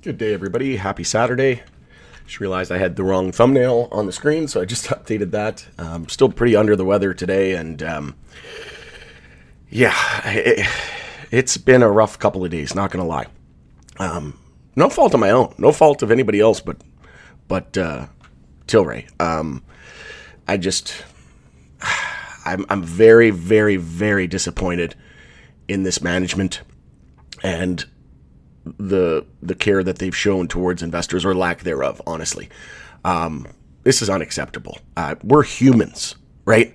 Good day, everybody. Happy Saturday. Just realized I had the wrong thumbnail on the screen, so I just updated that. Still pretty under the weather today, and it's been a rough couple of days, not going to lie. No fault of my own. No fault of anybody else but Tilray. I'm very, very, very disappointed in this management and the care that they've shown towards investors, or lack thereof, honestly. This is unacceptable. We're humans, right?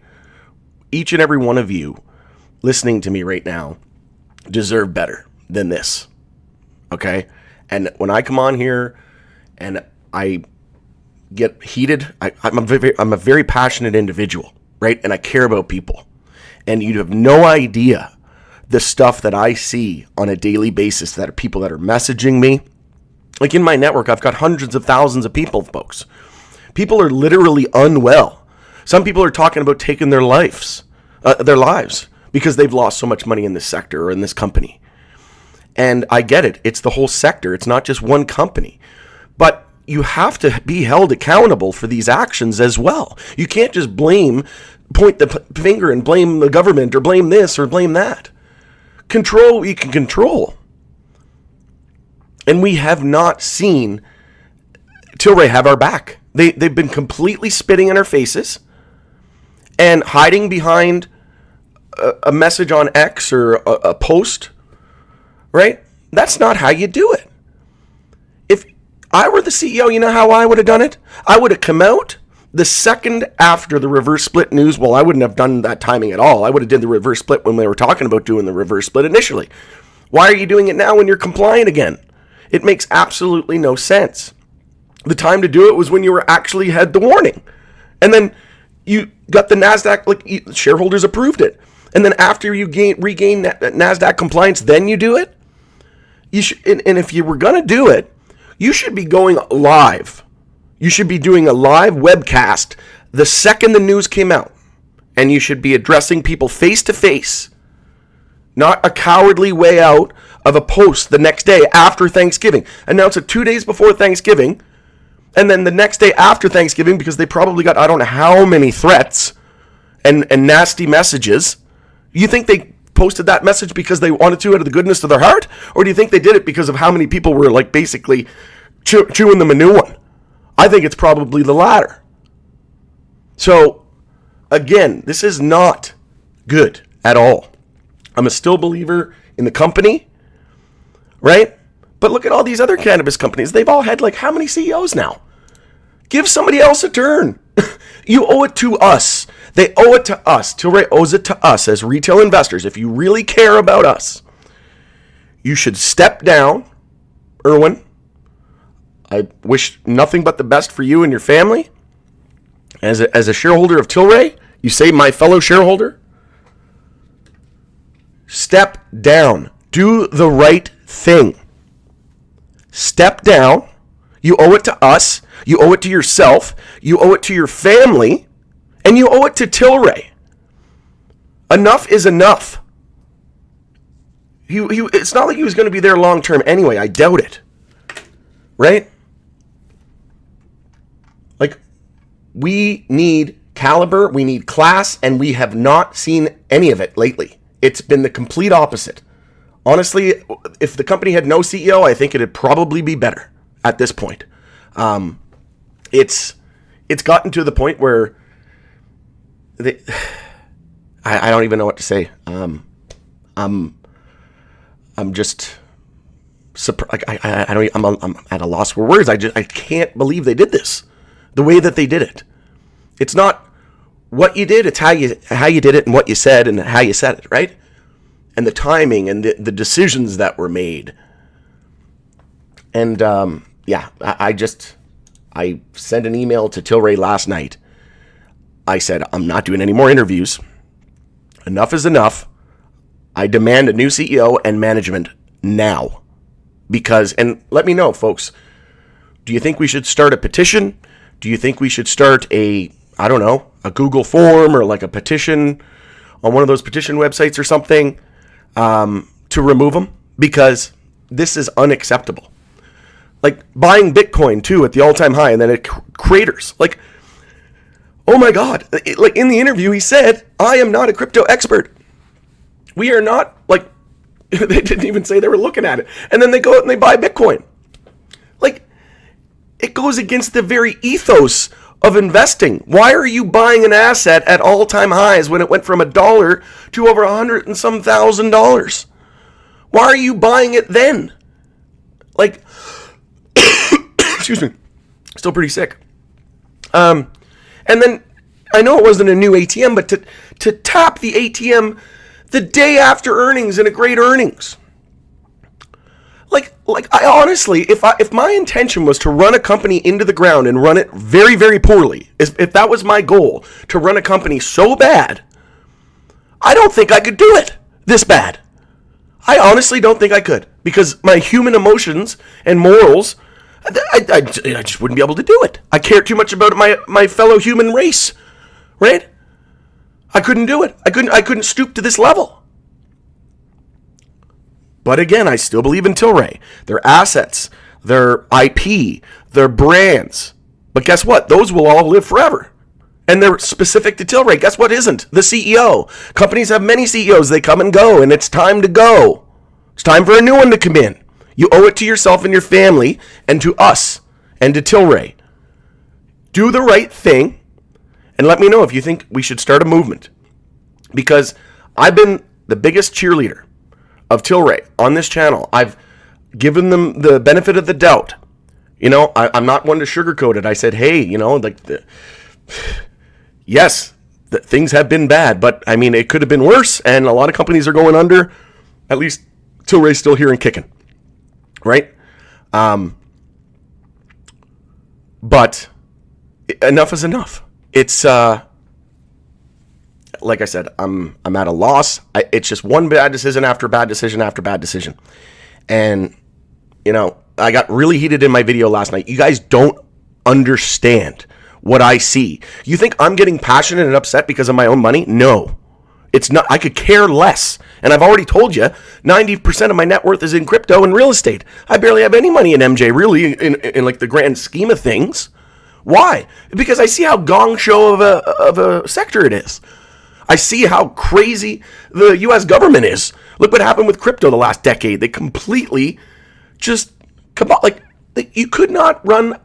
Each and every one of you listening to me right now deserve better than this, okay? And when I come on here and I get heated, I'm a very passionate individual, right? And I care about people. And you have no idea the stuff that I see on a daily basis that are people that are messaging me. Like in my network, I've got hundreds of thousands of people, folks. People are literally unwell. Some people are talking about taking their lives because they've lost so much money in this sector or in this company. And I get it. It's the whole sector. It's not just one company. But you have to be held accountable for these actions as well. You can't just point the finger and blame the government or blame this or blame that. Control what you can control. And we have not seen Tilray have our back. They've been completely spitting in our faces and hiding behind a message on X or a post, right? That's not how you do it. If I were the CEO, you know how I would have done it? I would have come out the second after the reverse split news. Well, I wouldn't have done that timing at all. I would have did the reverse split when they were talking about doing the reverse split initially. Why are you doing it now when you're compliant again? It makes absolutely no sense. The time to do it was when you were actually had the warning. And then you got the NASDAQ, shareholders approved it. And then after you regain NASDAQ compliance, then you do it? You should, and if you were going to do it, you should be going live. You should be doing a live webcast the second the news came out. And you should be addressing people face to face. Not a cowardly way out of a post the next day after Thanksgiving. Announce it 2 days before Thanksgiving. And then the next day after Thanksgiving, because they probably got I don't know how many threats and nasty messages. You think they posted that message because they wanted to out of the goodness of their heart? Or do you think they did it because of how many people were basically chewing them a new one? I think it's probably the latter. So, again, this is not good at all. I'm a still believer in the company, right? But look at all these other cannabis companies. They've all had how many CEOs now? Give somebody else a turn. You owe it to us. They owe it to us. Tilray owes it to us as retail investors. If you really care about us, you should step down, Irwin. I wish nothing but the best for you and your family. As a shareholder of Tilray, you say my fellow shareholder, step down. Do the right thing. Step down. You owe it to us. You owe it to yourself. You owe it to your family. And you owe it to Tilray. Enough is enough. It's not like he was going to be there long term anyway. I doubt it. Right? We need caliber, we need class, and we have not seen any of it lately. It's been the complete opposite. Honestly, if the company had no CEO, I think it'd probably be better at this point. It's gotten to the point where I don't even know what to say. I'm just surprised. I'm at a loss for words. I can't believe they did this the way that they did it. It's not what you did, it's how you did it and what you said and how you said it, right? And the timing and the decisions that were made. And I sent an email to Tilray last night. I said, I'm not doing any more interviews. Enough is enough. I demand a new CEO and management now. And let me know, folks, do you think we should start a petition? Do you think we should start a Google form or a petition on one of those petition websites or something to remove them? Because this is unacceptable. Like buying Bitcoin too at the all-time high, and then it craters. Like, oh my God. Like in the interview, he said, I am not a crypto expert. We are not, like, they didn't even say they were looking at it. And then they go out and they buy Bitcoin. Like, it goes against the very ethos of investing. Why are you buying an asset at all-time highs when it went from $1 to over $100 and some $1,000? Why are you buying it then? Like, excuse me, still pretty sick. And then I know it wasn't a new ATM, but to tap the ATM the day after earnings in a great earnings. Like I honestly, if my intention was to run a company into the ground and run it very, very poorly, if that was my goal, to run a company so bad, I don't think I could do it this bad. I honestly don't think I could, because my human emotions and morals, I just wouldn't be able to do it. I care too much about my fellow human race, right? I couldn't do it. I couldn't stoop to this level. But again, I still believe in Tilray. Their assets, their IP, their brands. But guess what? Those will all live forever. And they're specific to Tilray. Guess what isn't? The CEO. Companies have many CEOs. They come and go, and it's time to go. It's time for a new one to come in. You owe it to yourself and your family, and to us, and to Tilray. Do the right thing, and let me know if you think we should start a movement. Because I've been the biggest cheerleader of Tilray on this channel. I've given them the benefit of the doubt. You know, I'm not one to sugarcoat it. I said, hey, you know, like, yes, things have been bad, but I mean, it could have been worse, and a lot of companies are going under. At least Tilray's still here and kicking, right? But enough is enough. It's like I said, I'm at a loss. It's just one bad decision after bad decision after bad decision. And, you know, I got really heated in my video last night. You guys don't understand what I see. You think I'm getting passionate and upset because of my own money? No. It's not. I could care less. And I've already told you, 90% of my net worth is in crypto and real estate. I barely have any money in MJ, really, in like the grand scheme of things. Why? Because I see how gong show of a sector it is. I see how crazy the U.S. government is. Look what happened with crypto the last decade. They completely just come out. Like, you could not run,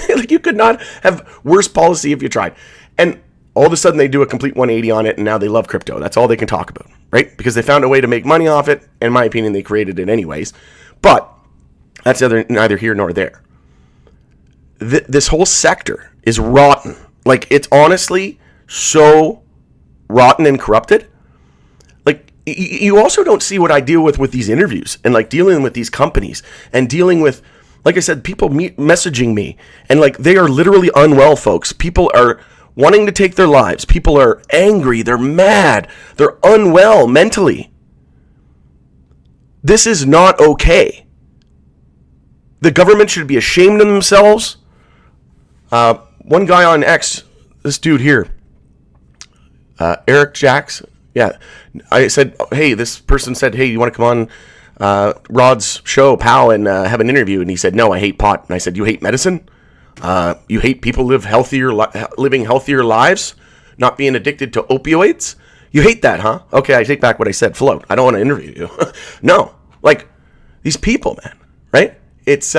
like, you could not have worse policy if you tried. And all of a sudden they do a complete 180 on it, and now they love crypto. That's all they can talk about, right? Because they found a way to make money off it. In my opinion, they created it anyways. But that's neither here nor there. This whole sector is rotten. Like, it's honestly so rotten and corrupted. Like, you also don't see what I deal with these interviews, and like dealing with these companies, and dealing with, like I said, people messaging me, and like, they are literally unwell, folks. People are wanting to take their lives. People are angry. They're mad. They're unwell mentally. This is not okay. The government should be ashamed of themselves. One guy on X, this dude here, Eric Jacks. Yeah. I said, hey, this person said, hey, you want to come on Rod's show, pal, and have an interview? And he said, no, I hate pot. And I said, you hate medicine? You hate people living healthier lives, not being addicted to opioids? You hate that, huh? Okay, I take back what I said. Float. I don't want to interview you. No. Like, these people, man, right? It's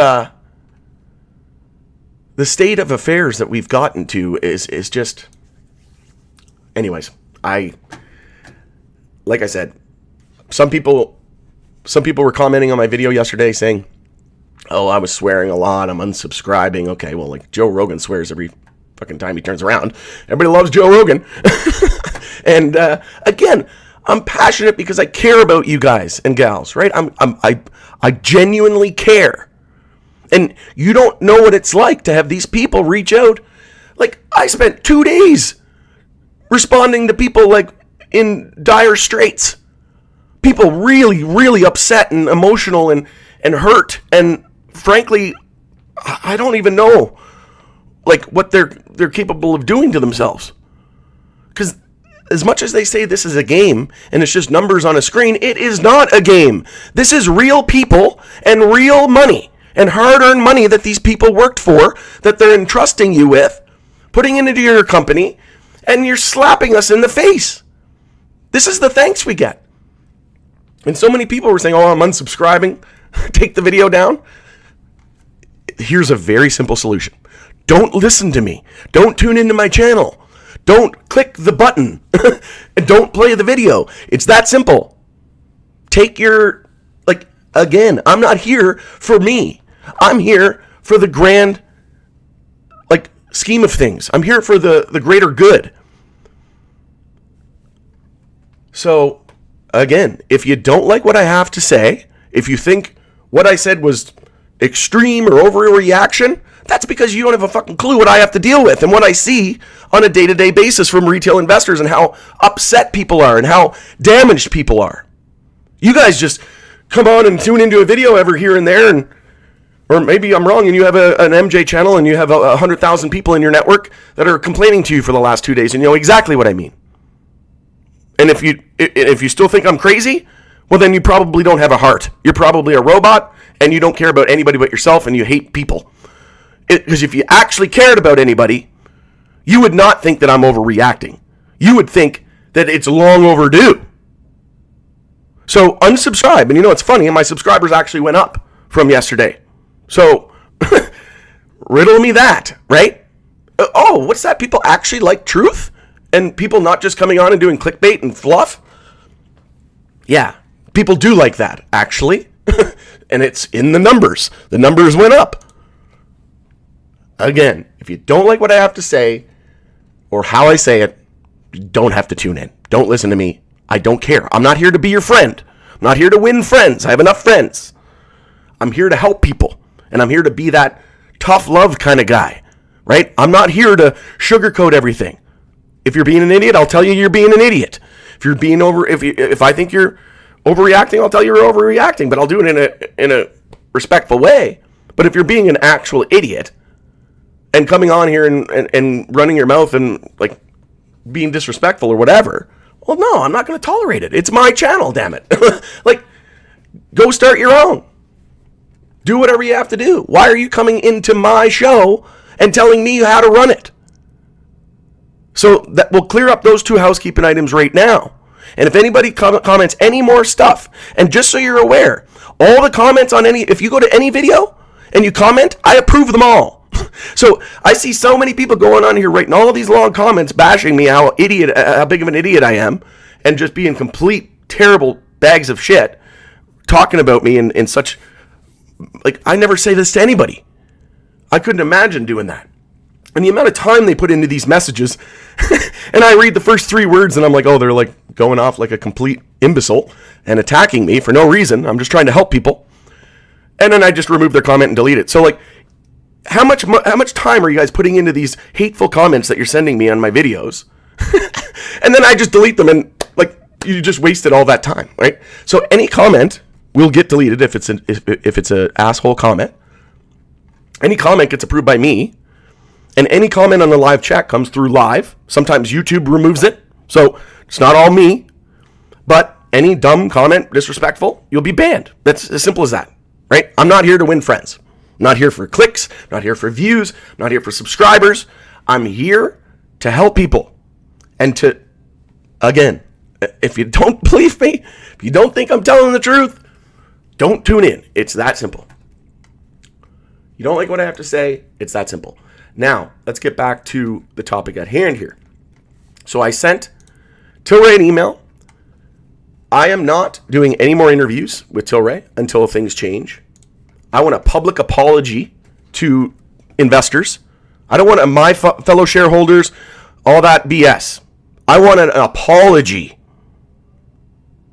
the state of affairs that we've gotten to is just... Anyways, like I said, some people were commenting on my video yesterday saying, oh, I was swearing a lot, I'm unsubscribing. Okay, well, like, Joe Rogan swears every fucking time he turns around. Everybody loves Joe Rogan. And again, I'm passionate because I care about you guys and gals, right? I genuinely care. And you don't know what it's like to have these people reach out. Like, I spent 2 days responding to people like in dire straits. People really, really upset and emotional and hurt. And frankly, I don't even know like what they're capable of doing to themselves. Because as much as they say this is a game and it's just numbers on a screen, it is not a game. This is real people and real money. and hard-earned money that these people worked for, that they're entrusting you with, putting into your company, and you're slapping us in the face. This is the thanks we get. And so many people were saying, oh, I'm unsubscribing. Take the video down. Here's a very simple solution. Don't listen to me. Don't tune into my channel. Don't click the button. And don't play the video. It's that simple. Take your, again, I'm not here for me. I'm here for the grand, scheme of things. I'm here for the greater good. So, again, if you don't like what I have to say, if you think what I said was extreme or overreaction, that's because you don't have a fucking clue what I have to deal with and what I see on a day-to-day basis from retail investors and how upset people are and how damaged people are. You guys just come on and tune into a video every here and there, or maybe I'm wrong and you have an MJ channel and you have 100,000 people in your network that are complaining to you for the last 2 days and you know exactly what I mean. And if you still think I'm crazy, well, then you probably don't have a heart. You're probably a robot, and you don't care about anybody but yourself, and you hate people. Because if you actually cared about anybody, you would not think that I'm overreacting. You would think that it's long overdue. So unsubscribe. And you know what's funny? My subscribers actually went up from yesterday. So riddle me that, right? Oh, what's that? People actually like truth? And people not just coming on and doing clickbait and fluff? Yeah, people do like that, actually. And it's in the numbers. The numbers went up. Again, if you don't like what I have to say or how I say it, you don't have to tune in. Don't listen to me. I don't care. I'm not here to be your friend. I'm not here to win friends. I have enough friends. I'm here to help people. And I'm here to be that tough love kind of guy, right? I'm not here to sugarcoat everything. If you're being an idiot, I'll tell you you're being an idiot. If you're being if I think you're overreacting, I'll tell you you're overreacting, but I'll do it in a respectful way. But if you're being an actual idiot and coming on here and running your mouth and being disrespectful or whatever, well, no, I'm not going to tolerate it. It's my channel, damn it. Go start your own. Do whatever you have to do. Why are you coming into my show and telling me how to run it? So that will clear up those two housekeeping items right now. And if anybody comments any more stuff, and just so you're aware, all the comments on if you go to any video and you comment, I approve them all. So I see so many people going on here writing all these long comments bashing me how big of an idiot I am, and just being complete terrible bags of shit, talking about me in such, I never say this to anybody. I couldn't imagine doing that. And the amount of time they put into these messages, and I read the first 3 words and I'm like, oh, they're going off like a complete imbecile and attacking me for no reason. I'm just trying to help people. And then I just remove their comment and delete it. So how much time are you guys putting into these hateful comments that you're sending me on my videos? And then I just delete them, and you just wasted all that time, right? So any comment will get deleted if it's an asshole comment. Any comment gets approved by me. And any comment on the live chat comes through live. Sometimes YouTube removes it. So it's not all me. But any dumb comment, disrespectful, you'll be banned. That's as simple as that, right? I'm not here to win friends. I'm not here for clicks. I'm not here for views. I'm not here for subscribers. I'm here to help people. And again, if you don't believe me, if you don't think I'm telling the truth, don't tune in. It's that simple. You don't like what I have to say? It's that simple. Now, let's get back to the topic at hand here. So I sent Tilray an email. I am not doing any more interviews with Tilray until things change. I want a public apology to investors. I don't want my fellow shareholders, all that BS. I want an apology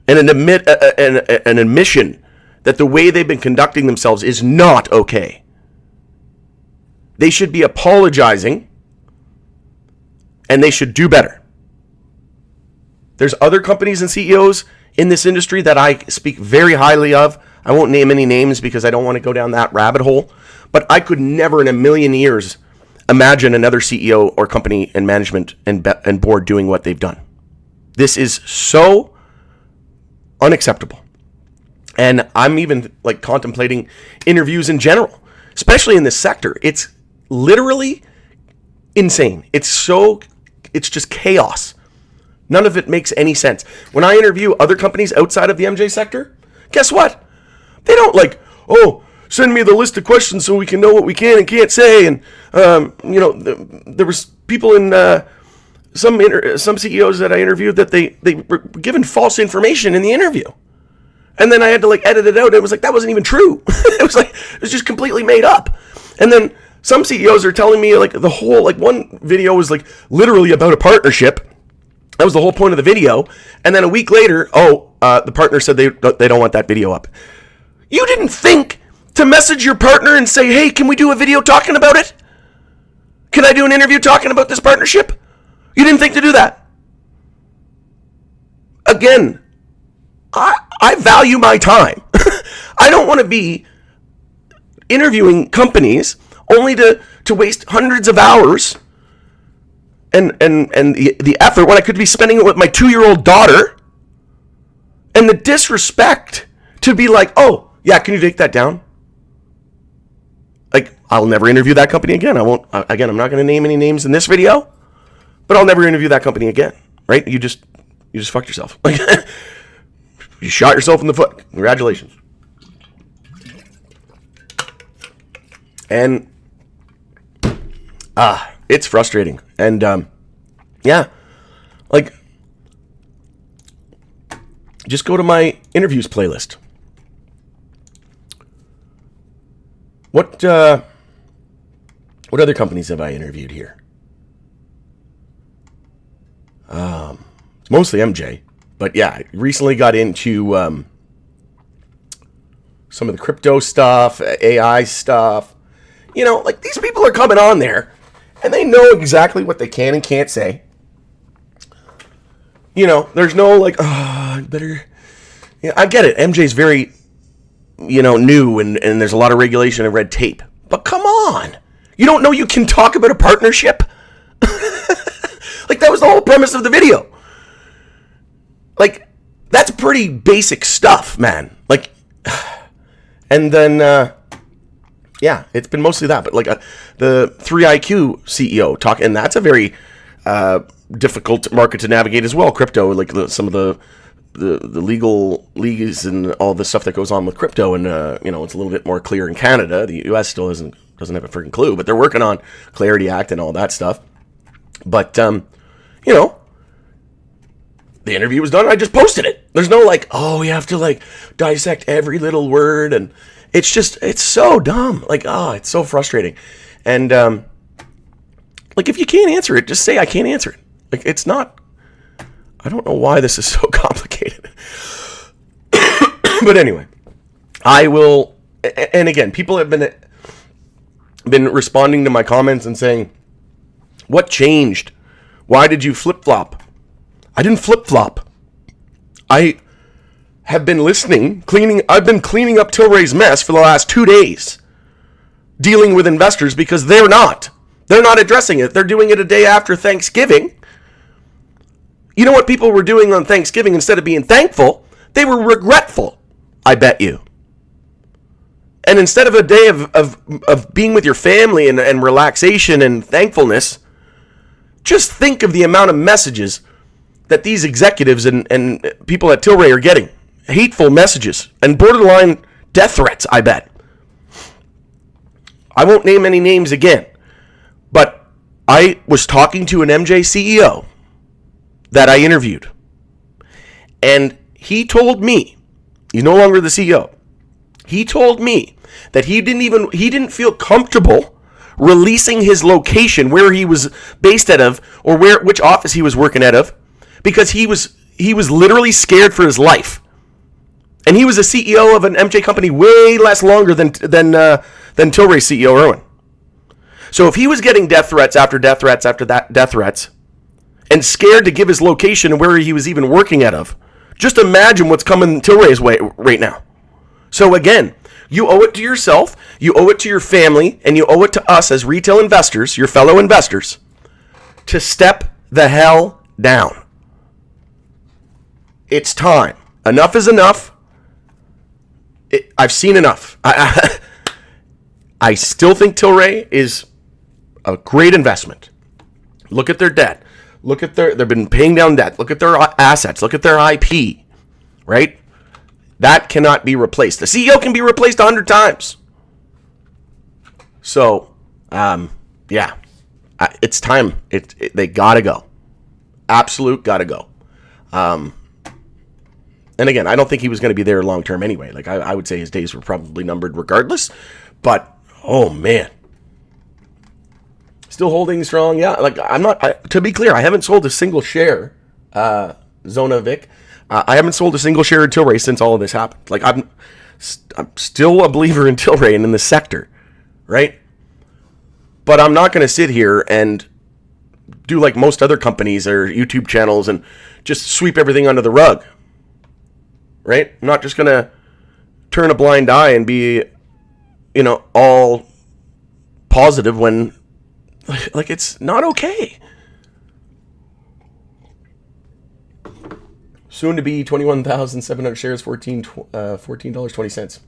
and an admission that the way they've been conducting themselves is not okay. They should be apologizing, and they should do better. There's other companies and CEOs in this industry that I speak very highly of. I won't name any names because I don't want to go down that rabbit hole. But I could never in a million years imagine another CEO or company and management and board doing what they've done. This is so unacceptable. And I'm even like contemplating interviews in general, especially in this sector. It's literally insane. It's just chaos. None of it makes any sense. When I interview other companies outside of the MJ sector, guess what? They don't like, oh, send me the list of questions so we can know what we can and can't say. And, there was people in some CEOs that I interviewed that they were given false information in the interview. And then I had to like edit it out. It was like, that wasn't even true. it was just completely made up. And then some CEOs are telling me like the whole, like one video was like literally about a partnership. That was the whole point of the video. And then a week later, the partner said they don't want that video up. You didn't think to message your partner and say, hey, can we do a video talking about it? Can I do an interview talking about this partnership? You didn't think to do that. Again, I value my time. I don't want to be interviewing companies only to waste hundreds of hours and the effort when I could be spending it with my 2-year-old daughter, and the disrespect to be like, oh, yeah, can you take that down? Like, I'll never interview that company again. I'm not going to name any names in this video, but I'll never interview that company again, right? You just fucked yourself. Like, you shot yourself in the foot. Congratulations. And, it's frustrating. And, just go to my interviews playlist. What other companies have I interviewed here? It's mostly MJ, but yeah, I recently got into some of the crypto stuff, AI stuff. Like these people are coming on there, and they know exactly what they can and can't say. There's no like, I better. Yeah, I get it. MJ's very, new, and there's a lot of regulation and red tape. But come on, you don't know you can talk about a partnership? Like that was the whole premise of the video. Like that's pretty basic stuff, man. Like, and then. Yeah, it's been mostly that, but like the 3IQ CEO talk, and that's a very difficult market to navigate as well. Crypto, like some of the legal leagues and all the stuff that goes on with crypto, and it's a little bit more clear in Canada. The U.S. still doesn't have a freaking clue, but they're working on Clarity Act and all that stuff. But the interview was done. I just posted it. There's no like, oh, you have to like dissect every little word, and it's so dumb. Like, it's so frustrating. And, like, if you can't answer it, just say, I can't answer it. Like, it's not, I don't know why this is so complicated. But anyway, I will, and again, people have been responding to my comments and saying, what changed? Why did you flip-flop? I didn't flip-flop. I have been I've been cleaning up Tilray's mess for the last 2 days, dealing with investors because they're not addressing it. They're doing it a day after Thanksgiving. You know what people were doing on Thanksgiving instead of being thankful? They were regretful, I bet you. And instead of a day of being with your family and relaxation and thankfulness, just think of the amount of messages that these executives and people at Tilray are getting. Hateful messages and borderline death threats, I bet. I won't name any names again, but I was talking to an MJ CEO that I interviewed, and he told me, he's no longer the CEO, he told me that he didn't feel comfortable releasing his location, where he was based out of, or which office he was working out of, because he was literally scared for his life. And he was a CEO of an MJ company way less longer than Tilray CEO Irwin. So if he was getting death threats after death threats after death threats, and scared to give his location and where he was even working out of, just imagine what's coming Tilray's way right now. So again, you owe it to yourself, you owe it to your family, and you owe it to us as retail investors, your fellow investors, to step the hell down. It's time. Enough is enough. I've seen enough. I still think Tilray is a great investment. Look at their debt. They've been paying down debt. Look at their assets. Look at their IP, right? That cannot be replaced. The CEO can be replaced 100 times. So, yeah, it's time. They gotta go. Absolute gotta go. And again, I don't think he was going to be there long term anyway. Like I would say his days were probably numbered regardless. But oh man, still holding strong. Yeah, like I'm not. To be clear, I haven't sold a single share. Zona Vic. I haven't sold a single share of Tilray since all of this happened. Like I'm still a believer in Tilray and in the sector, right? But I'm not going to sit here and do like most other companies or YouTube channels and just sweep everything under the rug, right? I'm not just going to turn a blind eye and be, all positive when, like, it's not okay. Soon to be 21,700 shares, $14.20.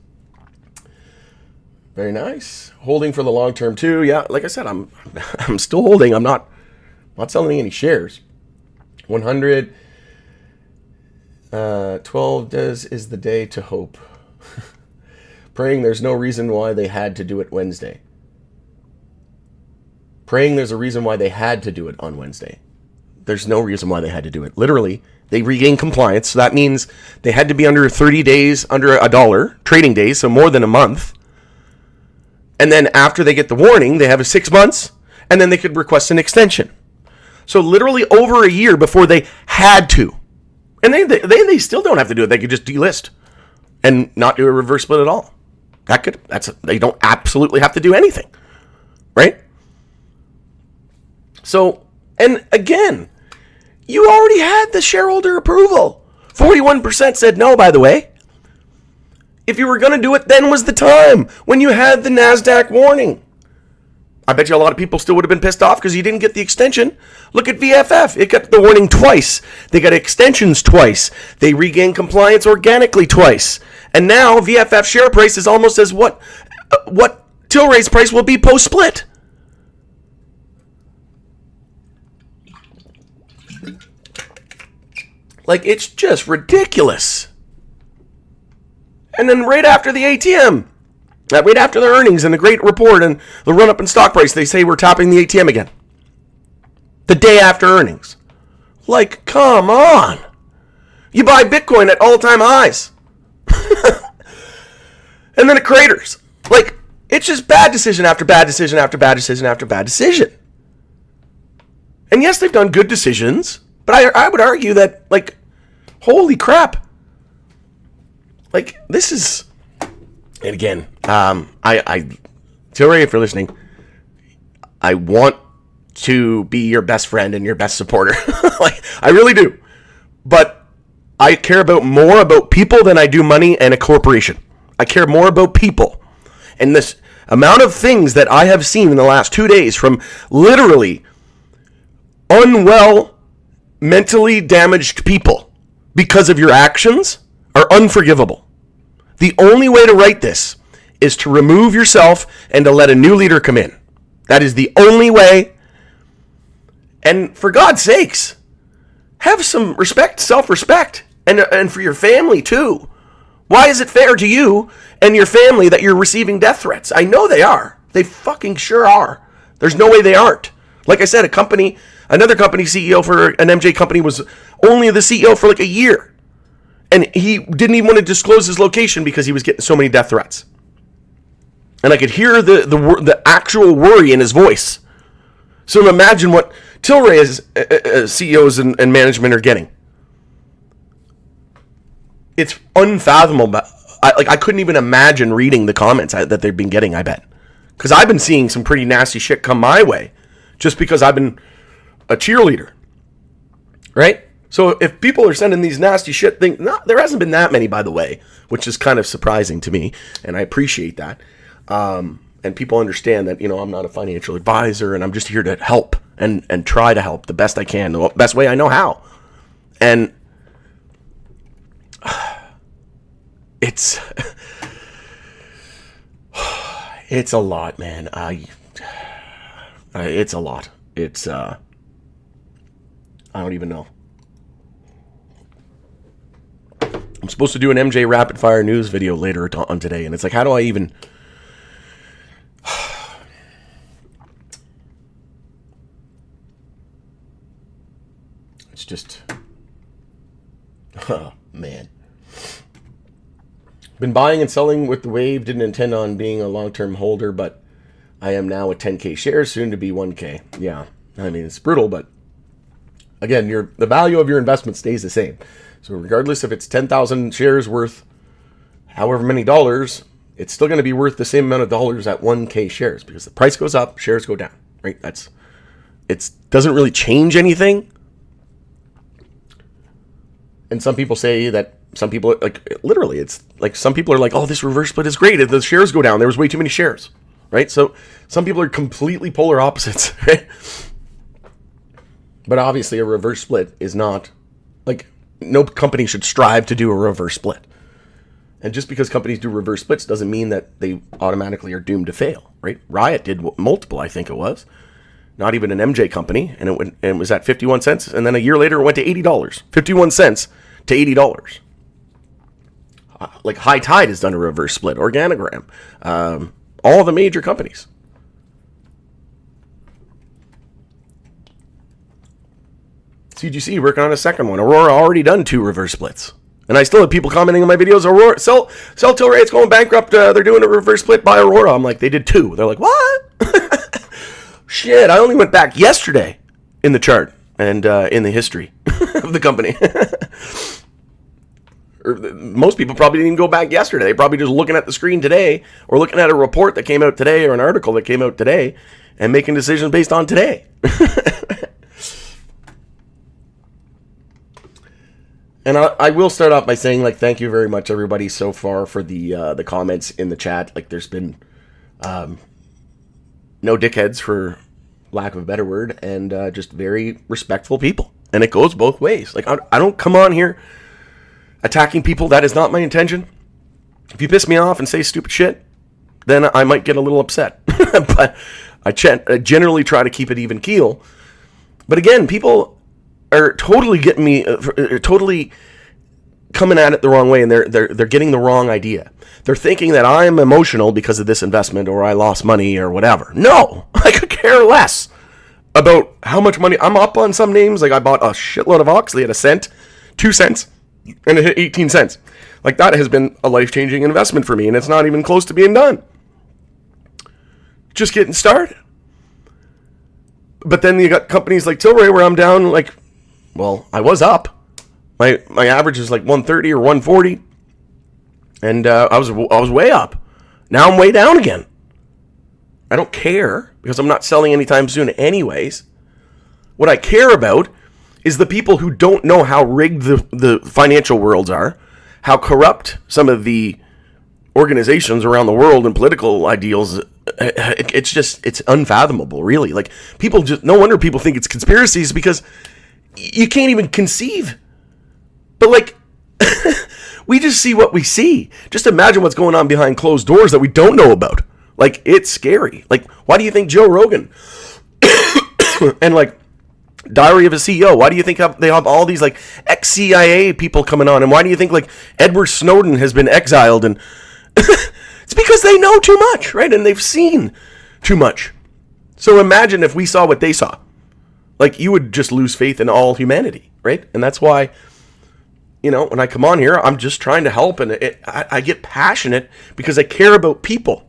Very nice. Holding for the long term too. Yeah, like I said, I'm still holding. I'm not selling any shares. 100 12 is the day to hope. Praying there's no reason why they had to do it Wednesday. Praying there's a reason why they had to do it on Wednesday. There's no reason why they had to do it. Literally, they regained compliance. So that means they had to be under 30 days, under $1 trading days, so more than a month. And then after they get the warning, they have 6 months, and then they could request an extension. So literally over a year before they had to. And they still don't have to do it. They could just delist and not do a reverse split at all. They don't absolutely have to do anything. Right? So, and again, you already had the shareholder approval. 41% said no, by the way. If you were going to do it, then was the time when you had the NASDAQ warning. I bet you a lot of people still would have been pissed off because you didn't get the extension. Look at VFF. It got the warning twice. They got extensions twice. They regained compliance organically twice. And now VFF share price is almost as what Tilray's price will be post-split. Like, it's just ridiculous. And then right after the ATM, right after their earnings and the great report and the run-up in stock price, they say we're tapping the ATM again. The day after earnings. Like, come on. You buy Bitcoin at all-time highs. And then it craters. Like, it's just bad decision after bad decision after bad decision after bad decision. And yes, they've done good decisions, but I would argue that, like, holy crap. Like, this is... And again, Tilray, if you're listening, I want to be your best friend and your best supporter. Like, I really do. But I care more about people than I do money and a corporation. I care more about people. And this amount of things that I have seen in the last 2 days from literally unwell, mentally damaged people because of your actions are unforgivable. The only way to right this is to remove yourself and to let a new leader come in. That is the only way. And for God's sakes, have some respect, self-respect, and for your family too. Why is it fair to you and your family that you're receiving death threats? I know they are. They fucking sure are. There's no way they aren't. Like I said, another company CEO for an MJ company was only the CEO for like a year. And he didn't even want to disclose his location because he was getting so many death threats. And I could hear the actual worry in his voice. So imagine what Tilray's CEOs and management are getting. It's unfathomable. I couldn't even imagine reading the comments that they've been getting, I bet. Because I've been seeing some pretty nasty shit come my way. Just because I've been a cheerleader. Right? So if people are sending these nasty shit things, there hasn't been that many, by the way, which is kind of surprising to me, and I appreciate that. And people understand that, I'm not a financial advisor, and I'm just here to help and try to help the best I can, the best way I know how. And it's It's a lot, man. It's a lot. It's, I don't even know. I'm supposed to do an MJ rapid fire news video later on today, and it's like, how do I even... It's just... Oh, man. Been buying and selling with the wave. Didn't intend on being a long-term holder, but I am now at 10K shares, soon to be 1K. Yeah, I mean, it's brutal, but again, the value of your investment stays the same. So regardless if it's 10,000 shares worth however many dollars, it's still going to be worth the same amount of dollars at 1K shares, because the price goes up, shares go down, right? It doesn't really change anything. And some people say that, some people, like, literally, it's like some people are like, oh, this reverse split is great. If the shares go down, there was way too many shares, right? So some people are completely polar opposites, right? But obviously a reverse split is not, like, no company should strive to do a reverse split. And just because companies do reverse splits doesn't mean that they automatically are doomed to fail, right? Riot did multiple, I think it was. Not even an MJ company, and it was at 51 cents, and then a year later it went to $80. 51 cents to $80. Like High Tide has done a reverse split, Organogram, all the major companies. CGC working on a second one. Aurora already done 2 reverse splits. And I still have people commenting on my videos, Aurora, sell Tilray, it's going bankrupt. They're doing a reverse split, buy Aurora. I'm like, they did 2. They're like, what? Shit, I only went back yesterday in the chart and in the history of the company. Or most people probably didn't even go back yesterday. They're probably just looking at the screen today, or looking at a report that came out today, or an article that came out today, and making decisions based on today. And I will start off by saying, like, thank you very much, everybody, so far for the comments in the chat. Like, there's been no dickheads, for lack of a better word, and just very respectful people. And it goes both ways. Like, I don't come on here attacking people. That is not my intention. If you piss me off and say stupid shit, then I might get a little upset. But I generally try to keep it even keel. But again, people are totally getting me, totally coming at it the wrong way, and they're getting the wrong idea. They're thinking that I'm emotional because of this investment, or I lost money, or whatever. No, I could care less about how much money. I'm up on some names. Like, I bought a shitload of Oxley at 1 cent, 2 cents, and it hit 18 cents. Like, that has been a life-changing investment for me, and it's not even close to being done. Just getting started. But then you got companies like Tilray where I'm down, like, well, I was up. My average is like 130 or 140. And I was way up. Now I'm way down again. I don't care, because I'm not selling anytime soon anyways. What I care about is the people who don't know how rigged the financial worlds are, how corrupt some of the organizations around the world and political ideals. It's unfathomable, really. Like, people just, no wonder people think it's conspiracies, because you can't even conceive. But, like, we just see what we see. Just imagine what's going on behind closed doors that we don't know about. Like, it's scary. Like, why do you think Joe Rogan and, like, Diary of a CEO, why do you think they have all these, like, ex-CIA people coming on? And why do you think, like, Edward Snowden has been exiled? And it's because they know too much, right? And they've seen too much. So imagine if we saw what they saw. Like, you would just lose faith in all humanity, right? And that's why, you know, when I come on here, I'm just trying to help, and I get passionate because I care about people.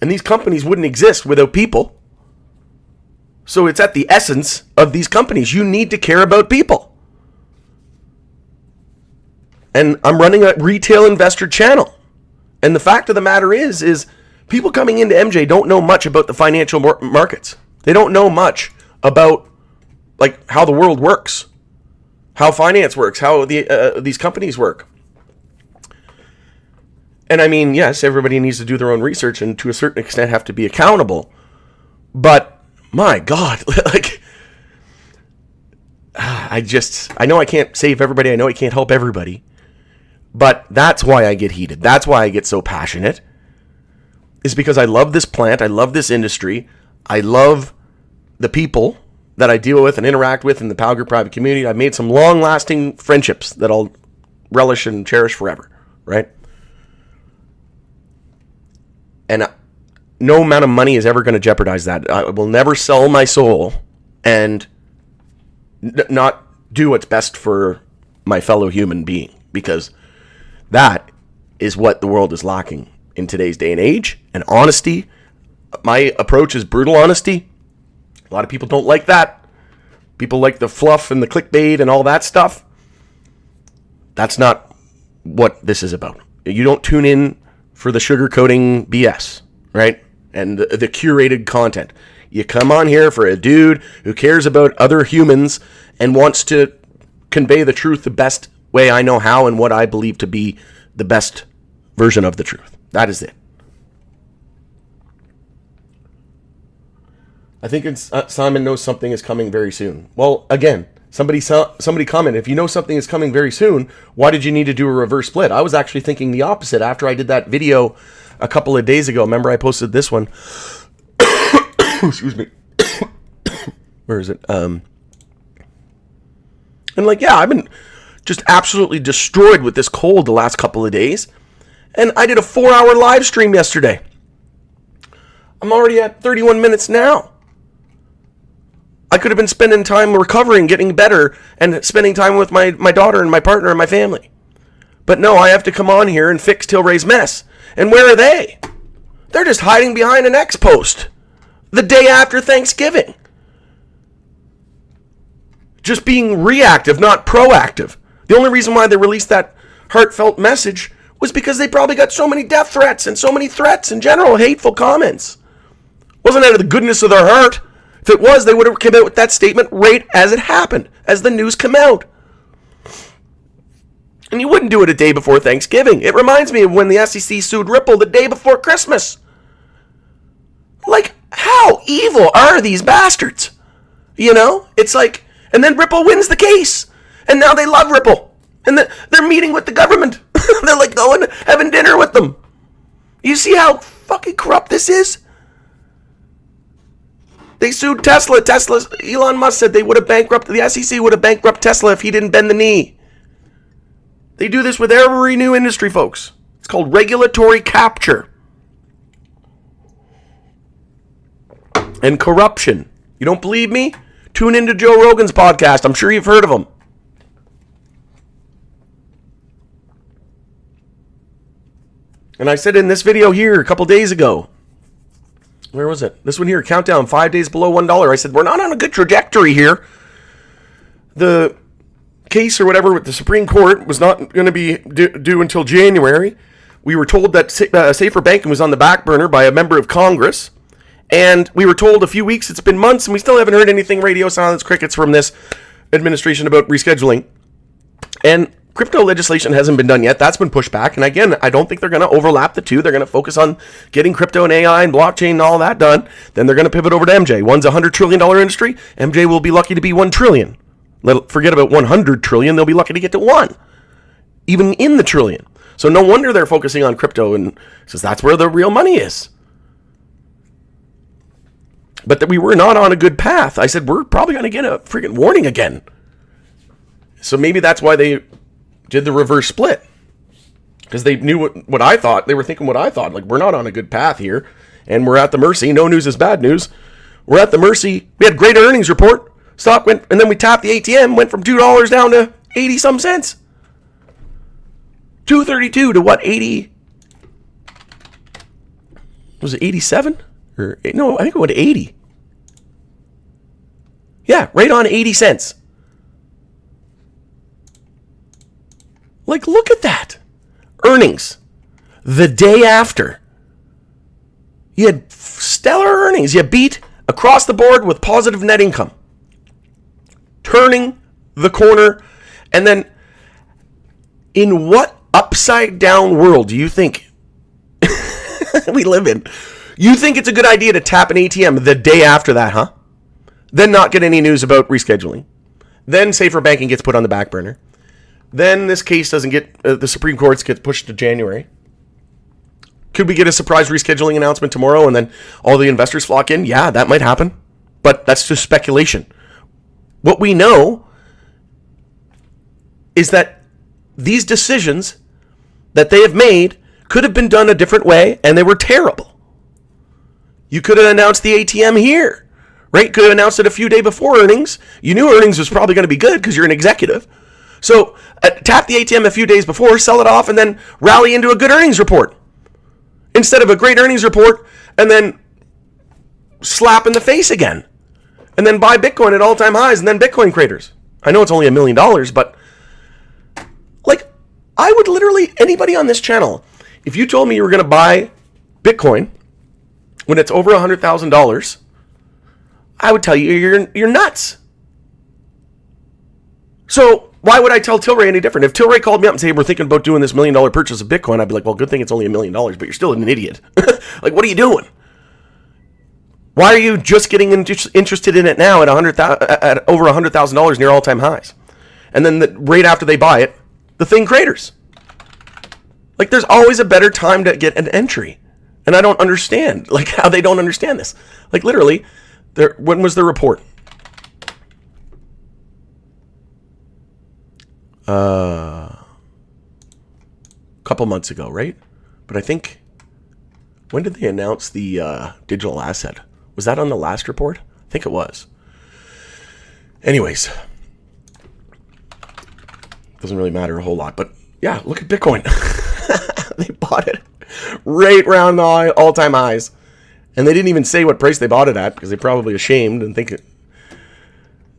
And these companies wouldn't exist without people. So it's at the essence of these companies. You need to care about people. And I'm running a retail investor channel. And the fact of the matter is people coming into MJ don't know much about the financial markets. They don't know much about, like, how the world works, how finance works, how these companies work. And I mean, yes, everybody needs to do their own research and to a certain extent have to be accountable. But my God, like, I know I can't save everybody. I know I can't help everybody. But that's why I get heated. That's why I get so passionate. is because I love this plant. I love this industry. I love the people that I deal with and interact with in the Power Group private community. I've made some long-lasting friendships that I'll relish and cherish forever, right? And no amount of money is ever going to jeopardize that. I will never sell my soul and not do what's best for my fellow human being, because that is what the world is lacking in today's day and age. And honesty. My approach is brutal honesty. A lot of people don't like that. People like the fluff and the clickbait and all that stuff. That's not what this is about. You don't tune in for the sugarcoating BS, right? And the curated content. You come on here for a dude who cares about other humans and wants to convey the truth the best way I know how and what I believe to be the best version of the truth. That is it. I think it's Simon knows something is coming very soon. Well, again, somebody commented, if you know something is coming very soon, why did you need to do a reverse split? I was actually thinking the opposite after I did that video a couple of days ago. Remember, I posted this one. Excuse me. Where is it? And I've been just absolutely destroyed with this cold the last couple of days. And I did a 4-hour live stream yesterday. I'm already at 31 minutes now. I could have been spending time recovering, getting better, and spending time with my daughter and my partner and my family. But no, I have to come on here and fix Tilray's mess. And where are they? They're just hiding behind an X post the day after Thanksgiving. Just being reactive, not proactive. The only reason why they released that heartfelt message was because they probably got so many death threats and so many threats in general, hateful comments. Wasn't out of the goodness of their heart. If it was, they would have come out with that statement right as it happened, as the news came out. And you wouldn't do it a day before Thanksgiving. It reminds me of when the SEC sued Ripple the day before Christmas. Like, how evil are these bastards? You know? It's like, and then Ripple wins the case. And now they love Ripple. And they're meeting with the government. They're like going, having dinner with them. You see how fucking corrupt this is? They sued Tesla. Elon Musk said they would have bankrupted, the SEC would have bankrupted Tesla if he didn't bend the knee. They do this with every new industry, folks. It's called regulatory capture. And corruption. You don't believe me? Tune into Joe Rogan's podcast. I'm sure you've heard of him. And I said in this video here a couple days ago, where was it? This one here, countdown, 5 days below $1. I said, we're not on a good trajectory here. The case or whatever with the Supreme Court was not going to be due until January. We were told that safer banking was on the back burner by a member of Congress. And we were told a few weeks, it's been months, and we still haven't heard anything, radio silence, crickets from this administration about rescheduling. And crypto legislation hasn't been done yet. That's been pushed back. And again, I don't think they're going to overlap the two. They're going to focus on getting crypto and AI and blockchain and all that done. Then they're going to pivot over to MJ. One's a $100 trillion industry. MJ will be lucky to be $1 trillion. Forget about 100 trillion. They'll be lucky to get to 1. Even in the trillion. So no wonder they're focusing on crypto, and says that's where the real money is. But that we were not on a good path. I said, we're probably going to get a freaking warning again. So maybe that's why they did the reverse split, because they knew what I thought. They were thinking what I thought. Like, we're not on a good path here, and we're at the mercy. No news is bad news. We're at the mercy. We had great earnings report. Stock went, and then we tapped the ATM, went from $2 down to 80 some cents. 232 to what? 80? Was it 87? Or no, I think it went to 80. Yeah, right on 80 cents. Like, look at that. Earnings. The day after. You had stellar earnings. You beat across the board with positive net income. Turning the corner. And then, in what upside down world do you think we live in? You think it's a good idea to tap an ATM the day after that, huh? Then not get any news about rescheduling. Then safer banking gets put on the back burner. Then this case doesn't get, the Supreme Court gets pushed to January. Could we get a surprise rescheduling announcement tomorrow and then all the investors flock in? Yeah, that might happen. But that's just speculation. What we know is that these decisions that they have made could have been done a different way, and they were terrible. You could have announced the ATM here, right? Could have announced it a few days before earnings. You knew earnings was probably going to be good because you're an executive. So tap the ATM a few days before, sell it off, and then rally into a good earnings report. Instead of a great earnings report and then slap in the face again. And then buy Bitcoin at all-time highs and then Bitcoin craters. I know it's only $1 million, but like, I would literally, anybody on this channel, if you told me you were going to buy Bitcoin when it's over $100,000, I would tell you you're nuts. So why would I tell Tilray any different? If Tilray called me up and said, we're thinking about doing this $1 million purchase of Bitcoin, I'd be like, well, good thing it's only $1 million, but you're still an idiot. Like, what are you doing? Why are you just getting interested in it now at over $100,000 near all-time highs? And then right after they buy it, the thing craters. Like, there's always a better time to get an entry. And I don't understand, like, how they don't understand this. Like, literally, when was the report? Couple months ago, right? But I think, when did they announce the digital asset? Was that on the last report? I think it was. Anyways, doesn't really matter a whole lot, but yeah, look at Bitcoin. They bought it right around the all-time highs, and they didn't even say what price they bought it at because they're probably ashamed and think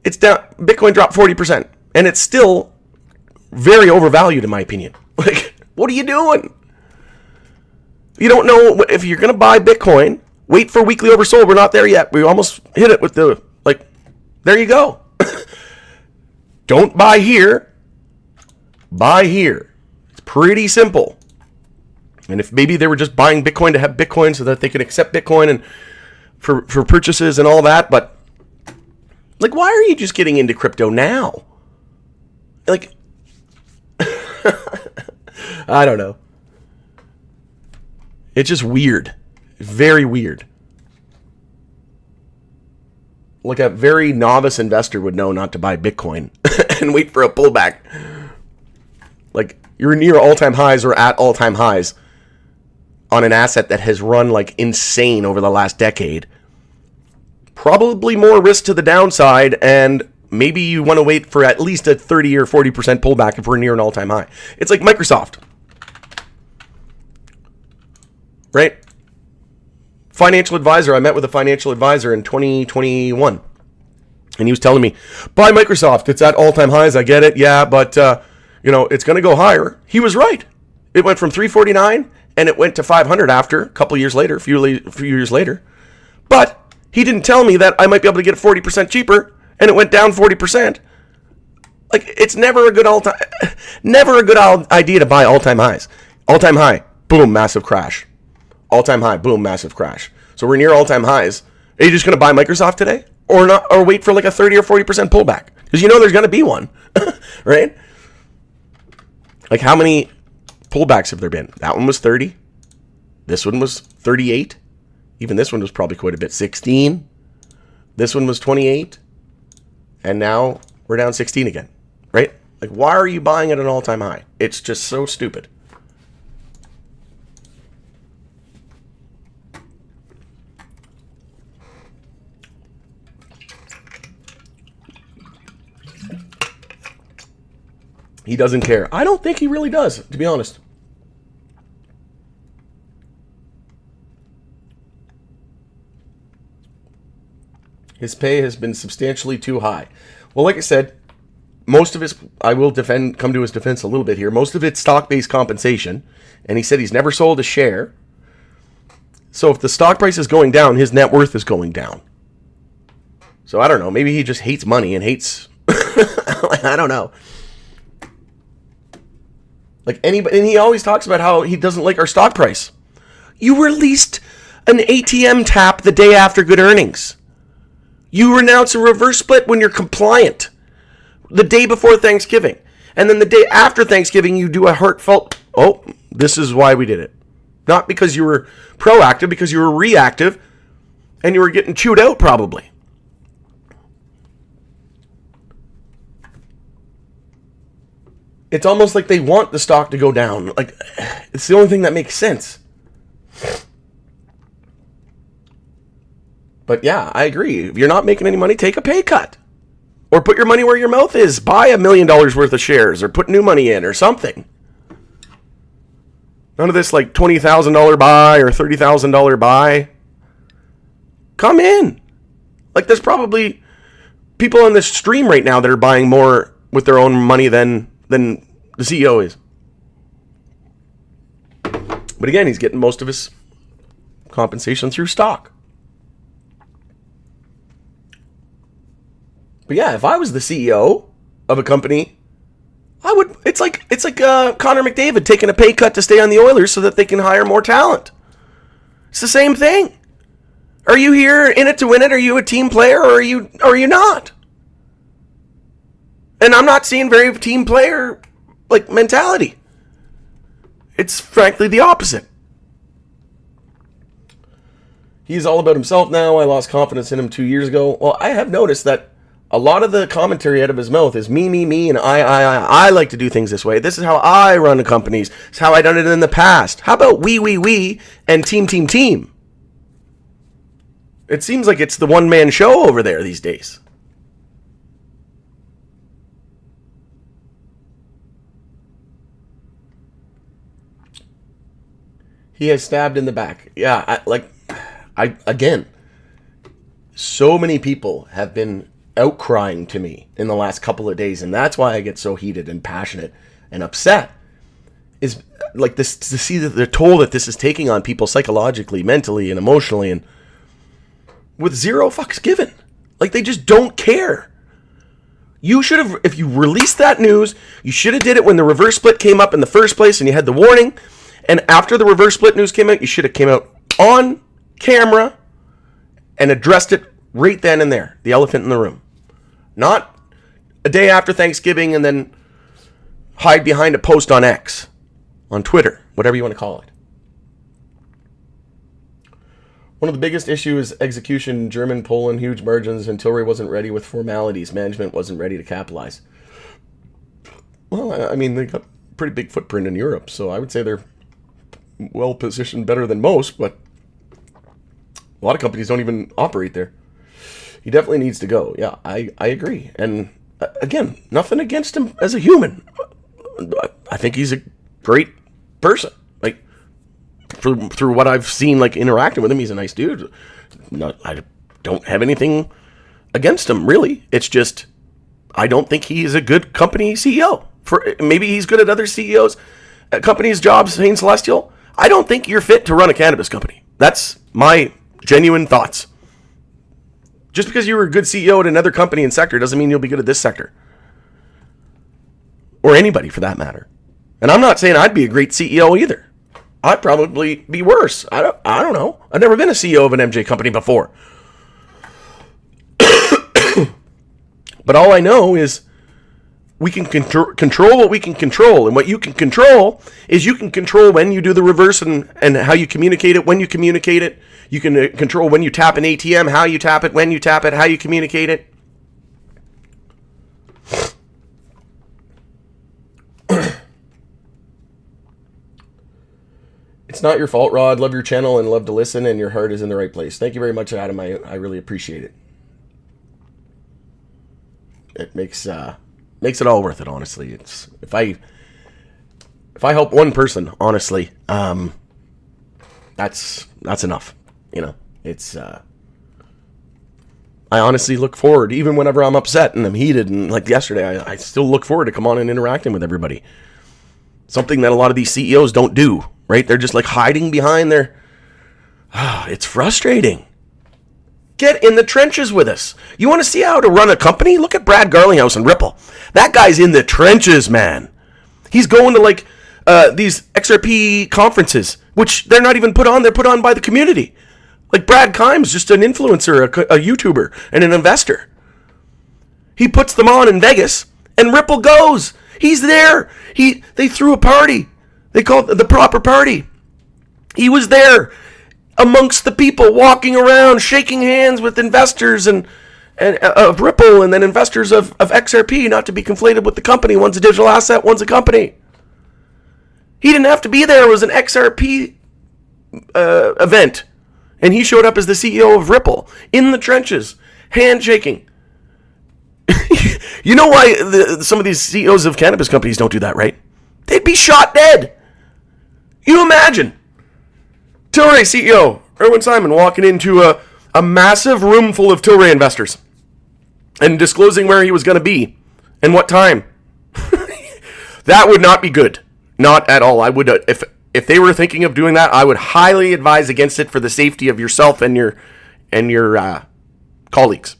it's down. Bitcoin dropped 40%, and it's still very overvalued in my opinion. Like, what are you doing? You don't know if you're going to buy Bitcoin. Wait for weekly oversold. We're not there yet. We almost hit it with the, like, there you go. Don't buy here. Buy here. It's pretty simple. And if maybe they were just buying Bitcoin to have Bitcoin so that they could accept Bitcoin and for purchases and all that, but like, why are you just getting into crypto now? Like, I don't know. It's just weird. Very weird. Like, a very novice investor would know not to buy Bitcoin and wait for a pullback. Like, you're near all-time highs or at all-time highs on an asset that has run like insane over the last decade. Probably more risk to the downside, and maybe you want to wait for at least a 30 or 40% pullback if we're near an all-time high. It's like Microsoft. Right? Financial advisor. I met with a financial advisor in 2021. And he was telling me, buy Microsoft. It's at all-time highs. I get it. Yeah, but, it's going to go higher. He was right. It went from 349 and it went to 500 after a couple years later, a few years later. But he didn't tell me that I might be able to get it 40% cheaper, and it went down 40%. Like, it's never a good idea to buy all-time highs. All-time high, boom, massive crash. All-time high, boom, massive crash. So we're near all-time highs. Are you just going to buy Microsoft today? Or not? Or wait for like a 30 or 40% pullback? Because you know there's going to be one, right? Like, how many pullbacks have there been? That one was 30. This one was 38. Even this one was probably quite a bit. 16. This one was 28. And now we're down 16 again, right? Like, why are you buying at an all-time high? It's just so stupid. He doesn't care. I don't think he really does, to be honest. His pay has been substantially too high. Well, like I said, most of his, I will come to his defense a little bit here. Most of it's stock-based compensation. And he said he's never sold a share. So if the stock price is going down, his net worth is going down. So I don't know. Maybe he just hates money and hates, I don't know. Like anybody, and he always talks about how he doesn't like our stock price. You released an ATM tap the day after good earnings. You announce a reverse split when you're compliant the day before Thanksgiving. And then the day after Thanksgiving, you do a heartfelt, oh, this is why we did it. Not because you were proactive, because you were reactive and you were getting chewed out probably. It's almost like they want the stock to go down. Like, it's the only thing that makes sense. But yeah, I agree. If you're not making any money, take a pay cut. Or put your money where your mouth is. Buy $1 million worth of shares or put new money in or something. None of this like $20,000 buy or $30,000 buy. Come in. Like, there's probably people on this stream right now that are buying more with their own money than the CEO is. But again, he's getting most of his compensation through stock. But yeah, if I was the CEO of a company, I would. It's like Connor McDavid taking a pay cut to stay on the Oilers so that they can hire more talent. It's the same thing. Are you here in it to win it? Are you a team player, or are you not? And I'm not seeing very team player like mentality. It's frankly the opposite. He's all about himself now. I lost confidence in him 2 years ago. Well, I have noticed that a lot of the commentary out of his mouth is me, and I like to do things this way. This is how I run companies. It's how I done it in the past. How about we, and team? It seems like it's the one-man show over there these days. He has stabbed in the back. Yeah, again, so many people have been outcrying to me in the last couple of days, and that's why I get so heated and passionate and upset. Is like this, to see the toll that this is taking on people psychologically, mentally, and emotionally, and with zero fucks given. Like, they just don't care. You should have, if you released that news, you should have did it when the reverse split came up in the first place and you had the warning. And after the reverse split news came out, you should have came out on camera and addressed it right then and there. The elephant in the room. Not a day after Thanksgiving and then hide behind a post on X, on Twitter, whatever you want to call it. One of the biggest issues is execution. German, Poland, huge margins, and Tilray wasn't ready with formalities. Management wasn't ready to capitalize. Well, I mean, they got a pretty big footprint in Europe, so I would say they're well positioned, better than most, but a lot of companies don't even operate there. He definitely needs to go. Yeah, I agree. And again, nothing against him as a human. I think he's a great person. Like, through what I've seen, like, interacting with him, he's a nice dude. I don't have anything against him, really. It's just, I don't think he is a good company CEO. Maybe he's good at other CEOs, at companies' jobs, Hain Celestial. I don't think you're fit to run a cannabis company. That's my genuine thoughts. Just because you were a good CEO at another company and sector doesn't mean you'll be good at this sector. Or anybody, for that matter. And I'm not saying I'd be a great CEO either. I'd probably be worse. I don't know. I've never been a CEO of an MJ company before. But all I know is we can control what we can control. And what you can control is you can control when you do the reverse and how you communicate it, when you communicate it. You can control when you tap an ATM, how you tap it, when you tap it, how you communicate it. It's not your fault, Rod. Love your channel and love to listen, and your heart is in the right place. Thank you very much, Adam. I really appreciate it. It makes it all worth it, honestly. It's if I help one person, honestly, that's enough. You know, it's I honestly look forward, even whenever I'm upset and I'm heated, and like yesterday, I still look forward to come on and interacting with everybody. Something that a lot of these CEOs don't do, right? They're just like hiding behind their... it's frustrating. Get in the trenches with us. You want to see how to run a company? Look at Brad Garlinghouse and Ripple. That guy's in the trenches, man. He's going to like these XRP conferences, which they're not even put on. They're put on by the community. Like Brad Kimes, just an influencer, a YouTuber, and an investor. He puts them on in Vegas, and Ripple goes. He's there. They threw a party. They called it the proper party. He was there amongst the people, walking around, shaking hands with investors and of Ripple, and then investors of XRP, not to be conflated with the company. One's a digital asset, one's a company. He didn't have to be there. It was an XRP event. And he showed up as the CEO of Ripple, in the trenches, handshaking. You know why some of these CEOs of cannabis companies don't do that, right? They'd be shot dead. You imagine Tilray CEO Erwin Simon walking into a massive room full of Tilray investors and disclosing where he was going to be and what time. That would not be good. Not at all. I would, if they were thinking of doing that, I would highly advise against it for the safety of yourself and your colleagues.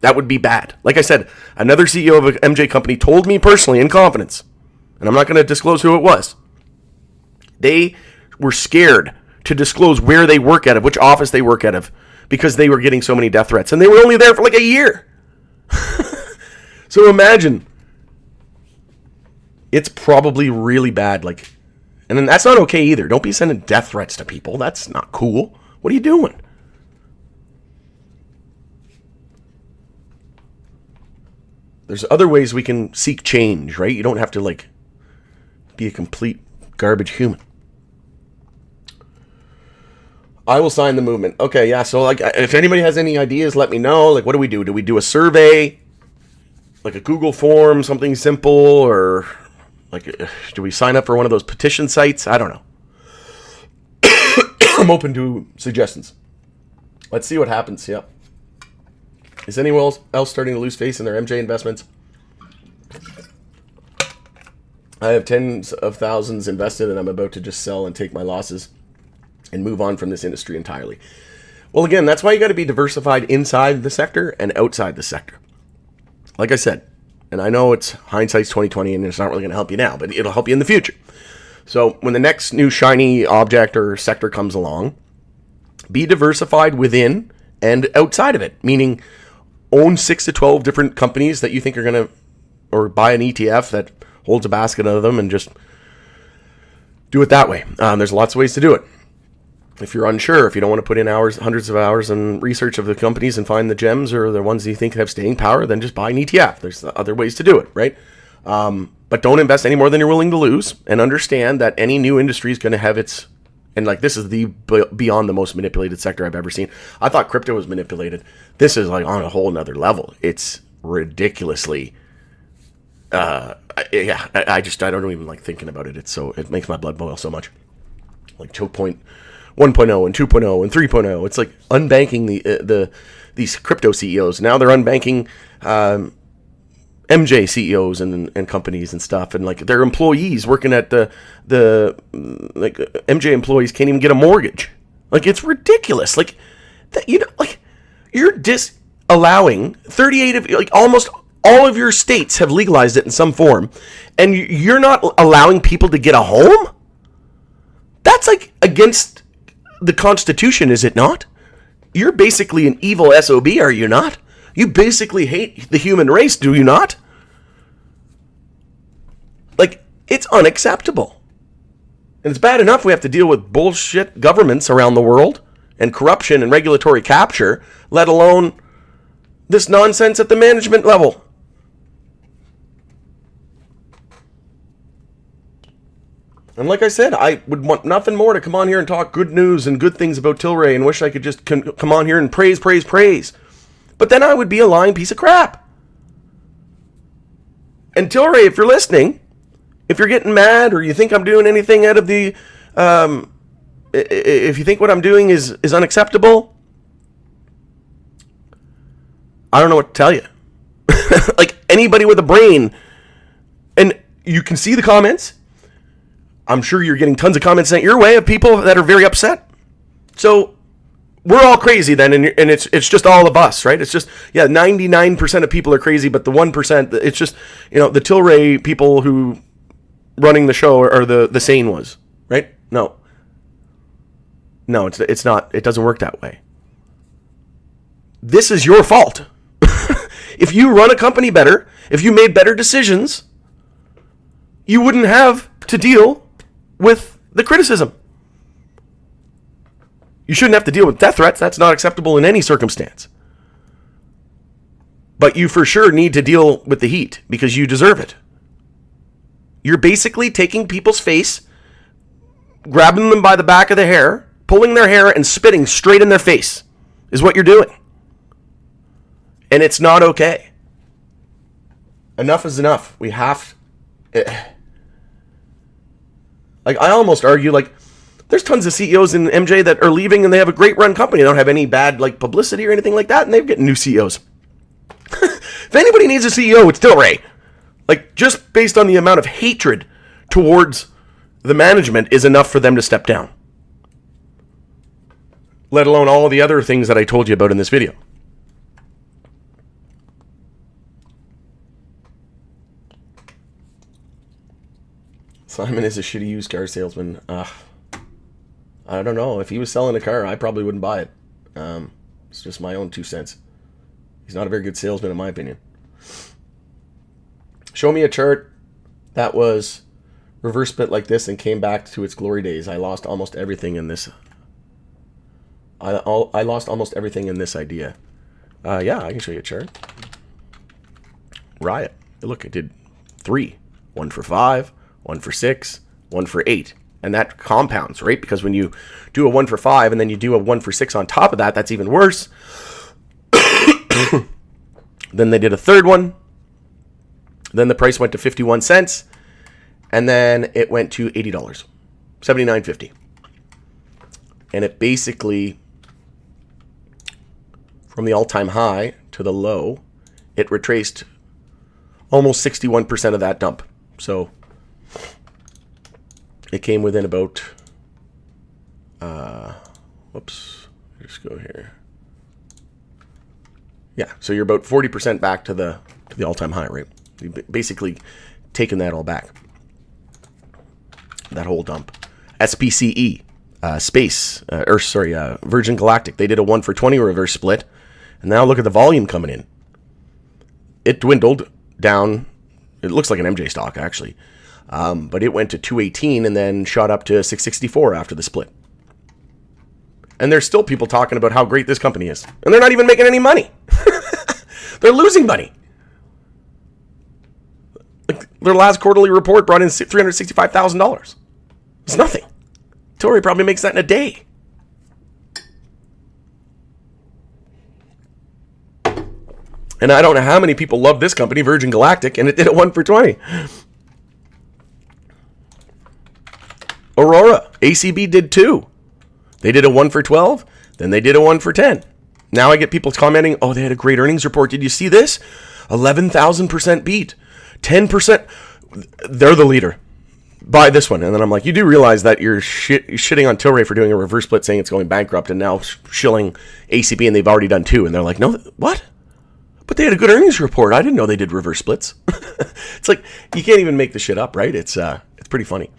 That would be bad. Like I said, another CEO of an MJ company told me personally in confidence, and I'm not going to disclose who it was. They were scared to disclose where they work out of, which office they work out of, because they were getting so many death threats, and they were only there for like a year. So imagine. It's probably really bad. And then that's not okay either. Don't be sending death threats to people. That's not cool. What are you doing? There's other ways we can seek change, right? You don't have to be a complete garbage human. I will sign the movement. Okay, yeah. So if anybody has any ideas, let me know. What do we do? Do we do a survey? Like a Google form, something simple, or do we sign up for one of those petition sites? I don't know. I'm open to suggestions. Let's see what happens. Yep. Is anyone else starting to lose face in their MJ investments? I have tens of thousands invested, and I'm about to just sell and take my losses and move on from this industry entirely. Well, again, that's why you got to be diversified inside the sector and outside the sector. Like I said, and I know it's hindsight's 2020, and it's not really going to help you now, but it'll help you in the future. So when the next new shiny object or sector comes along, be diversified within and outside of it, meaning own 6 to 12 different companies that you think are going to, or buy an ETF that holds a basket of them and just do it that way. There's lots of ways to do it. If you're unsure, if you don't want to put in hours, hundreds of hours in research of the companies and find the gems or the ones that you think have staying power, then just buy an ETF. There's other ways to do it, right? But don't invest any more than you're willing to lose, and understand that any new industry is going to have its, and this is the beyond the most manipulated sector I've ever seen. I thought crypto was manipulated. This is on a whole nother level. It's ridiculously, I don't even like thinking about it. It makes my blood boil so much. Choke point 1.0 and 2.0 and 3.0. It's unbanking these crypto CEOs. Now they're unbanking MJ CEOs and companies and stuff, and their employees working at the MJ employees can't even get a mortgage. It's ridiculous. You're disallowing 38 of almost all of your states have legalized it in some form, and you're not allowing people to get a home. That's against the Constitution, is it not? You're basically an evil SOB, are you not? You basically hate the human race, do you not? It's unacceptable. And it's bad enough we have to deal with bullshit governments around the world and corruption and regulatory capture, let alone this nonsense at the management level. And like I said, I would want nothing more to come on here and talk good news and good things about Tilray and wish I could just come on here and praise. But then I would be a lying piece of crap. And Tilray, if you're listening, if you're getting mad or you think I'm doing anything out of the, if you think what I'm doing is unacceptable, I don't know what to tell you. Anybody with a brain, and you can see the comments. I'm sure you're getting tons of comments sent your way of people that are very upset. So we're all crazy then, and it's just all of us, right? It's just, 99% of people are crazy, but the 1%, it's just, the Tilray people who running the show are the sane ones, right? No, it's not. It doesn't work that way. This is your fault. If you run a company better, if you made better decisions, you wouldn't have to deal with the criticism. You shouldn't have to deal with death threats. That's not acceptable in any circumstance. But you for sure need to deal with the heat because you deserve it. You're basically taking people's face, grabbing them by the back of the hair, pulling their hair and spitting straight in their face is what you're doing. And it's not okay. Enough is enough. We have like, I almost argue, like, there's tons of CEOs in MJ that are leaving and they have a great run company. They don't have any bad, like, publicity or anything like that, and they're getting new CEOs. If anybody needs a CEO, it's Tilray. Like, just based on the amount of hatred towards the management is enough for them to step down. Let alone all of the other things that I told you about in this video. Simon is a shitty used car salesman. I don't know. If he was selling a car, I probably wouldn't buy it. It's just my own 2 cents. He's not a very good salesman, in my opinion. Show me a chart that was reverse split like this and came back to its glory days. I lost almost everything in this. I lost almost everything in this idea. Yeah, I can show you a chart. Riot. Look, it did 3. 1 for 5, 1 for 6, 1 for 8. And that compounds, right? Because when you do a 1 for 5 and then you do a 1 for 6 on top of that, that's even worse. Then they did a third one. Then the price went to 51 cents. And then it went to $80. $79.50. And it basically, from the all-time high to the low, it retraced almost 61% of that dump. So it came within about, whoops, let's go here. Yeah, so you're about 40% back to the all-time high, right? You've basically taken that all back. That whole dump. SPCE, Virgin Galactic. They did a 1 for 20 reverse split. And now look at the volume coming in. It dwindled down. It looks like an MJ stock, actually. But it went to 218 and then shot up to 664 after the split. And there's still people talking about how great this company is. And they're not even making any money. They're losing money. Like, their last quarterly report brought in $365,000. It's nothing. Tilray probably makes that in a day. And I don't know how many people love this company, Virgin Galactic, and it did a 1 for 20. Aurora, ACB did 2. They did a 1 for 12, then they did a 1 for 10. Now I get people commenting, oh, they had a great earnings report. Did you see this? 11,000% beat. 10%. They're the leader. Buy this one. And then I'm like, you do realize that you're shitting on Tilray for doing a reverse split saying it's going bankrupt and now shilling ACB and they've already done 2. And they're like, no, what? But they had a good earnings report. I didn't know they did reverse splits. It's like, you can't even make the shit up, right? It's pretty funny.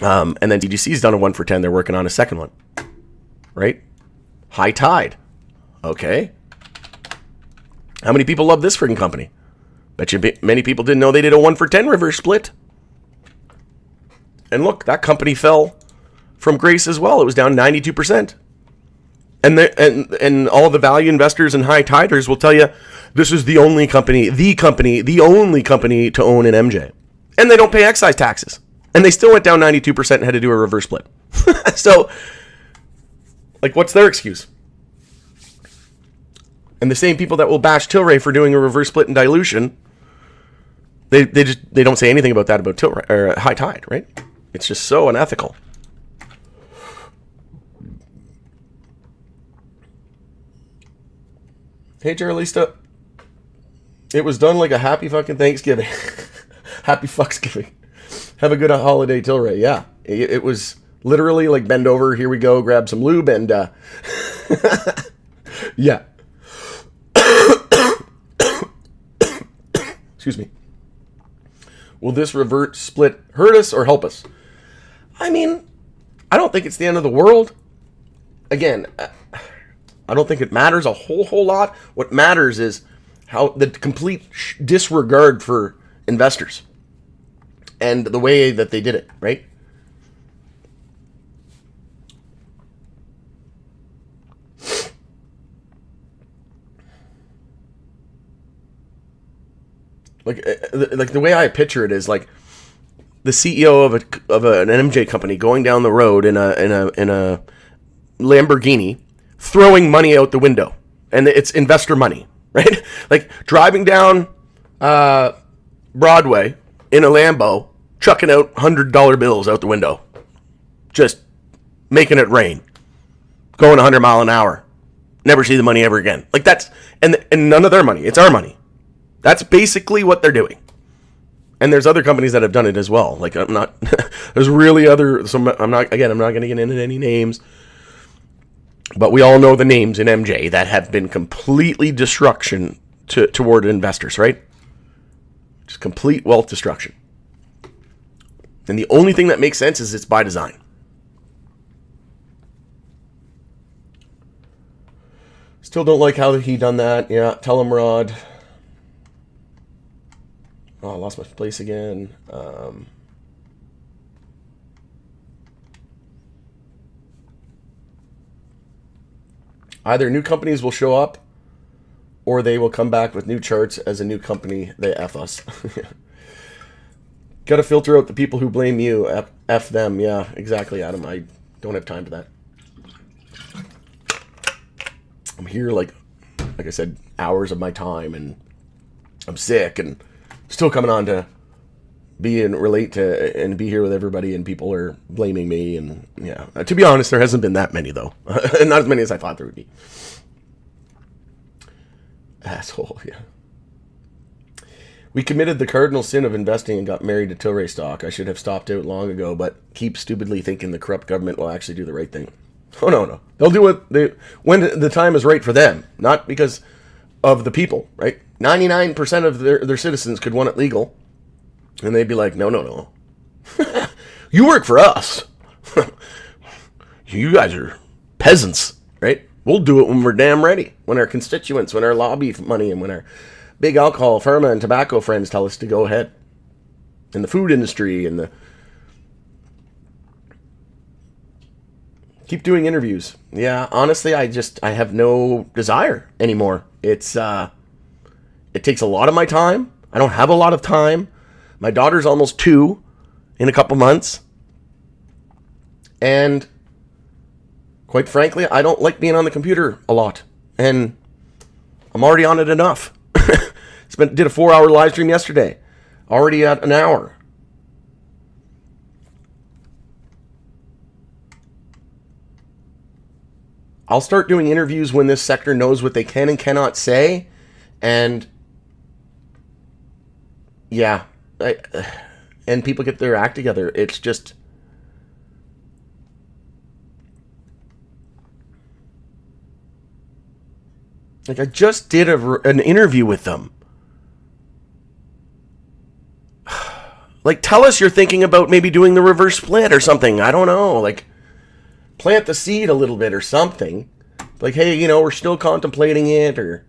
And then DGC's done a 1 for 10. They're working on a second one, right? High Tide. Okay. How many people love this freaking company? Bet you many people didn't know they did a 1 for 10 reverse split. And look, that company fell from grace as well. It was down 92%. And all the value investors and high tiders will tell you this is the only company, the only company to own an MJ. And they don't pay excise taxes. And they still went down 92% and had to do a reverse split. So, like, what's their excuse? And the same people that will bash Tilray for doing a reverse split and dilution, they don't say anything about that about Tilray or High Tide, right? It's just so unethical. Hey, Jarlista. It was done like a happy fucking Thanksgiving. Happy Fucksgiving. Have a good holiday, Tilray. Yeah, it was literally like bend over, here we go, grab some lube, and yeah. Excuse me. Will this revert split hurt us or help us? I mean, I don't think it's the end of the world. Again, I don't think it matters a whole lot. What matters is how the complete disregard for investors and the way that they did it, right? Like the way I picture it is like the CEO of an MJ company going down the road in a Lamborghini, throwing money out the window, and it's investor money, right? Like driving down Broadway in a Lambo, chucking out $100 bills out the window, just making it rain, going 100 mile an hour, never see the money ever again. Like that's and none of their money, it's our money. That's basically what they're doing. And there's other companies that have done it as well. Like I'm not, there's really I'm not going to get into any names, but we all know the names in MJ that have been completely destruction toward investors, right? Just complete wealth destruction. And the only thing that makes sense is it's by design. Still don't like how he done that. Yeah, tell him, Rod. Oh, I lost my place again. Either new companies will show up or they will come back with new charts as a new company. They F us. Got to filter out the people who blame you. F them. Yeah, exactly, Adam. I don't have time for that. I'm here like I said, hours of my time, and I'm sick and still coming on to be and relate to and be here with everybody, and people are blaming me. And yeah, to be honest, there hasn't been that many though. Not as many as I thought there would be. Asshole, yeah. We committed the cardinal sin of investing and got married to Tilray stock. I should have stopped out long ago, but keep stupidly thinking the corrupt government will actually do the right thing. Oh, no. They'll do what when the time is right for them, not because of the people, right? 99% of their citizens could want it legal, and they'd be like, no. You work for us. You guys are peasants, right? We'll do it when we're damn ready, when our constituents, when our lobby money, and when our big alcohol, pharma, and tobacco friends tell us to go ahead. In the food industry, and the... Keep doing interviews. Yeah, honestly, I have no desire anymore. It takes a lot of my time. I don't have a lot of time. My daughter's almost 2 in a couple months. And quite frankly, I don't like being on the computer a lot. And I'm already on it enough. Did a 4-hour live stream yesterday. Already at an hour. I'll start doing interviews when this sector knows what they can and cannot say. And yeah, and people get their act together. It's just... Like, I just did an interview with them. Like, tell us you're thinking about maybe doing the reverse split or something. I don't know. Like, plant the seed a little bit or something. Like, hey, we're still contemplating it, or...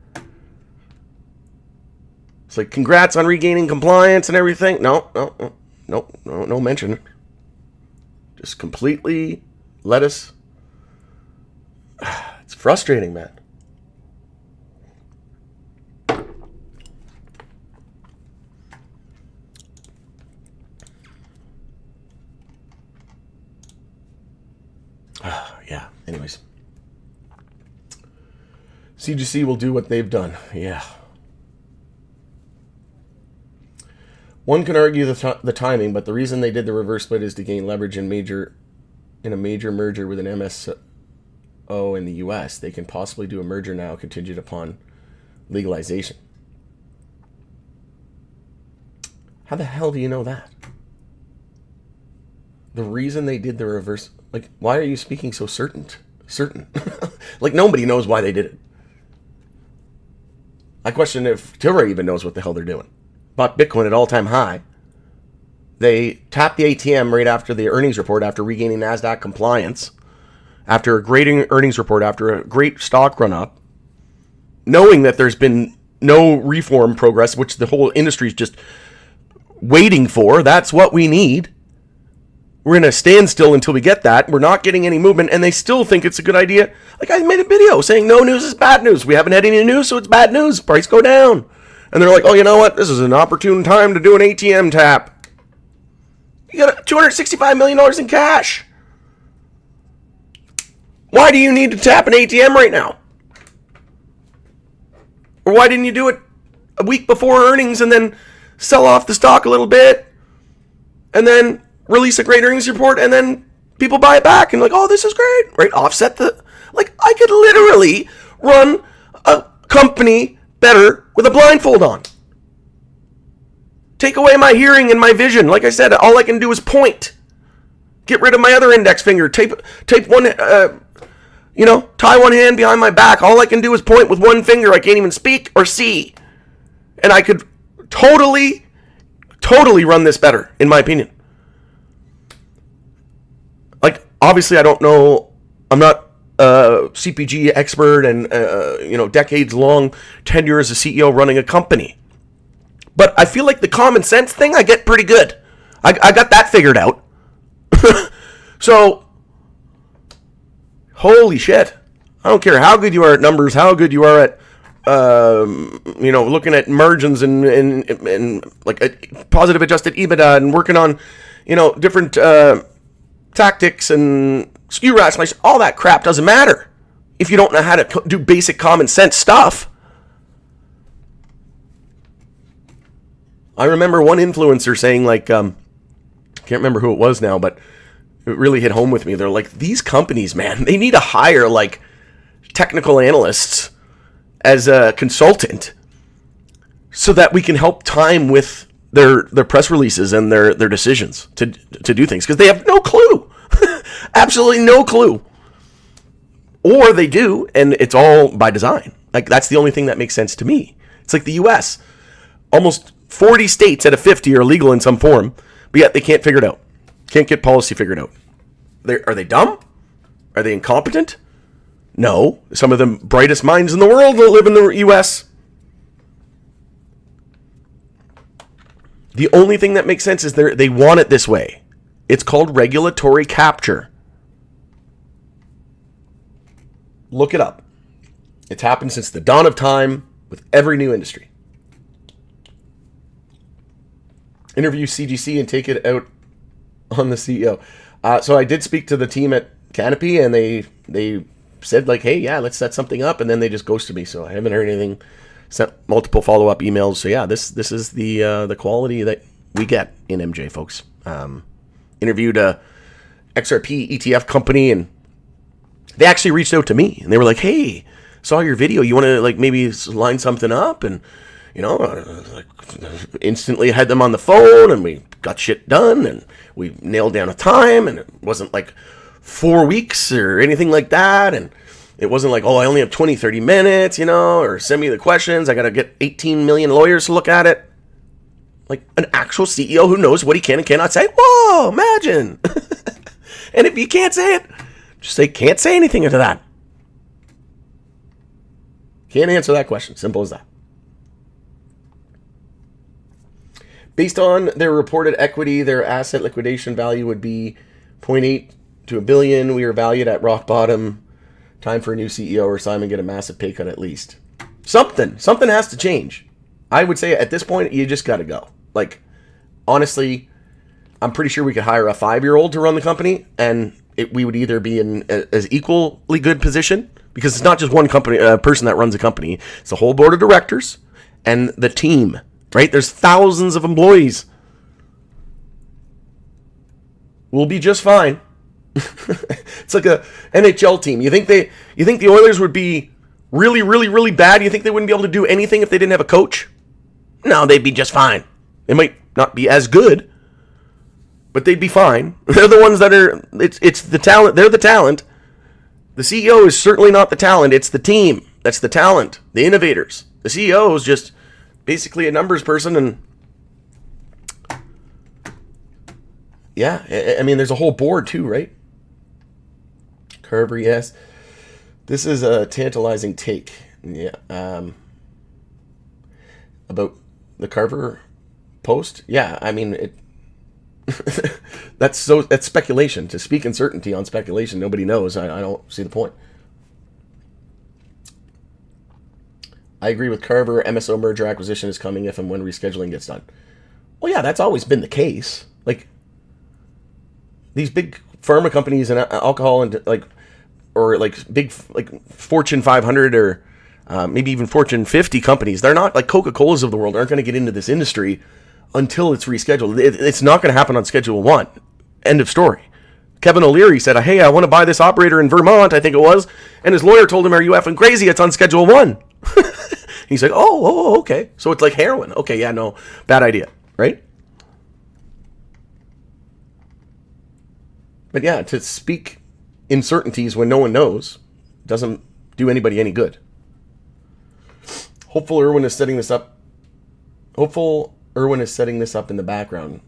It's like, congrats on regaining compliance and everything. No mention. Just completely let us... It's frustrating, man. Yeah, anyways. CGC will do what they've done. Yeah. One can argue the timing, but the reason they did the reverse split is to gain leverage in a major merger with an MSO in the US. They can possibly do a merger now contingent upon legalization. How the hell do you know that? The reason they did the reverse... Like, why are you speaking so certain? Like, nobody knows why they did it. I question if Tilray even knows what the hell they're doing. Bought Bitcoin at all-time high. They tapped the ATM right after the earnings report, after regaining NASDAQ compliance, after a great earnings report, after a great stock run-up, knowing that there's been no reform progress, which the whole industry is just waiting for. That's what we need. We're in a standstill until we get that. We're not getting any movement, and they still think it's a good idea. Like, I made a video saying no news is bad news. We haven't had any news, so it's bad news. Price go down. And they're like, oh, you know what? This is an opportune time to do an ATM tap. You got $265 million in cash. Why do you need to tap an ATM right now? Or why didn't you do it a week before earnings and then sell off the stock a little bit and then release a great earnings report and then people buy it back and like, oh, this is great, right? Offset the, like, I could literally run a company better with a blindfold on. Take away my hearing and my vision. Like I said, all I can do is point. Get rid of my other index finger. Tape one, tie one hand behind my back. All I can do is point with one finger. I can't even speak or see. And I could totally run this better, in my opinion. Like, obviously, I don't know. I'm not a CPG expert and, decades-long tenure as a CEO running a company. But I feel like the common sense thing, I get pretty good. I got that figured out. So, holy shit. I don't care how good you are at numbers, how good you are at, looking at margins and like a positive adjusted EBITDA and working on, different tactics and SKU rationalization. All that crap doesn't matter if you don't know how to do basic common sense stuff. I remember one influencer saying, like, can't remember who it was now, but it really hit home with me. They're like, these companies, man, they need to hire like technical analysts as a consultant so that we can help time with their press releases and their decisions to do things, because they have no clue. Absolutely no clue. Or they do, and it's all by design. Like, that's the only thing that makes sense to me. It's like the US. Almost 40 states out of 50 are legal in some form, but yet they can't figure it out. Can't get policy figured out. Are they dumb? Are they incompetent? No. Some of the brightest minds in the world live in the US. The only thing that makes sense is they want it this way. It's called regulatory capture. Look it up. It's happened since the dawn of time with every new industry. Interview CGC and take it out on the CEO. So I did speak to the team at Canopy, and they said, like, hey, yeah, let's set something up, and then they just ghosted me. So I haven't heard anything. Sent multiple follow-up emails. So yeah, this is the quality that we get in MJ, folks. Interviewed a XRP ETF company, and they actually reached out to me, and they were like, hey, saw your video. You want to, like, maybe line something up? And like, instantly had them on the phone, and we got shit done, and we nailed down a time, and it wasn't like 4 weeks or anything like that, and it wasn't like, oh, I only have 20, 30 minutes, or send me the questions, I gotta get 18 million lawyers to look at it. Like, an actual CEO who knows what he can and cannot say. Whoa, imagine. And if you can't say it, just say, can't say anything to that. Can't answer that question. Simple as that. Based on their reported equity, their asset liquidation value would be 0.8 to $1 billion. We are valued at rock bottom. Time for a new CEO or Simon get a massive pay cut at least. Something has to change. I would say at this point, you just got to go. Like, honestly, I'm pretty sure we could hire a 5-year-old to run the company, and we would either be in as equally good position, because it's not just one company person that runs a company. It's the whole board of directors and the team. Right? There's thousands of employees. We'll be just fine. It's like a NHL team. You think the Oilers would be really, really, really bad? You think they wouldn't be able to do anything if they didn't have a coach? No, they'd be just fine. They might not be as good, but they'd be fine. They're the ones that are, it's the talent. They're the talent. The CEO is certainly not the talent. It's the team. That's the talent. The innovators. The CEO is just basically a numbers person, and yeah, I mean, there's a whole board too, right? Carver, yes. This is a tantalizing take, yeah, about the Carver post. Yeah, I mean, it. That's speculation. To speak in certainty on speculation, nobody knows. I don't see the point. I agree with Carver. MSO merger acquisition is coming if and when rescheduling gets done. Well, yeah, that's always been the case. Like, these big pharma companies and alcohol and or big Fortune 500 or maybe even Fortune 50 companies, they're not like Coca-Colas of the world, aren't going to get into this industry until it's rescheduled. It's not going to happen on Schedule 1. End of story. Kevin O'Leary said, hey, I want to buy this operator in Vermont, I think it was. And his lawyer told him, are you effing crazy? It's on Schedule 1. He's like, oh, okay. So it's like heroin. Okay, yeah, no, bad idea, right? But yeah, to speak uncertainties when no one knows doesn't do anybody any good. Hopeful Irwin is setting this up in the background.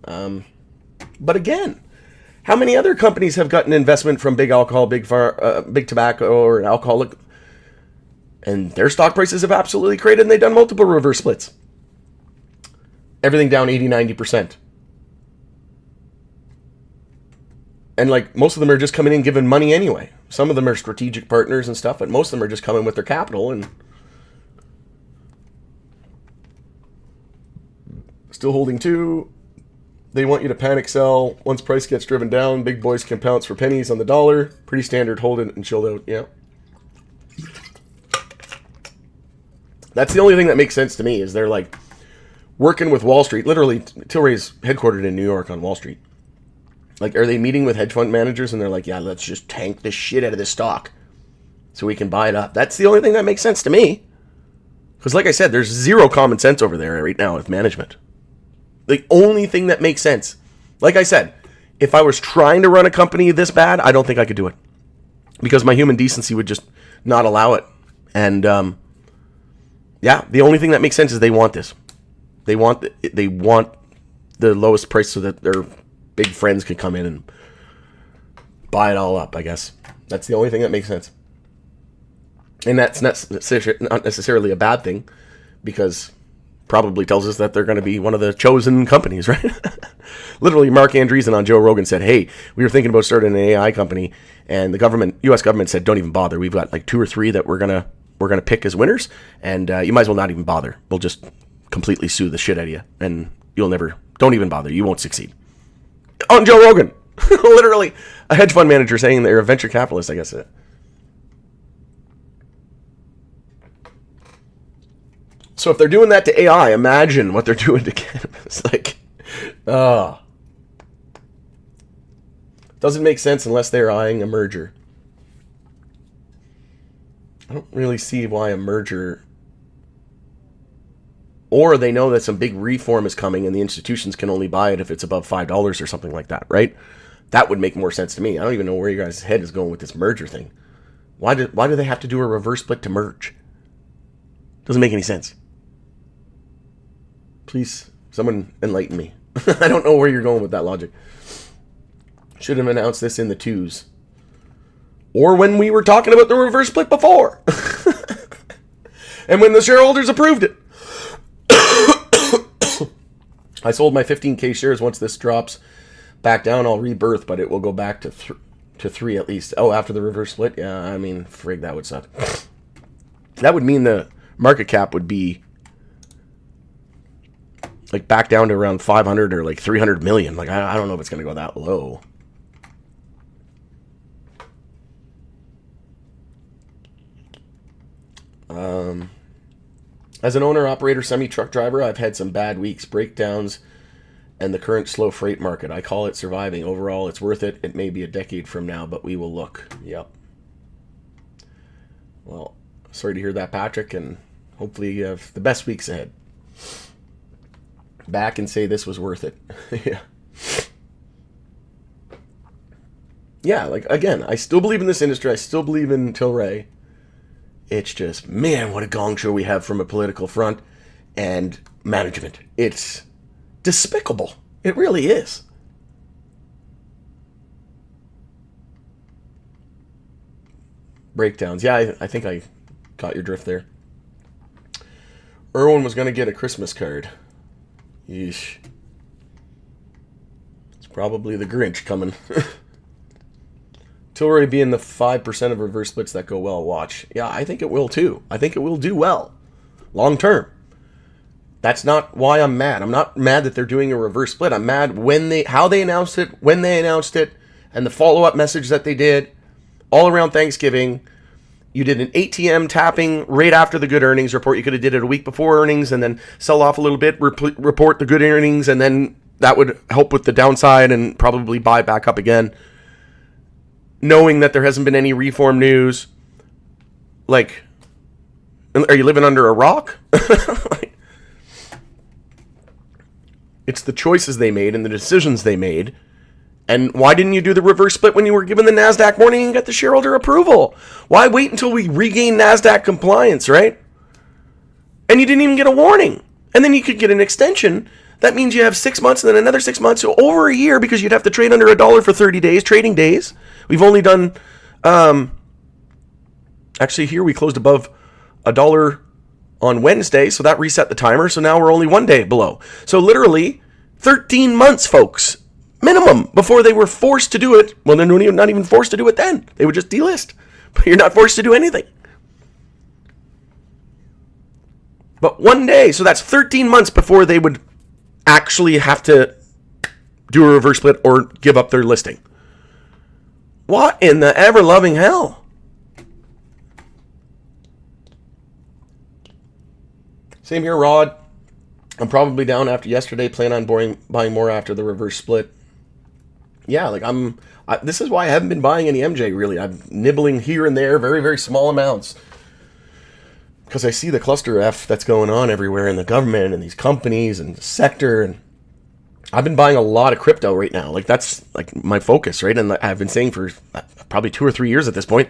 But again, how many other companies have gotten investment from big alcohol, big tobacco, or alcoholic, and their stock prices have absolutely created, and they've done multiple reverse splits. Everything down 80, 90%. And like most of them are just coming in giving money anyway. Some of them are strategic partners and stuff, but most of them are just coming with their capital and still holding two. They want you to panic sell. Once price gets driven down, big boys can pounce for pennies on the dollar. Pretty standard, hold it and chill out. Yeah. That's the only thing that makes sense to me is they're like working with Wall Street. Literally, Tilray's headquartered in New York on Wall Street. Like, are they meeting with hedge fund managers and they're like, yeah, let's just tank the shit out of this stock so we can buy it up. That's the only thing that makes sense to me. Because like I said, there's zero common sense over there right now with management. The only thing that makes sense. Like I said, if I was trying to run a company this bad, I don't think I could do it. Because my human decency would just not allow it. And, yeah, the only thing that makes sense is they want this. They want the lowest price so that their big friends can come in and buy it all up, I guess. That's the only thing that makes sense. And that's not necessarily a bad thing, because probably tells us that they're going to be one of the chosen companies, right? Literally, Mark Andreessen on Joe Rogan said, hey, we were thinking about starting an AI company, and the U.S. government said, don't even bother. We've got like 2 or 3 that we're gonna pick as winners, and you might as well not even bother. We'll just completely sue the shit out of you, and don't even bother. You won't succeed. On Joe Rogan. Literally, a hedge fund manager saying they're a venture capitalist, I guess. So if they're doing that to AI, imagine what they're doing to cannabis. Like, doesn't make sense unless they're eyeing a merger. I don't really see why a merger, or they know that some big reform is coming and the institutions can only buy it if it's above $5 or something like that, right? That would make more sense to me. I don't even know where you guys' head is going with this merger thing. Why do they have to do a reverse split to merge? Doesn't make any sense. Please, someone enlighten me. I don't know where you're going with that logic. Should have announced this in the 2s. Or when we were talking about the reverse split before. And when the shareholders approved it. I sold my 15K shares. Once this drops back down, I'll rebirth, but it will go back to 3 at least. Oh, after the reverse split? Yeah, I mean, frig, that would suck. That would mean the market cap would be like back down to around 500 or like 300 million. Like, I don't know if it's going to go that low. As an owner-operator semi-truck driver, I've had some bad weeks, breakdowns, and the current slow freight market. I call it surviving. Overall, it's worth it. It may be a decade from now, but we will look. Yep. Well, sorry to hear that, Patrick, and hopefully you have the best weeks ahead. Back and say this was worth it. Yeah. Yeah, like, again, I still believe in this industry. I still believe in Tilray. It's just, man, what a gong show we have from a political front and management. It's despicable. It really is. Breakdowns. Yeah, I think I got your drift there. Irwin was going to get a Christmas card. Yeesh. It's probably the Grinch coming. Tilray being the 5% of reverse splits that go well, watch. Yeah, I think it will too. I think it will do well. long term. That's not why I'm mad. I'm not mad that they're doing a reverse split. I'm mad how they announced it, when they announced it, and the follow-up message that they did all around Thanksgiving. You did an ATM tapping right after the good earnings report. You could have did it a week before earnings and then sell off a little bit, report the good earnings, and then that would help with the downside and probably buy back up again. Knowing that there hasn't been any reform news. Like, are you living under a rock? It's the choices they made and the decisions they made. And why didn't you do the reverse split when you were given the NASDAQ warning and got the shareholder approval? Why wait until we regain NASDAQ compliance, right? And you didn't even get a warning. And then you could get an extension. That means you have 6 months and then another 6 months, so over a year, because you'd have to trade under $1 for 30 days, trading days. We've only done, actually here we closed above $1 on Wednesday, so that reset the timer, so now we're only 1 day below. So literally 13 months, folks, minimum, before they were forced to do it. Well, they're not even forced to do it then. They would just delist. But you're not forced to do anything. But 1 day, so that's 13 months before they would actually have to do a reverse split or give up their listing. What in the ever-loving hell? Same here, Rod. I'm probably down after yesterday. Plan on buying more after the reverse split. Yeah, like this is why I haven't been buying any MJ, really. I'm nibbling here and there, very, very small amounts. Because I see the cluster F that's going on everywhere in the government and these companies and the sector. And I've been buying a lot of crypto right now. Like, that's like my focus, right? And I've been saying for probably 2 or 3 years at this point,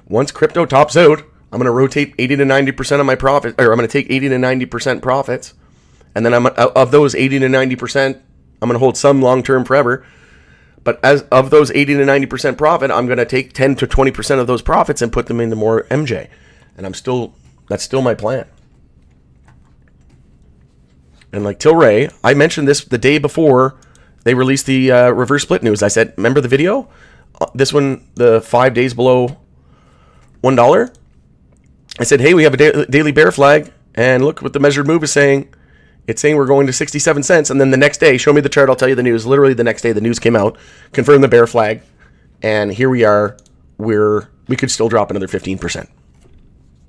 once crypto tops out, I'm going to rotate 80 to 90% of my profit, or I'm going to take 80 to 90% profits. And then of those 80 to 90%, I'm going to hold some long-term forever. But as of those 80 to 90% profit, I'm going to take 10 to 20% of those profits and put them into more MJ. And that's still my plan. And like Tilray, I mentioned this the day before they released the reverse split news. I said, remember the video? This one, the 5 days below $1. I said, hey, we have a daily bear flag, and look what the measured move is saying. It's saying we're going to 67 cents, and then the next day, show me the chart, I'll tell you the news. Literally the next day, the news came out, confirmed the bear flag, and here we are. We could still drop another 15%.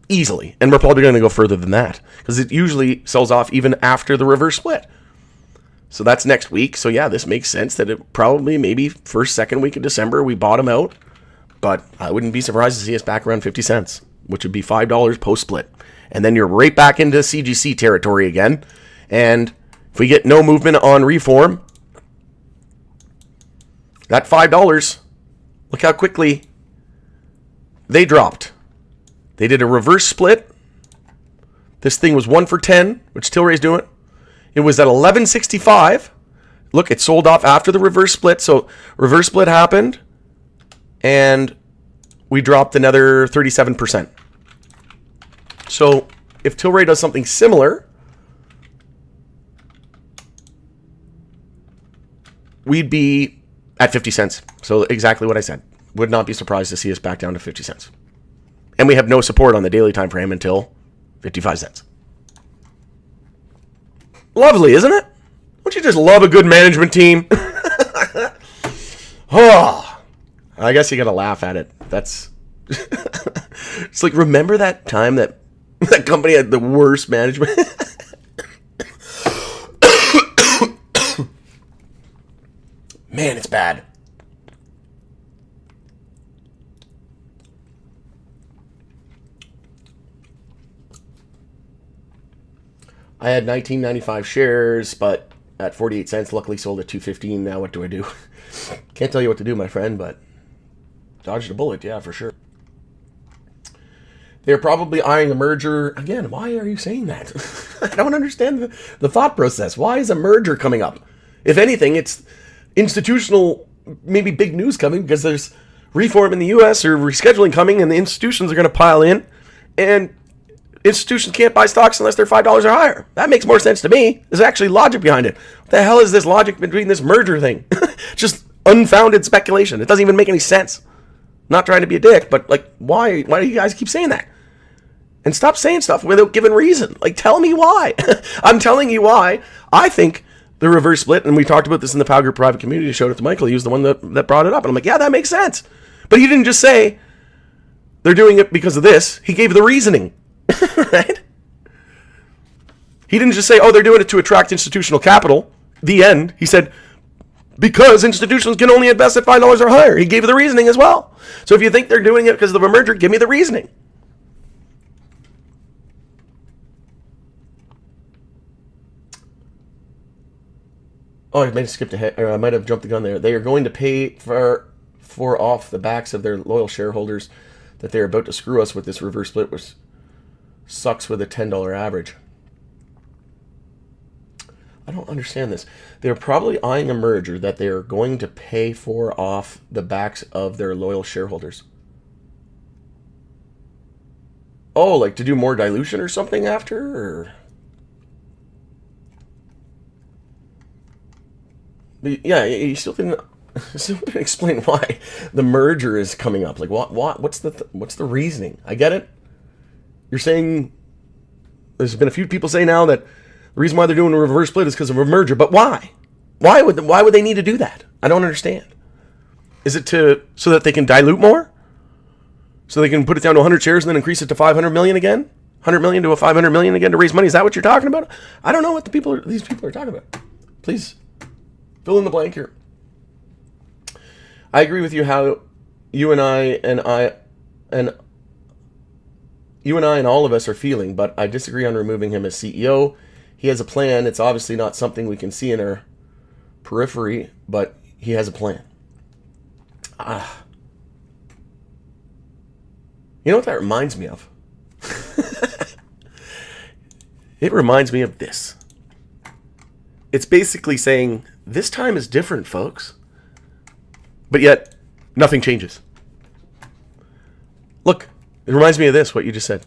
Easily. And we're probably going to go further than that, because it usually sells off even after the reverse split. So that's next week. So yeah, this makes sense that it probably, maybe first, second week of December, we bottom out. But I wouldn't be surprised to see us back around 50 cents, which would be $5 post-split. And then you're right back into CGC territory again. And if we get no movement on reform, that $5, look how quickly they dropped. They did a reverse split. This thing was 1 for 10, which Tilray's doing. It was at 11.65. Look, it sold off after the reverse split. So reverse split happened, and we dropped another 37%. So if Tilray does something similar, we'd be at 50 cents. So exactly what I said. Would not be surprised to see us back down to 50 cents. And we have no support on the daily time frame until 55 cents. Lovely, isn't it? Don't you just love a good management team? Oh, I guess you got to laugh at it. That's it's like, remember that time that company had the worst management? Man, it's bad. I had 19.95 shares, but at 48 cents, luckily sold at 2.15. Now what do I do? Can't tell you what to do, my friend, but dodged a bullet, yeah, for sure. They're probably eyeing a merger. Again, why are you saying that? I don't understand the thought process. Why is a merger coming up? If anything, it's institutional, maybe big news coming, because there's reform in the U.S. or rescheduling coming, and the institutions are going to pile in, and institutions can't buy stocks unless they're $5 or higher. That makes more sense to me. There's actually logic behind it. What the hell is this logic between this merger thing? Just unfounded speculation. It doesn't even make any sense. Not trying to be a dick, but like, why do you guys keep saying that? And stop saying stuff without giving reason. Like, tell me why. I'm telling you why. I think the reverse split, and we talked about this in the Power Group private community, showed it to Michael. He was the one that brought it up. And I'm like, yeah, that makes sense. But he didn't just say they're doing it because of this. He gave the reasoning, right? He didn't just say, oh, they're doing it to attract institutional capital. The end. He said, because institutions can only invest at $5 or higher. He gave the reasoning as well. So if you think they're doing it because of a merger, give me the reasoning. Oh, I might have skipped ahead, or I might have jumped the gun there. They are going to pay for off the backs of their loyal shareholders that they're about to screw us with this reverse split, which sucks with a $10 average. I don't understand this. They're probably eyeing a merger that they are going to pay for off the backs of their loyal shareholders. Oh, like to do more dilution or something after? Or... But yeah, you still didn't explain why the merger is coming up. Like, what's the reasoning? I get it. You're saying there's been a few people say now that the reason why they're doing a reverse split is because of a merger. But why? Why would they need to do that? I don't understand. Is it so that they can dilute more? So they can put it down to 100 shares and then increase it to 500 million again? 100 million to a 500 million again to raise money? Is that what you're talking about? I don't know what these people are talking about. Please fill in the blank here. I agree with you how you and I and all of us are feeling, but I disagree on removing him as CEO. He has a plan. It's obviously not something we can see in our periphery, but he has a plan. You know what that reminds me of? It reminds me of this. It's basically saying, this time is different, folks. But yet, nothing changes. Look, it reminds me of this, what you just said.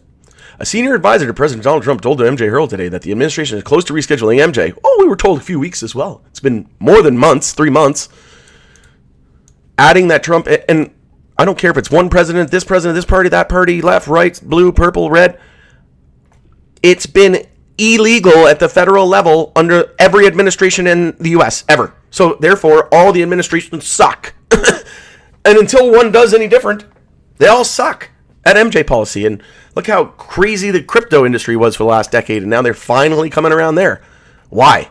A senior advisor to President Donald Trump told to MJ Herald today that the administration is close to rescheduling MJ. Oh, we were told a few weeks as well. It's been more than months, 3 months. Adding that Trump, and I don't care if it's one president, this party, that party, left, right, blue, purple, red. It's been illegal at the federal level under every administration in the U.S. ever. So therefore, all the administrations suck. And until one does any different, they all suck at MJ policy. And look how crazy the crypto industry was for the last decade, and now they're finally coming around there. Why?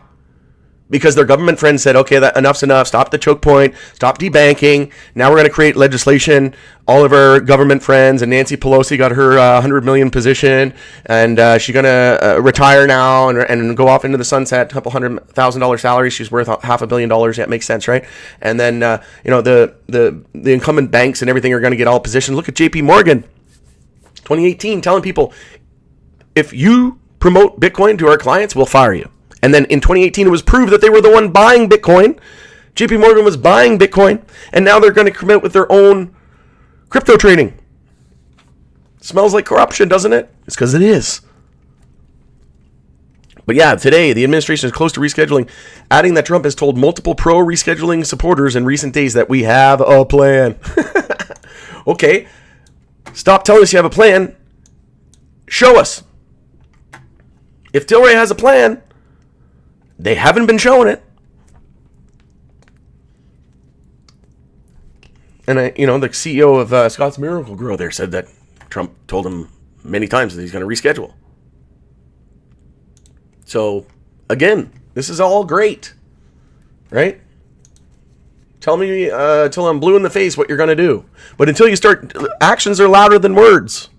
Because their government friends said, okay, that enough's enough. Stop the choke point. Stop debanking. Now we're going to create legislation. All of our government friends, and Nancy Pelosi got her $100 million position, and she's going to retire now and go off into the sunset. $200,000 salary. She's worth $500 million. Yeah, it makes sense, right? And then the incumbent banks and everything are going to get all positioned. Look at J.P. Morgan, 2018, telling people, if you promote Bitcoin to our clients, we'll fire you. And then in 2018, it was proved that they were the one buying Bitcoin. JP Morgan was buying Bitcoin, and now they're going to come out with their own crypto trading. Smells like corruption, doesn't it? It's because it is. But yeah, today, the administration is close to rescheduling, adding that Trump has told multiple pro-rescheduling supporters in recent days that we have a plan. Okay, stop telling us you have a plan. Show us. If Tilray has a plan, they haven't been showing it. And the CEO of Scott's Miracle Grow there said that Trump told him many times that he's going to reschedule. So, again, this is all great, right? Tell me till I'm blue in the face what you're going to do. But until you start, actions are louder than words.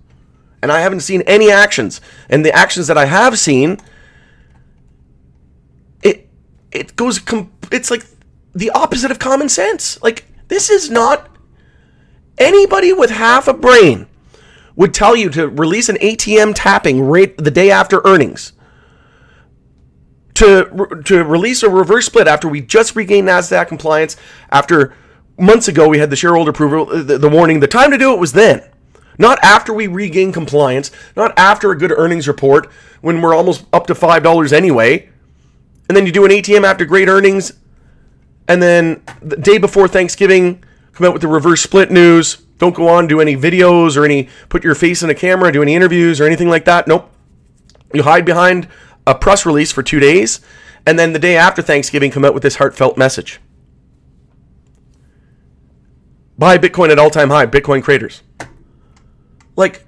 And I haven't seen any actions. And the actions that I have seen, it's like the opposite of common sense. Like, this is not, anybody with half a brain would tell you to release an ATM tapping rate the day after earnings, to release a reverse split after we just regained NASDAQ compliance, after months ago we had the shareholder approval, the warning. The time to do it was then, not after we regain compliance, not after a good earnings report when we're almost up to $5 anyway. And then you do an ATM after great earnings, and then the day before Thanksgiving, come out with the reverse split news. Don't go on, do any videos or put your face in a camera, do any interviews or anything like that. Nope. You hide behind a press release for 2 days, and then the day after Thanksgiving, come out with this heartfelt message. Buy Bitcoin at all-time high, Bitcoin creators. Like,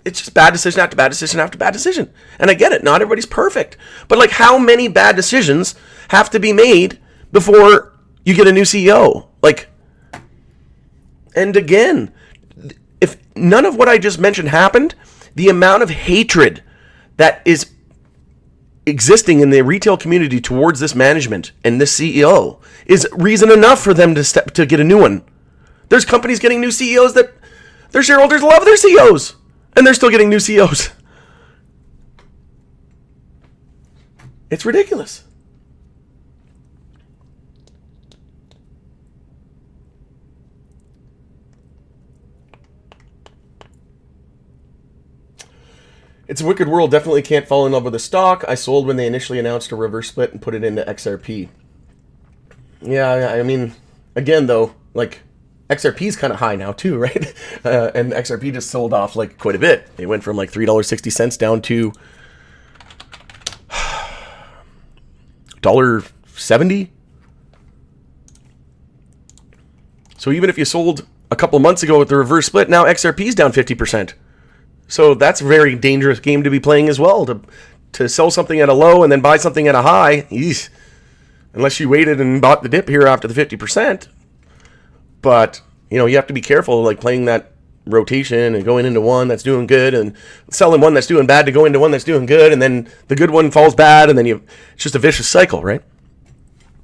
it's just bad decision after bad decision after bad decision. And I get it, not everybody's perfect. But like, how many bad decisions have to be made before you get a new CEO? Like, and again, if none of what I just mentioned happened, the amount of hatred that is existing in the retail community towards this management and this CEO is reason enough for them to get a new one. There's companies getting new CEOs that their shareholders love their CEOs, and they're still getting new CEOs. It's ridiculous. It's a wicked world. Definitely can't fall in love with a stock. I sold when they initially announced a reverse split and put it into XRP. Yeah, I mean, again, though, like, XRP's kind of high now, too, right? And XRP just sold off, like, quite a bit. It went from, like, $3.60 down to $1.70. So even if you sold a couple months ago with the reverse split, now XRP's down 50%. So that's a very dangerous game to be playing as well, to sell something at a low and then buy something at a high. Eesh. Unless you waited and bought the dip here after the 50%. But, you know, you have to be careful, like playing that rotation and going into one that's doing good and selling one that's doing bad to go into one that's doing good, and then the good one falls bad, and then it's just a vicious cycle, right?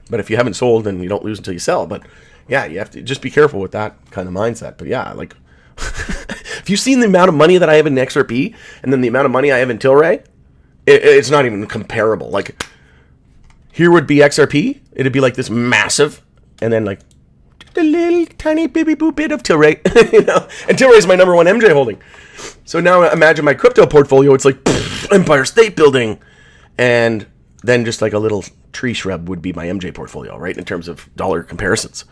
But if you haven't sold, then you don't lose until you sell. But yeah, you have to just be careful with that kind of mindset. But yeah, like, if you've seen the amount of money that I have in XRP and then the amount of money I have in Tilray, it's not even comparable. Like, here would be XRP. It'd be like this massive, and then like just a little tiny baby boop bit of Tilray, you know. And Tilray is my number one MJ holding. So now imagine my crypto portfolio. It's like Empire State Building, and then just like a little tree shrub would be my MJ portfolio, right? In terms of dollar comparisons.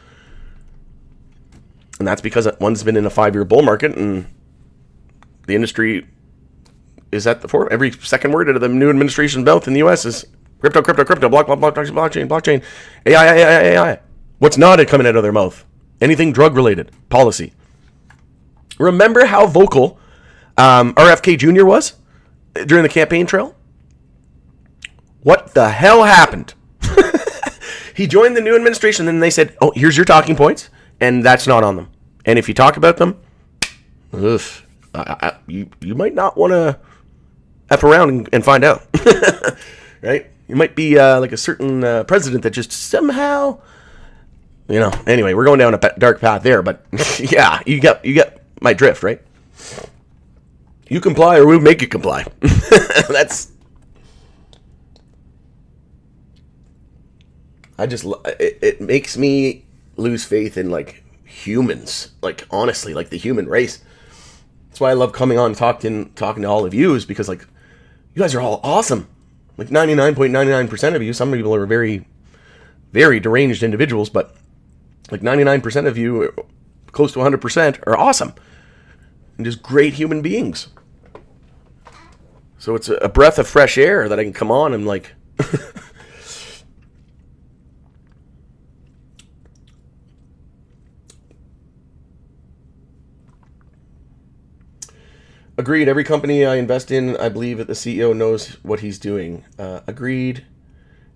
And that's because one's been in a 5-year bull market, and the industry is at the fore. Every second word out of the new administration's mouth in the U.S. is crypto, blockchain, AI. What's not coming out of their mouth? Anything drug-related, policy. Remember how vocal RFK Jr. was during the campaign trail? What the hell happened? He joined the new administration, and they said, oh, here's your talking points, and that's not on them. And if you talk about them, you might not want to F around and find out. Right? You might be like a certain president that just somehow, you know. Anyway, we're going down a dark path there, but yeah, you got my drift, right? You comply, or we'll make you comply. That's. It makes me lose faith in like humans, like honestly, like the human race. That's why I love coming on talking to all of you, is because like you guys are all awesome. Like 99.99% of you, some people are very, very deranged individuals, but like 99% of you, close to 100%, are awesome. And just great human beings. So it's a breath of fresh air that I can come on and like... Agreed. Every company I invest in, I believe that the CEO knows what he's doing. Agreed.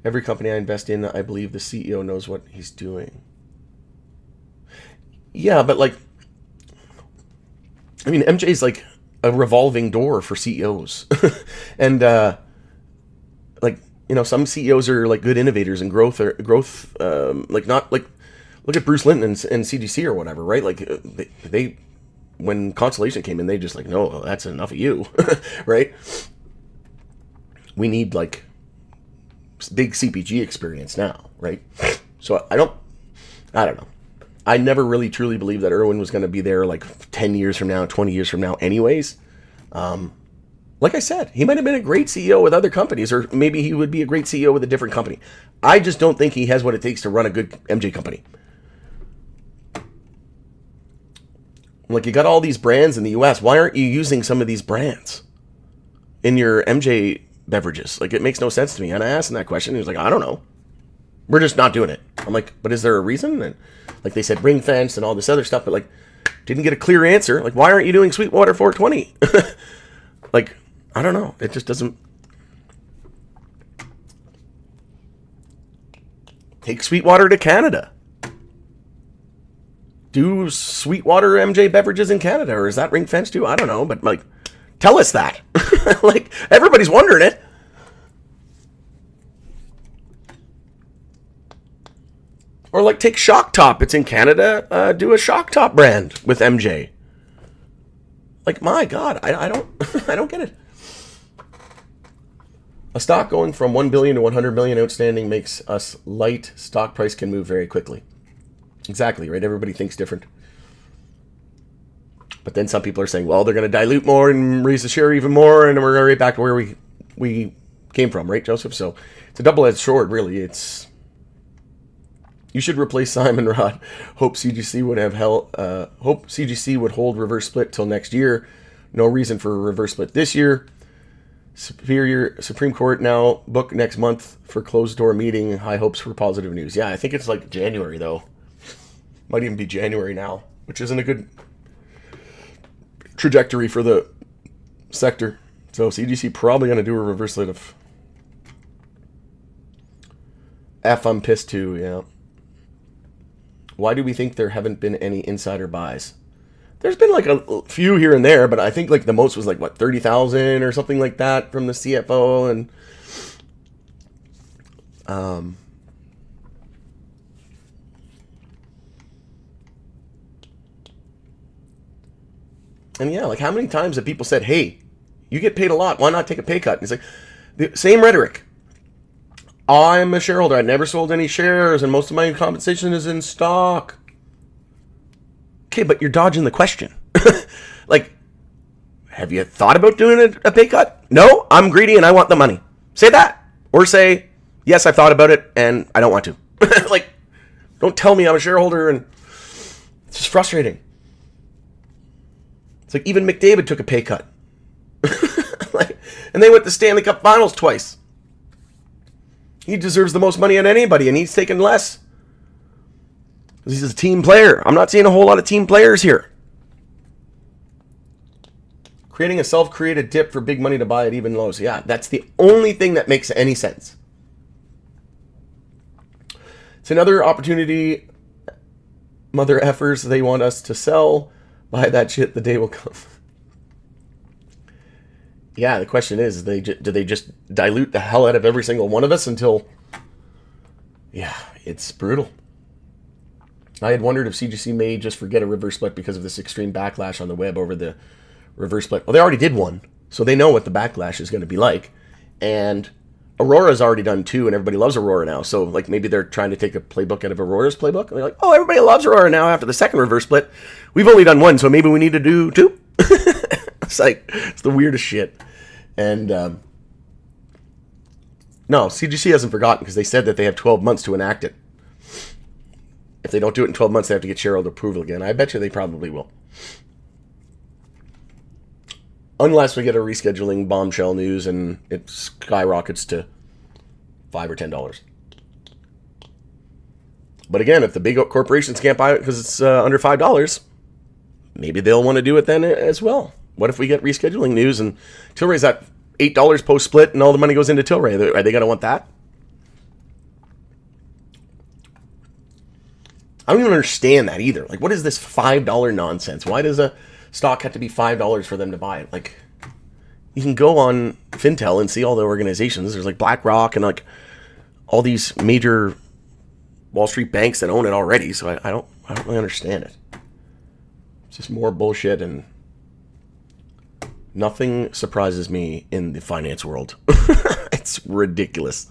Every company I invest in, I believe the CEO knows what he's doing. Yeah, but like, I mean, MJ's like a revolving door for CEOs. And like, you know, some CEOs are like good innovators and growth, like not like, look at Bruce Linton and CDC or whatever, right? Like they when Constellation came in, they just like, no, that's enough of you, right? We need like big CPG experience now, right? So I don't know. I never really truly believed that Irwin was going to be there like 10 years from now, 20 years from now anyways. Like I said, he might have been a great CEO with other companies, or maybe he would be a great CEO with a different company. I just don't think he has what it takes to run a good MJ company. Like, you got all these brands in the US. Why aren't you using some of these brands in your MJ beverages? Like, it makes no sense to me. And I asked him that question. He was like, I don't know. We're just not doing it. I'm like, but is there a reason? And like, they said ring fence and all this other stuff, but like, didn't get a clear answer. Like, why aren't you doing Sweetwater 420? Like, I don't know. It just doesn't. Take Sweetwater to Canada. Do Sweetwater MJ beverages in Canada, or is that ring fence too? I don't know, but like, tell us that. Like, everybody's wondering it. Or like, take Shock Top. It's in Canada. Do a Shock Top brand with MJ. Like, my God, I don't I don't get it. A stock going from 1 billion to 100 million outstanding makes us light. Stock price can move very quickly. Exactly, right? Everybody thinks different. But then some people are saying, well, they're going to dilute more and raise the share even more, and we're right back to where we came from, right, Joseph? So it's a double-edged sword, really. It's, you should replace Simon Rod. Hope CGC would hold reverse split till next year. No reason for a reverse split this year. Supreme Court now book next month for closed door meeting. High hopes for positive news. Yeah, I think it's like January though. Might even be January now, which isn't a good trajectory for the sector. So CGC probably going to do a reverse split of F. I'm pissed too. Yeah. Why do we think there haven't been any insider buys? There's been like a few here and there, but I think like the most was like what, 30,000 or something like that from the CFO, and yeah, like how many times have people said, "Hey, you get paid a lot, why not take a pay cut?" And it's like the same rhetoric. I'm a shareholder. I never sold any shares, and most of my compensation is in stock. Okay, but you're dodging the question. Like, have you thought about doing a pay cut? No, I'm greedy and I want the money. Say that. Or say, yes, I've thought about it and I don't want to. Like, don't tell me I'm a shareholder, and it's just frustrating. It's like even McDavid took a pay cut. Like, and they went to Stanley Cup Finals twice. He deserves the most money on anybody, and he's taking less. He's a team player. I'm not seeing a whole lot of team players here. Creating a self-created dip for big money to buy at even lows. Yeah, that's the only thing that makes any sense. It's another opportunity. Mother effers, they want us to sell. Buy that shit, the day will come. Yeah, the question is, do they just dilute the hell out of every single one of us until... Yeah, it's brutal. I had wondered if CGC may just forget a reverse split because of this extreme backlash on the web over the reverse split. Well, they already did one, so they know what the backlash is going to be like. And Aurora's already done two, and everybody loves Aurora now. So, like, maybe they're trying to take a playbook out of Aurora's playbook. And they're like, oh, everybody loves Aurora now after the second reverse split. We've only done one, so maybe we need to do two. It's like, it's the weirdest shit. And, no, CGC hasn't forgotten because they said that they have 12 months to enact it. If they don't do it in 12 months, they have to get shareholder approval again. I bet you they probably will. Unless we get a rescheduling bombshell news and it skyrockets to $5 or $10. But again, if the big corporations can't buy it because it's under $5, maybe they'll want to do it then as well. What if we get rescheduling news and Tilray's at $8 post-split and all the money goes into Tilray? Are they going to want that? I don't even understand that either. Like, what is this $5 nonsense? Why does a stock have to be $5 for them to buy it? Like, you can go on Fintel and see all the organizations. There's like BlackRock and like all these major Wall Street banks that own it already. So I don't really understand it. It's just more bullshit, and nothing surprises me in the finance world. It's ridiculous.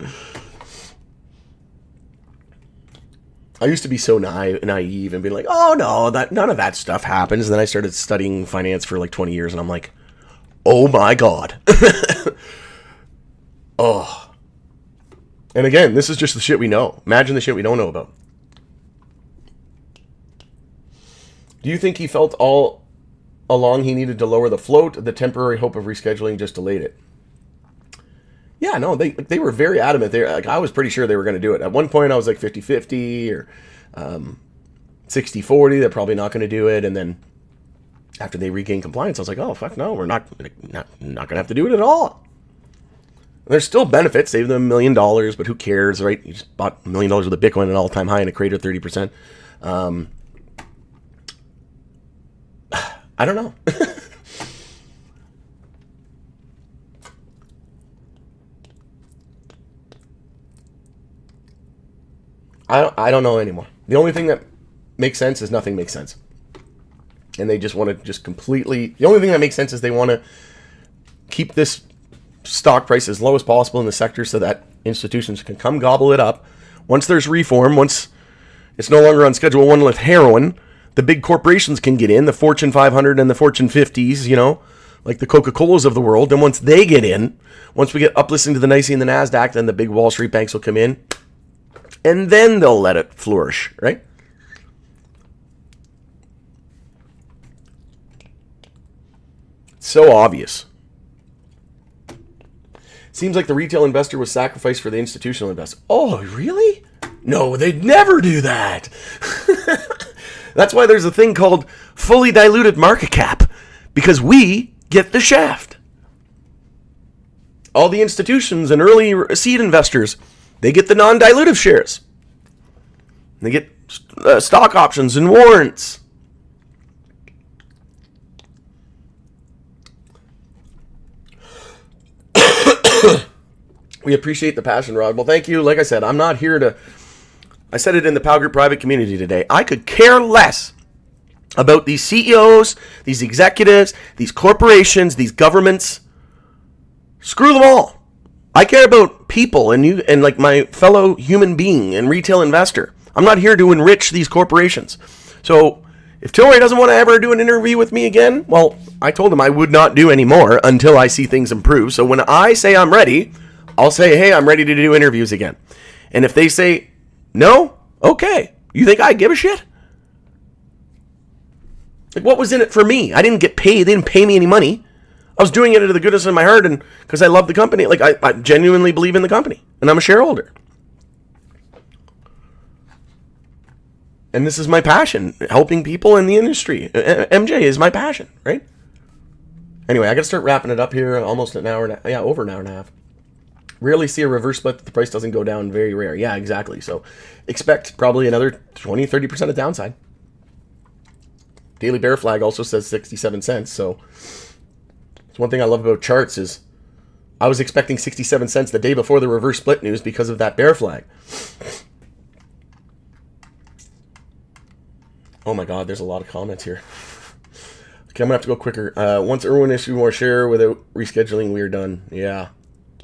I used to be so naive and be like, oh no, none of that stuff happens. And then I started studying finance for like 20 years and I'm like, oh my God. Oh. And again, this is just the shit we know. Imagine the shit we don't know about. Do you think he felt all along he needed to lower the float. The temporary hope of rescheduling just delayed it. Yeah, no, they were very adamant. I was pretty sure they were going to do it. At one point, I was like 50-50 or 60-40. They're probably not going to do it. And then after they regained compliance, I was like, oh, fuck no, we're not going to have to do it at all. There's still benefits, save them $1 million, but who cares, right? You just bought $1 million worth of Bitcoin at an all-time high and it created 30%. I don't know. I don't know anymore. The only thing that makes sense is nothing makes sense. And they just want to just completely... The only thing that makes sense is they want to keep this stock price as low as possible in the sector so that institutions can come gobble it up. Once there's reform, once it's no longer on Schedule 1 with heroin, the big corporations can get in, the Fortune 500 and the Fortune 50s, you know, like the Coca-Colas of the world. And once they get in, once we get uplisting to the NYSE and the NASDAQ, then the big Wall Street banks will come in. And then they'll let it flourish, right? So obvious. Seems like the retail investor was sacrificed for the institutional investor. Oh, really? No, they'd never do that. That's why there's a thing called fully diluted market cap, because we get the shaft. All the institutions and early seed investors, they get the non-dilutive shares. They get stock options and warrants. We appreciate the passion, Rod. Well, thank you. Like I said, I'm not here to... I said it in the Pal Group private community today. I could care less about these CEOs, these executives, these corporations, these governments. Screw them all. I care about people and you and like my fellow human being and retail investor. I'm not here to enrich these corporations. So if Tilray doesn't want to ever do an interview with me again, well, I told him I would not do any more until I see things improve. So when I say I'm ready, I'll say, hey, I'm ready to do interviews again. And if they say no, okay. You think I give a shit? Like, what was in it for me? I didn't get paid. They didn't pay me any money. I was doing it out of the goodness of my heart and because I love the company. Like, I genuinely believe in the company. And I'm a shareholder. And this is my passion. Helping people in the industry. MJ is my passion, right? Anyway, I got to start wrapping it up here. Almost an hour. Over an hour and a half. Rarely see a reverse split that the price doesn't go down. Very rare. Yeah, exactly. So expect probably another 20-30% of downside. Daily bear flag also says 67 cents. So it's one thing I love about charts is I was expecting 67 cents the day before the reverse split news because of that bear flag. Oh my God, there's a lot of comments here. Okay, I'm going to have to go quicker. Once Irwin issued more share without rescheduling, we are done. Yeah.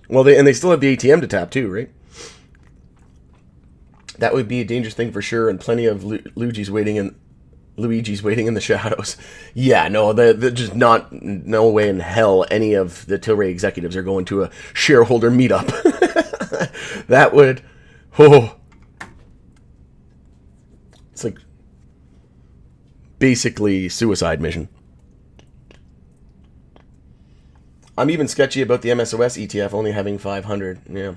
Well, they still have the ATM to tap too, right? That would be a dangerous thing for sure, and plenty of Luigi's waiting in the shadows. Yeah, no, they're just no way in hell any of the Tilray executives are going to a shareholder meetup. That would, it's like basically suicide mission. I'm even sketchy about the MSOS ETF only having 500. Yeah.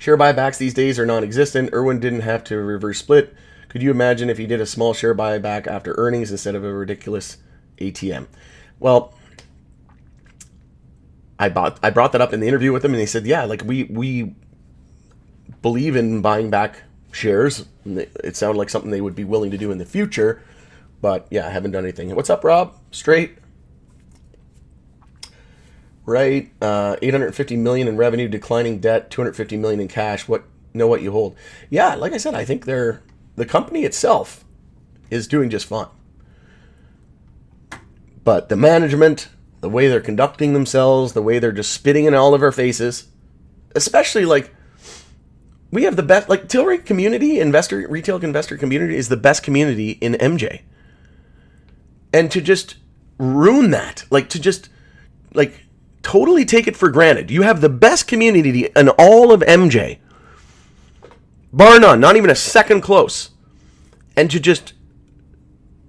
Share buybacks these days are non-existent. Irwin didn't have to reverse split. Could you imagine if he did a small share buyback after earnings instead of a ridiculous ATM? Well, I brought that up in the interview with him, and they said, yeah, like we believe in buying back shares. It sounded like something they would be willing to do in the future, but yeah, I haven't done anything. What's up, Rob? Straight. Right, 850 million in revenue, declining debt, 250 million in cash. Know what you hold? Yeah, like I said, I think the company itself is doing just fine. But the management, the way they're conducting themselves, the way they're just spitting in all of our faces, especially like we have the best, like Tilray community, retail investor community is the best community in MJ. And to just ruin that, totally take it for granted. You have the best community in all of MJ. Bar none, not even a second close. And to just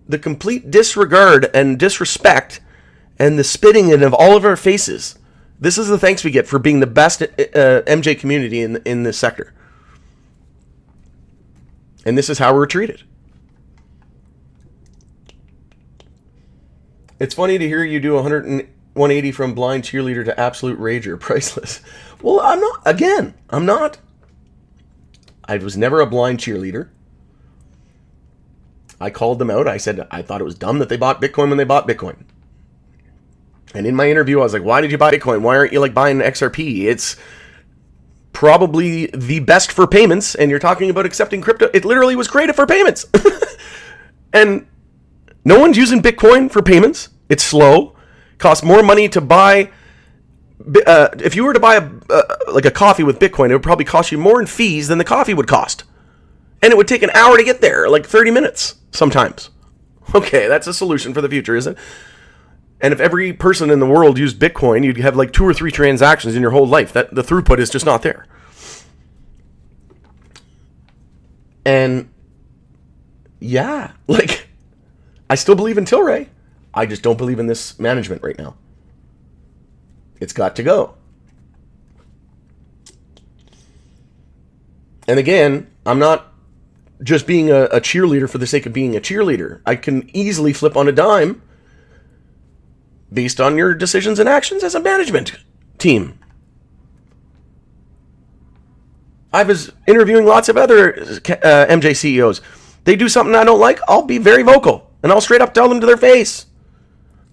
the complete disregard and disrespect and the spitting in of all of our faces. This is the thanks we get for being the best MJ community in this sector. And this is how we're treated. It's funny to hear you do 180 from blind cheerleader to absolute rager. Priceless. Well, I'm not. I was never a blind cheerleader. I called them out. I said I thought it was dumb that they bought Bitcoin when they bought Bitcoin. And in my interview, I was like, why did you buy Bitcoin? Why aren't you like buying XRP? It's probably the best for payments. And you're talking about accepting crypto. It literally was created for payments. And no one's using Bitcoin for payments. It's slow. Costs more money to buy. If you were to buy a coffee with Bitcoin, it would probably cost you more in fees than the coffee would cost. And it would take an hour to get there, like 30 minutes sometimes. Okay, that's a solution for the future, isn't it? And if every person in the world used Bitcoin, you'd have like 2 or 3 transactions in your whole life. That the throughput is just not there. And yeah, like I still believe in Tilray. I just don't believe in this management right now. It's got to go. And again, I'm not just being a cheerleader for the sake of being a cheerleader. I can easily flip on a dime based on your decisions and actions as a management team. I was interviewing lots of other MJ CEOs. They do something I don't like, I'll be very vocal. And I'll straight up tell them to their face.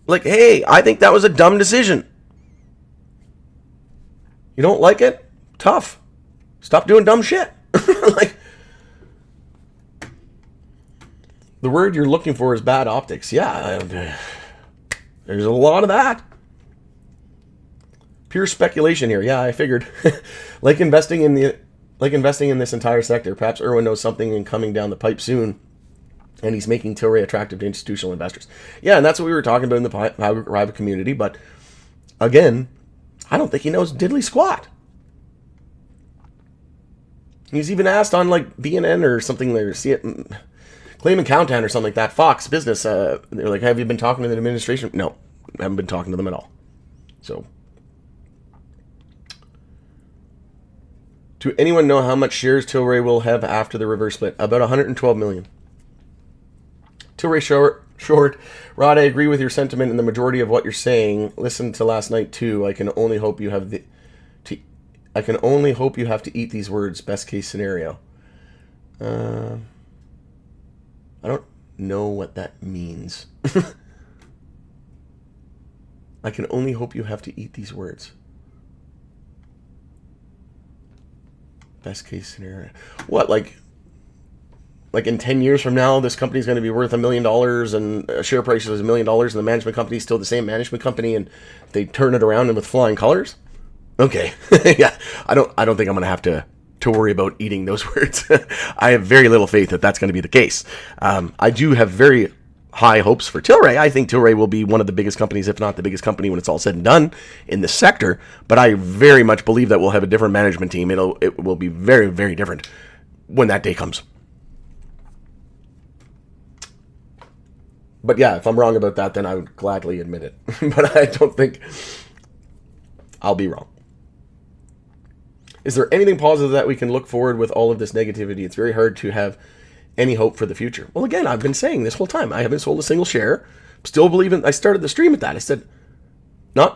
Like, hey, I think that was a dumb decision. You don't like it? Tough. Stop doing dumb shit. Like, the word you're looking for is bad optics. Yeah, there's a lot of that. Pure speculation here. Yeah, I figured. like investing in this entire sector. Perhaps Irwin knows something coming down the pipe soon, and he's making Tilray attractive to institutional investors. Yeah, and that's what we were talking about in the private community. But again, I don't think he knows diddly squat. He's even asked on like BNN or something there, see it, Claim and Countdown or something like that, Fox Business. They're like, have you been talking to the administration? No, I haven't been talking to them at all. So, do anyone know how much shares Tilray will have after the reverse split? About 112 million. Tilray short. Rod, I agree with your sentiment and the majority of what you're saying. Listen to last night too. I can only hope you have to eat these words. Best case scenario. I don't know what that means. I can only hope you have to eat these words. Best case scenario. What, like in 10 years from now, this company's going to be worth $1 million and a share price is $1 million and the management company is still the same management company and they turn it around and with flying colors? Okay. Yeah. I don't think I'm going to have to worry about eating those words. I have very little faith that that's going to be the case. I do have very high hopes for Tilray. I think Tilray will be one of the biggest companies, if not the biggest company when it's all said and done in this sector. But I very much believe that we'll have a different management team. It will be very, very different when that day comes. But yeah, if I'm wrong about that, then I would gladly admit it. But I don't think I'll be wrong. Is there anything positive that we can look forward with all of this negativity? It's very hard to have any hope for the future. Well, again, I've been saying this whole time. I haven't sold a single share. Still believing. I started the stream with that. I said, I'm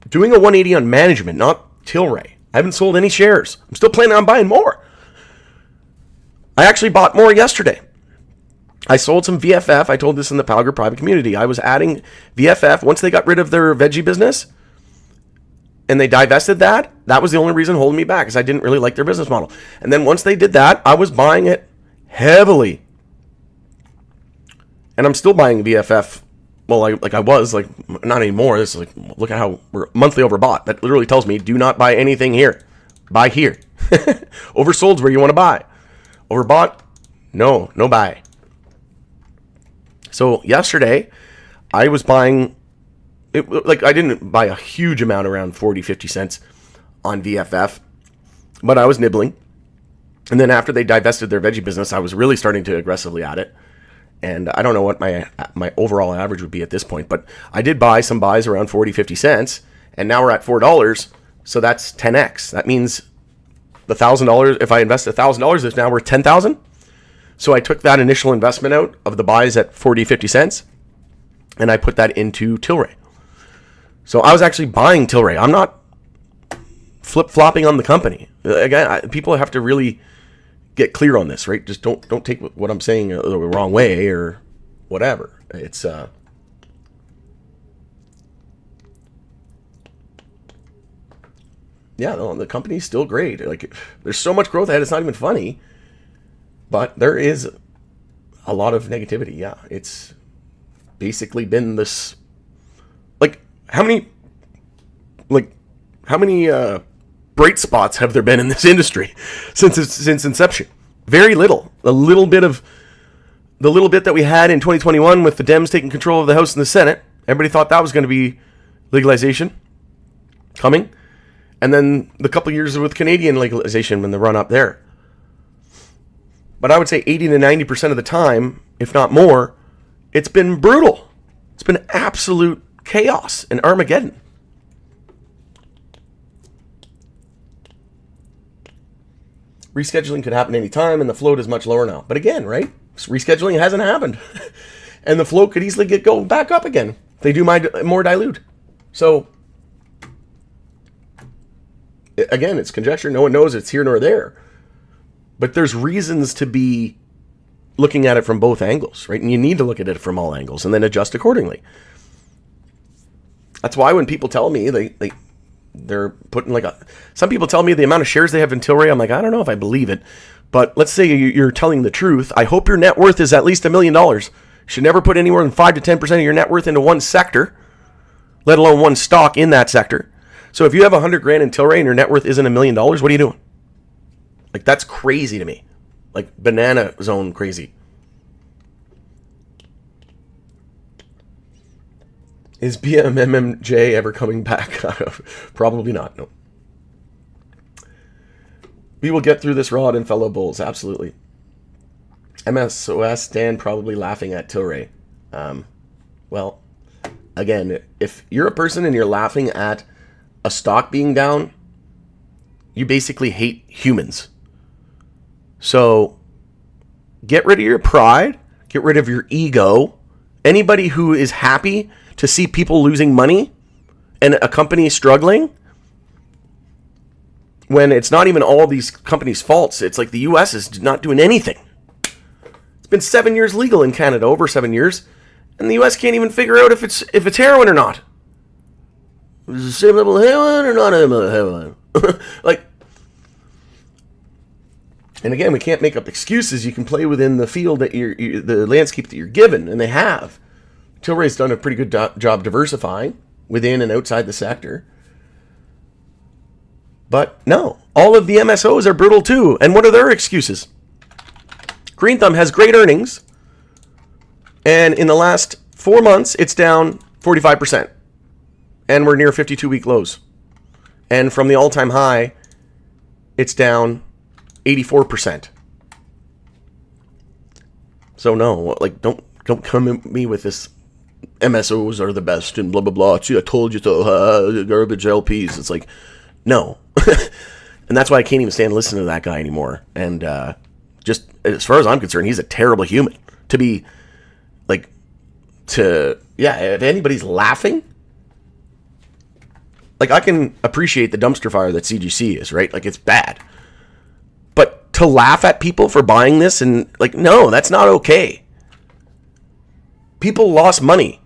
doing a 180 on management, not Tilray. I haven't sold any shares. I'm still planning on buying more. I actually bought more yesterday. I sold some VFF. I told this in the Palgar private community. I was adding VFF once they got rid of their veggie business and they divested that. That was the only reason holding me back, because I didn't really like their business model. And then once they did that, I was buying it heavily. And I'm still buying VFF. Well, I was, not anymore. This is like, look at how we're monthly overbought. That literally tells me, do not buy anything here. Buy here. Oversold's where you want to buy. Overbought? No buy. So yesterday, I was buying, I didn't buy a huge amount, around 40, 50 cents on VFF, but I was nibbling. And then after they divested their veggie business, I was really starting to aggressively at it. And I don't know what my overall average would be at this point, but I did buy some buys around 40, 50 cents, and now we're at $4. So that's 10x. That means the $1,000, if I invest $1,000, it's now worth 10,000. So I took that initial investment out of the buys at 40, 50 cents, and I put that into Tilray. So I was actually buying Tilray. I'm not flip-flopping on the company. Again, people have to really get clear on this, right? Just don't take what I'm saying the wrong way or whatever. It's yeah, the company's still great. Like, there's so much growth ahead, it's not even funny. But there is a lot of negativity. Yeah, it's basically been this. Like, how many bright spots have there been in this industry since inception? Very little. The little bit that we had in 2021 with the Dems taking control of the House and the Senate, everybody thought that was going to be legalization coming. And then the couple years with Canadian legalization when the run up there. But I would say 80 to 90% of the time, if not more, it's been brutal. It's been absolute chaos and Armageddon. Rescheduling could happen anytime, and the float is much lower now. But again, right? Rescheduling hasn't happened. And the float could easily go back up again. They do more dilute. So, again, it's conjecture. No one knows it's here nor there. But there's reasons to be looking at it from both angles, right? And you need to look at it from all angles and then adjust accordingly. That's why when people tell me they're putting some people tell me the amount of shares they have in Tilray, I'm like, I don't know if I believe it. But let's say you're telling the truth. I hope your net worth is at least $1 million. You should never put anywhere than 5 to 10% of your net worth into one sector, let alone one stock in that sector. So if you have $100,000 in Tilray and your net worth isn't $1 million, what are you doing? Like, that's crazy to me. Like, banana zone crazy. Is BMMJ ever coming back? Probably not, no. We will get through this, Rod and fellow bulls, absolutely. MSOS Dan probably laughing at Tilray. Well, again, if you're a person and you're laughing at a stock being down, you basically hate humans. So get rid of your pride, get rid of your ego. Anybody who is happy to see people losing money and a company struggling, when it's not even all these companies' faults, it's like the U.S. is not doing anything. It's been 7 years legal in Canada, over 7 years, and the U.S. can't even figure out if it's heroin or not. Is it the same level of heroin or not heroin? Like, and again, we can't make up excuses. You can play within the field that the landscape that you're given, and they have. Tilray's done a pretty good job diversifying within and outside the sector. But no, all of the MSOs are brutal too. And what are their excuses? Green Thumb has great earnings, and in the last 4 months, it's down 45%. And we're near 52-week lows. And from the all-time high, it's down 84%. So no, like, don't come at me with this MSOs are the best and blah blah blah. See, I told you so. Garbage LPs. It's like, no. And that's why I can't even stand listening to that guy anymore. And just as far as I'm concerned, he's a terrible human. To be like, if anybody's laughing, like, I can appreciate the dumpster fire that CGC is, right? Like, it's bad. But to laugh at people for buying this and, like, no, that's not okay. People lost money.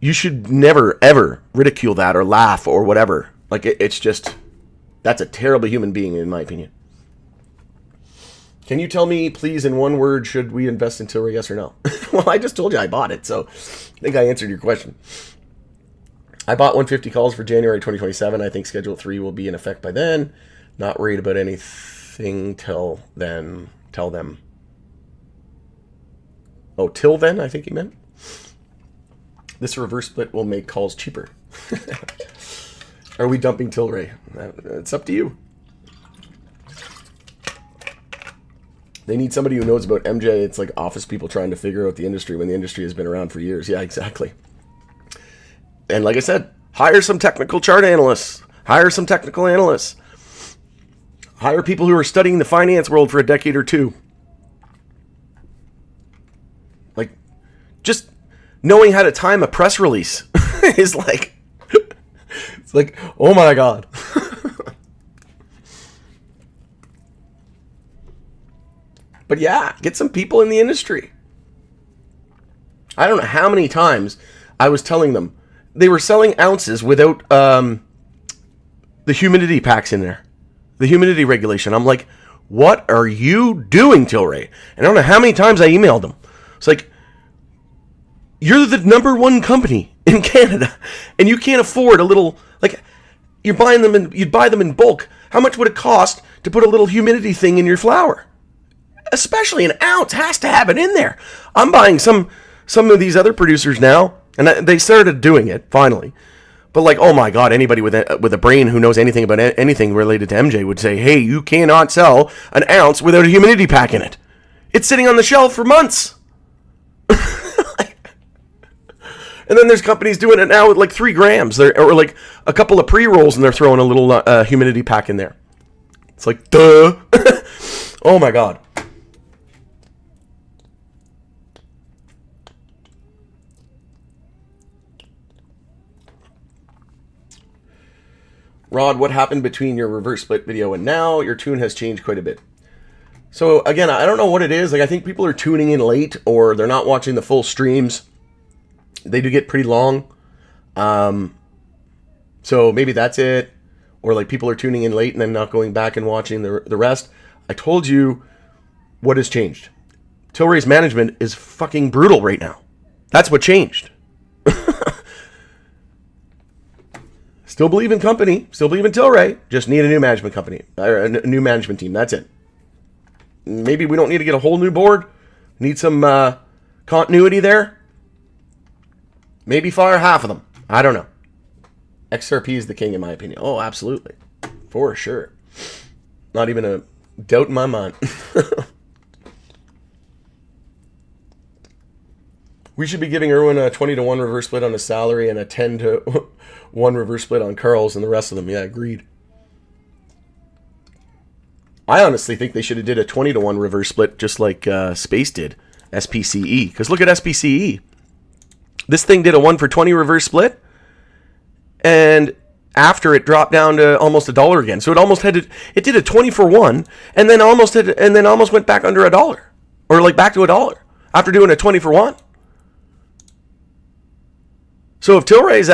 You should never, ever ridicule that or laugh or whatever. Like, it's just, that's a terrible human being, in my opinion. Can you tell me, please, in one word, should we invest in Tilray, yes or no? Well, I just told you I bought it, so I think I answered your question. I bought 150 calls for January 2027. I think Schedule 3 will be in effect by then. Not worried about anything till then. Tell them. Oh, till then, I think he meant. This reverse split will make calls cheaper. Are we dumping Tilray? It's up to you. They need somebody who knows about MJ. It's like office people trying to figure out the industry when the industry has been around for years. Yeah, exactly. And like I said, hire some technical chart analysts. Hire some technical analysts. Hire people who are studying the finance world for a decade or two. Like, just knowing how to time a press release is like, it's like, oh my God. But yeah, get some people in the industry. I don't know how many times I was telling them they were selling ounces without the humidity packs in there. The humidity regulation. I'm like, what are you doing, Tilray? And I don't know how many times I emailed them. It's like, you're the number one company in Canada, and you can't afford a little, like, you'd buy them in bulk. How much would it cost to put a little humidity thing in your flour? Especially an ounce has to have it in there. I'm buying some of these other producers now, and they started doing it finally. But like, oh my God, anybody with a brain who knows anything about anything related to MJ would say, hey, you cannot sell an ounce without a humidity pack in it. It's sitting on the shelf for months. And then there's companies doing it now with like 3 grams, or like a couple of pre-rolls, and they're throwing a little humidity pack in there. It's like, duh. Oh my God. Rod, what happened between your reverse split video and now? Your tune has changed quite a bit. So again, I don't know what it is. Like, I think people are tuning in late, or they're not watching the full streams. They do get pretty long. So maybe that's it. Or like people are tuning in late and then not going back and watching the rest. I told you what has changed. Tilray's management is fucking brutal right now. That's what changed. Still believe in company. Still believe in Tilray. Just need a new management company. Or a new management team. That's it. Maybe we don't need to get a whole new board. Need some continuity there. Maybe fire half of them. I don't know. XRP is the king in my opinion. Oh, absolutely. For sure. Not even a doubt in my mind. We should be giving Erwin a 20-to-1 reverse split on his salary and a 10-to-1 reverse split on Carl's and the rest of them. Yeah, agreed. I honestly think they should have did a 20-to-1 reverse split just like Space did, SPCE. Because look at SPCE. This thing did a 1 for 20 reverse split, and after it dropped down to almost $1 again. So it did a 20 for 1, and then almost went back under $1, or like back to $1 after doing a 20 for 1. So if Tilray's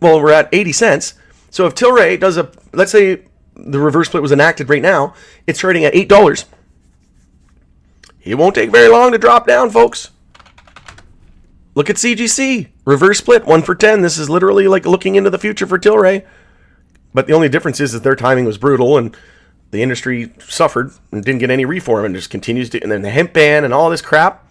we're at 80 cents. So if Tilray does let's say the reverse split was enacted right now, it's trading at $8. It won't take very long to drop down, folks. Look at CGC. Reverse split, 1 for 10. This is literally like looking into the future for Tilray. But the only difference is that their timing was brutal and the industry suffered and didn't get any reform and just continues to, and then the hemp ban and all this crap.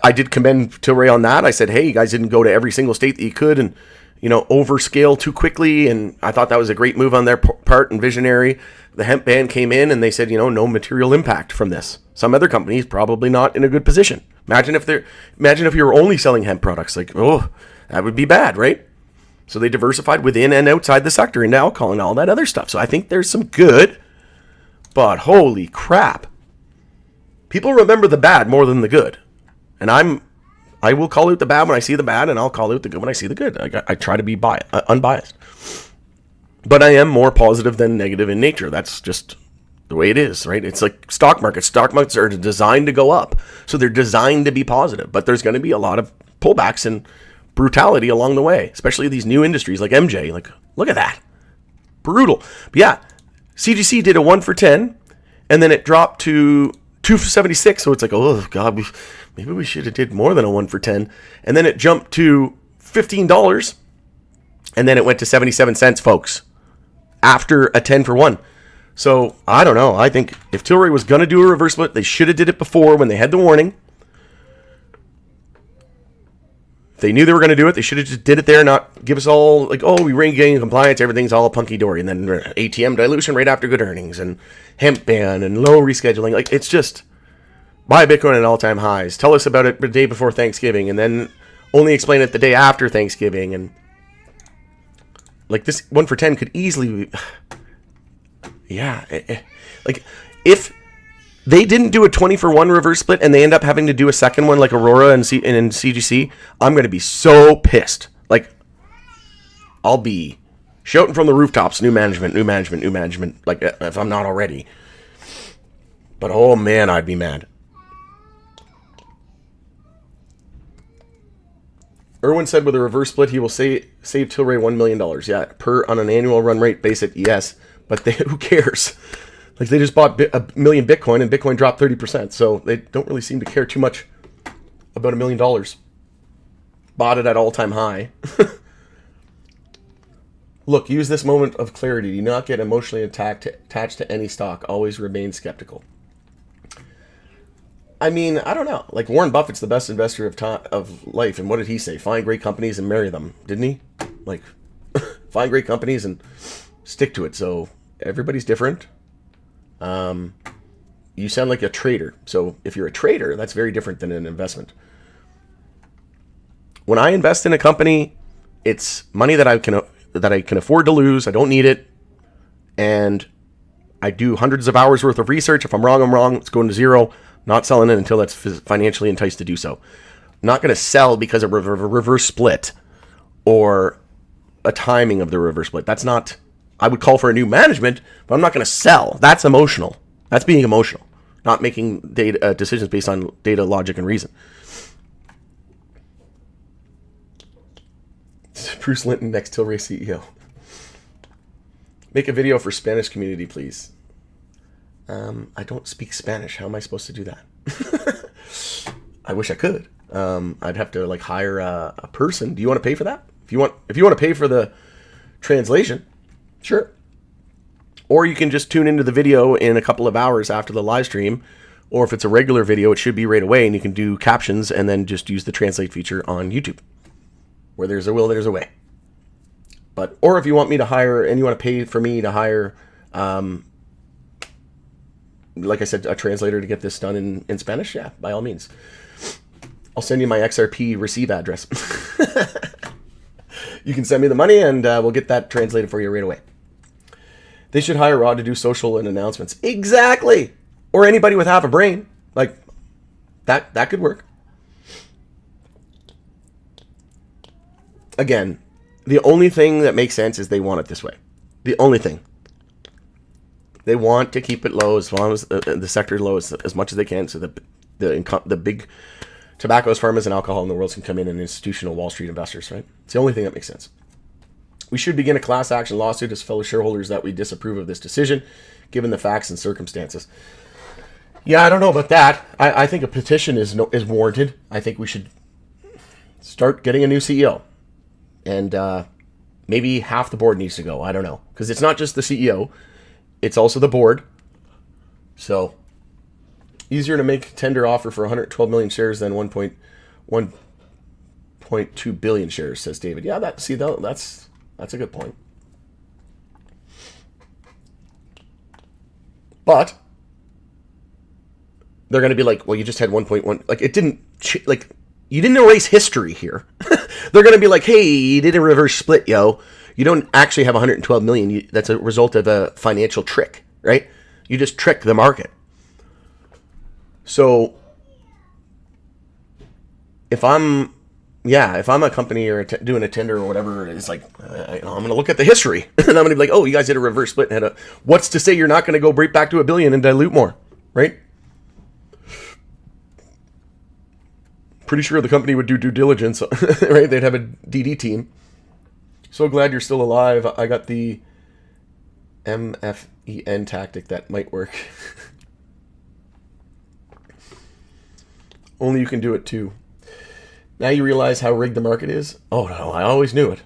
I did commend Tilray on that. I said, hey, you guys didn't go to every single state that you could and, overscale too quickly. And I thought that was a great move on their part and visionary. The hemp ban came in and they said, no material impact from this. Some other companies probably not in a good position. Imagine if you were only selling hemp products. Like, oh, that would be bad, right? So they diversified within and outside the sector into alcohol and all that other stuff. So I think there's some good, but holy crap. People remember the bad more than the good. And I will call out the bad when I see the bad, and I'll call out the good when I see the good. I try to be unbiased. But I am more positive than negative in nature. That's just the way it is, right? It's like stock markets. Stock markets are designed to go up. So they're designed to be positive. But there's going to be a lot of pullbacks and brutality along the way, especially these new industries like MJ. Like, look at that. Brutal. But yeah, CGC did a 1 for 10, and then it dropped to 2 for 76. So it's like, oh, God, maybe we should have did more than a 1 for 10. And then it jumped to $15, and then it went to 77 cents, folks, after a 10 for 1. So I don't know. I think if Tilray was going to do a reverse split, they should have did it before when they had the warning. they knew they were going to do it, they should have just did it there, not give us all like, oh, we regain compliance, everything's all punky dory, and then ATM dilution right after good earnings, and hemp ban and low rescheduling. Like, it's just buy Bitcoin at all-time highs. Tell us about it the day before Thanksgiving, and then only explain it the day after Thanksgiving. And like, this 1 for 10 could easily be, yeah, like if they didn't do a 20 for 1 reverse split and they end up having to do a second one like Aurora and CGC, I'm going to be so pissed. Like, I'll be shouting from the rooftops, new management, new management, new management, like, if I'm not already. But oh man, I'd be mad. Erwin said with a reverse split, he will save Tilray $1 million. Yeah, per on an annual run rate basis, yes. But who cares? Like, they just bought a million Bitcoin, and Bitcoin dropped 30%. So they don't really seem to care too much about $1 million. Bought it at all-time high. Look, use this moment of clarity. Do not get emotionally attached to any stock. Always remain skeptical. I mean, I don't know. Like, Warren Buffett's the best investor of life. And what did he say? Find great companies and marry them. Didn't he? Like, find great companies and stick to it. So everybody's different. You sound like a trader. So if you're a trader, that's very different than an investment. When I invest in a company, it's money that I can afford to lose. I don't need it. And I do hundreds of hours worth of research. If I'm wrong, I'm wrong. It's going to zero. Not selling it until that's financially enticed to do so. I'm not going to sell because of a reverse split or a timing of the reverse split. That's not, I would call for a new management, but I'm not going to sell. That's emotional. That's being emotional, not making decisions based on data, logic, and reason. Bruce Linton, next Tilray CEO. Make a video for Spanish community, please. I don't speak Spanish. How am I supposed to do that? I wish I could. I'd have to like hire a person. Do you want to pay for that? If you want to pay for the translation, sure. Or you can just tune into the video in a couple of hours after the live stream. Or if it's a regular video, it should be right away, and you can do captions and then just use the translate feature on YouTube. Where there's a will, there's a way. Or if you want me to hire, and you want to pay for me to hire, like I said, a translator to get this done in Spanish, yeah, by all means. I'll send you my XRP receive address. You can send me the money, and we'll get that translated for you right away. They should hire Rod to do social and announcements. Exactly. Or anybody with half a brain. Like, that could work. Again, the only thing that makes sense is they want it this way. The only thing. They want to keep it low as long as the sector low as much as they can, so the big tobaccos, pharmas, and alcohol in the world can come in and institutional Wall Street investors, right? It's the only thing that makes sense. We should begin a class action lawsuit as fellow shareholders that we disapprove of this decision, given the facts and circumstances. Yeah, I don't know about that. I think a petition is warranted. I think we should start getting a new CEO. And maybe half the board needs to go. I don't know. Because it's not just the CEO. It's also the board. So, easier to make tender offer for 112 million shares than 1.2 billion shares, says David. Yeah, that's a good point. But they're going to be like, well, you just had 1.1. Like, it didn't, like, you didn't erase history here. They're going to be like, hey, you did a reverse split, yo. You don't actually have 112 million. That's a result of a financial trick, right? You just trick the market. So if I'm a company or doing a tender or whatever, it's like, I'm going to look at the history. And I'm going to be like, oh, you guys did a reverse split. And what's to say you're not going to go right back to $1 billion and dilute more, right? Pretty sure the company would do due diligence, right? They'd have a DD team. So glad you're still alive. I got the MFEN tactic that might work. Only you can do it too. Now you realize how rigged the market is? Oh no, I always knew it.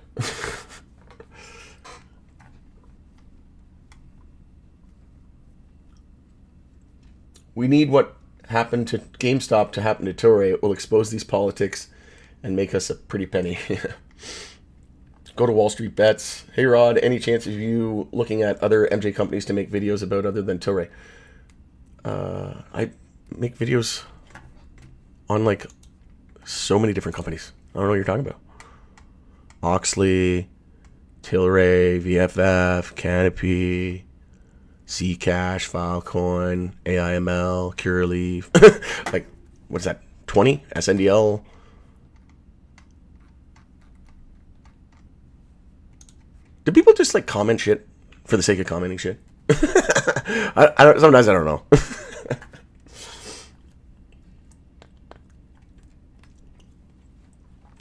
We need what happened to GameStop to happen to Tilray. It will expose these politics and make us a pretty penny. Go to Wall Street Bets. Hey Rod, any chance of you looking at other MJ companies to make videos about other than Tilray? I make videos on like so many different companies. I don't know what you're talking about. Oxley, Tilray, VFF, Canopy, Zcash, Filecoin, AIML, Curaleaf. Like, what's that? 20? SNDL? Do people just like comment shit for the sake of commenting shit? Sometimes I don't know.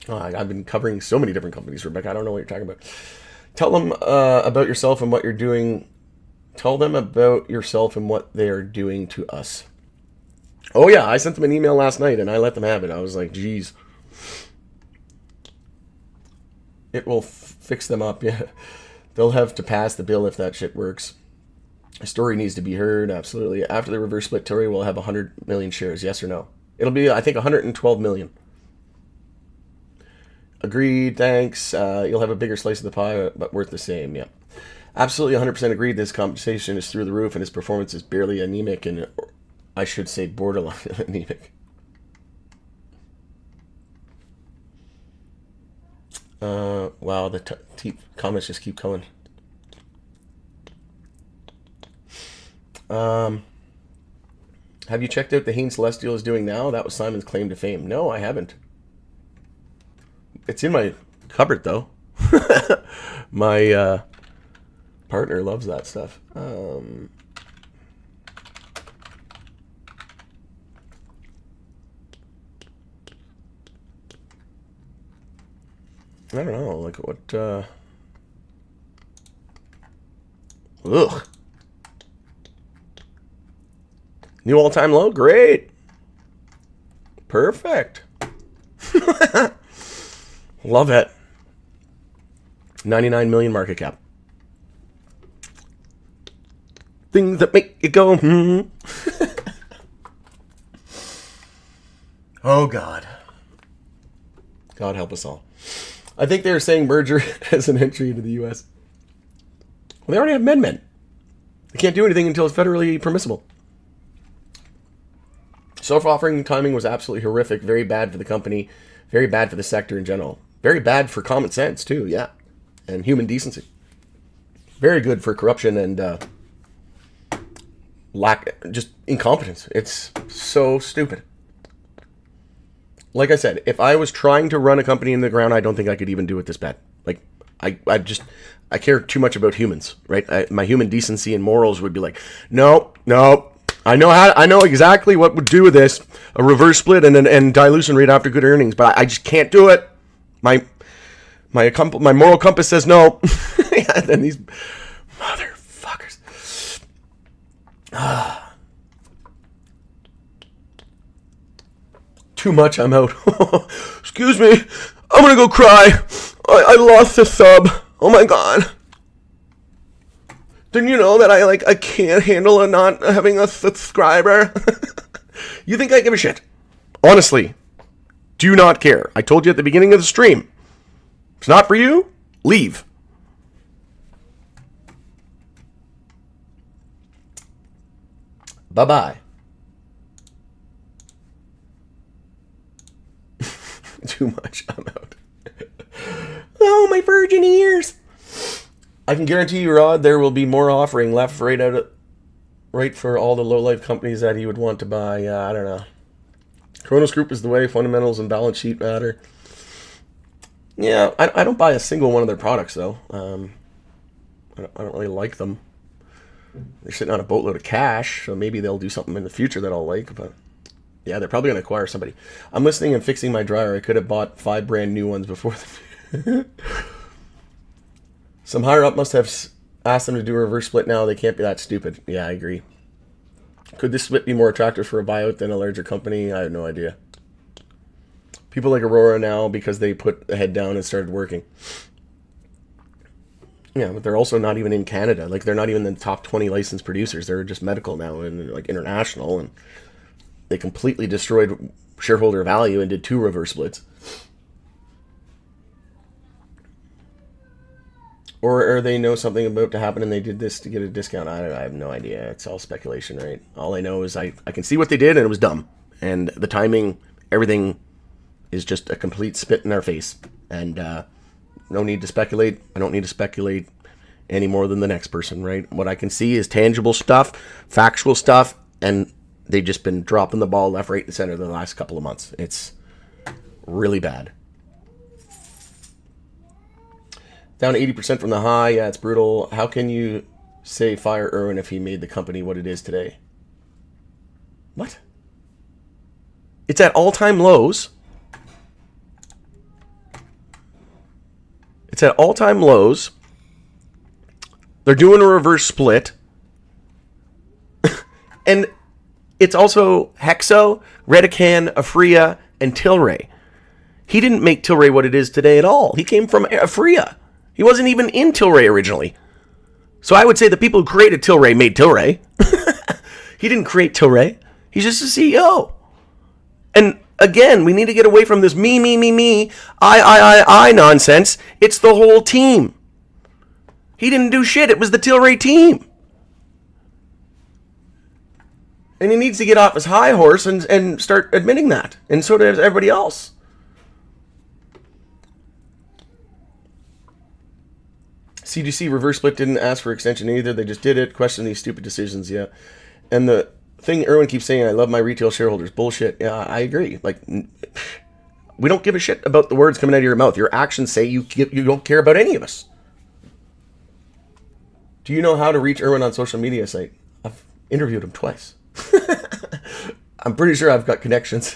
Oh, I've been covering so many different companies, Rebecca. I don't know what you're talking about. Tell them about yourself and what you're doing. Tell them about yourself and what they are doing to us. Oh, yeah. I sent them an email last night, and I let them have it. I was like, geez. It will fix them up. Yeah. They'll have to pass the bill if that shit works. A story needs to be heard. Absolutely. After the reverse split, Tilray will have 100 million shares. Yes or no? It'll be, I think, 112 million. Agreed, thanks. You'll have a bigger slice of the pie, but worth the same. Yeah, absolutely 100% agreed. This compensation is through the roof, and his performance is barely anemic, and I should say borderline anemic. Wow, the comments just keep coming. Have you checked out the Hain Celestial is doing now? That was Simon's claim to fame. No, I haven't. It's in my cupboard, though. My partner loves that stuff. I don't know, like what, ugh. New all-time low? Great. Perfect. Love it. 99 million market cap. Things that make you go, hmm. Oh, God. God help us all. I think they were saying merger as an entry into the U.S. Well, they already have men. They can't do anything until it's federally permissible. Self-offering timing was absolutely horrific. Very bad for the company. Very bad for the sector in general. Very bad for common sense, too, yeah. And human decency. Very good for corruption and just incompetence. It's so stupid. Like I said, if I was trying to run a company in the ground, I don't think I could even do it this bad. Like, I care too much about humans, right? My human decency and morals would be like, no. I know exactly what would do with this, a reverse split and dilution rate after good earnings, but I just can't do it. My moral compass says no. And then these motherfuckers. Too much, I'm out. Excuse me, I'm gonna go cry. I lost the sub. Oh my God. Didn't you know that I can't handle not having a subscriber? You think I give a shit? Honestly, do not care. I told you at the beginning of the stream. It's not for you. Leave. Bye-bye. Too much. I'm out. Oh, my virgin ears. I can guarantee you, Rod, there will be more offering left right for all the low-life companies that he would want to buy. I don't know. Kronos Group is the way. Fundamentals and balance sheet matter. Yeah, I don't buy a single one of their products, though. I don't really like them. They're sitting on a boatload of cash, so maybe they'll do something in the future that I'll like. But yeah, they're probably going to acquire somebody. I'm listening and fixing my dryer. I could have bought 5 brand new ones before. Some higher up must have asked them to do a reverse split now. They can't be that stupid. Yeah, I agree. Could this split be more attractive for a buyout than a larger company? I have no idea. People like Aurora now because they put the head down and started working. Yeah, but they're also not even in Canada. Like, they're not even the top 20 licensed producers. They're just medical now and like international. And they completely destroyed shareholder value and did 2 reverse splits. Or they know something about to happen and they did this to get a discount. I have no idea. It's all speculation, right? All I know is I can see what they did and it was dumb. And the timing, everything is just a complete spit in our face. And no need to speculate. I don't need to speculate any more than the next person, right? What I can see is tangible stuff, factual stuff, and they've just been dropping the ball left, right, and center the last couple of months. It's really bad. Down 80% from the high. Yeah, it's brutal. How can you say fire Irwin if he made the company what it is today? What? It's at all-time lows. It's at all-time lows. They're doing a reverse split. And it's also Hexo, Redican, Afria, and Tilray. He didn't make Tilray what it is today at all. He came from Afria. He wasn't even in Tilray originally. So I would say the people who created Tilray made Tilray. He didn't create Tilray. He's just a CEO. And again, we need to get away from this me, I nonsense. It's the whole team. He didn't do shit. It was the Tilray team. And he needs to get off his high horse and start admitting that. And so does everybody else. CGC reverse split didn't ask for extension either. They just did it. Question these stupid decisions, yeah. And the thing Irwin keeps saying, I love my retail shareholders. Bullshit. Yeah, I agree. Like, we don't give a shit about the words coming out of your mouth. Your actions say you don't care about any of us. Do you know how to reach Irwin on social media site? I've interviewed him twice. I'm pretty sure I've got connections.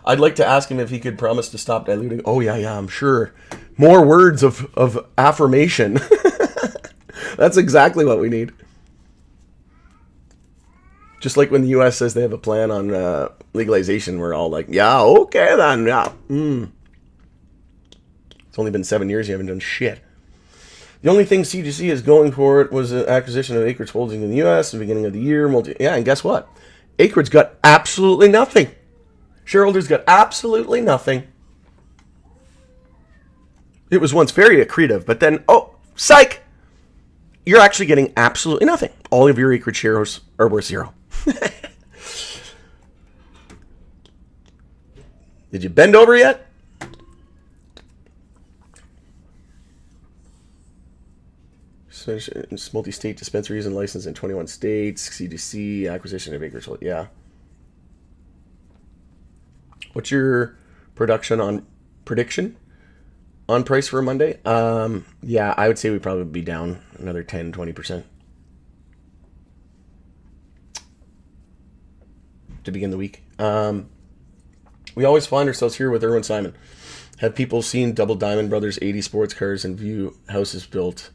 I'd like to ask him if he could promise to stop diluting. Oh, yeah, I'm sure. More words of affirmation. That's exactly what we need. Just like when the U.S. says they have a plan on legalization, we're all like, yeah, okay then, yeah. It's only been 7 years, you haven't done shit. The only thing CGC is going for it was an acquisition of Acreage Holdings in the U.S. at the beginning of the year. And guess what? Acreage got absolutely nothing. Shareholders got absolutely nothing. It was once very accretive, but then, oh, psych! You're actually getting absolutely nothing. All of your Acreage shares are worth zero. Did you bend over yet? Multi-state dispensaries and licensed in 21 states. CDC, acquisition of Acreage. Yeah. What's your prediction on price for Monday? Yeah, I would say we'd probably be down another 10-20% to begin the week. We always find ourselves here with Irwin Simon. Have people seen Double Diamond Brothers 80 sports cars and view houses built?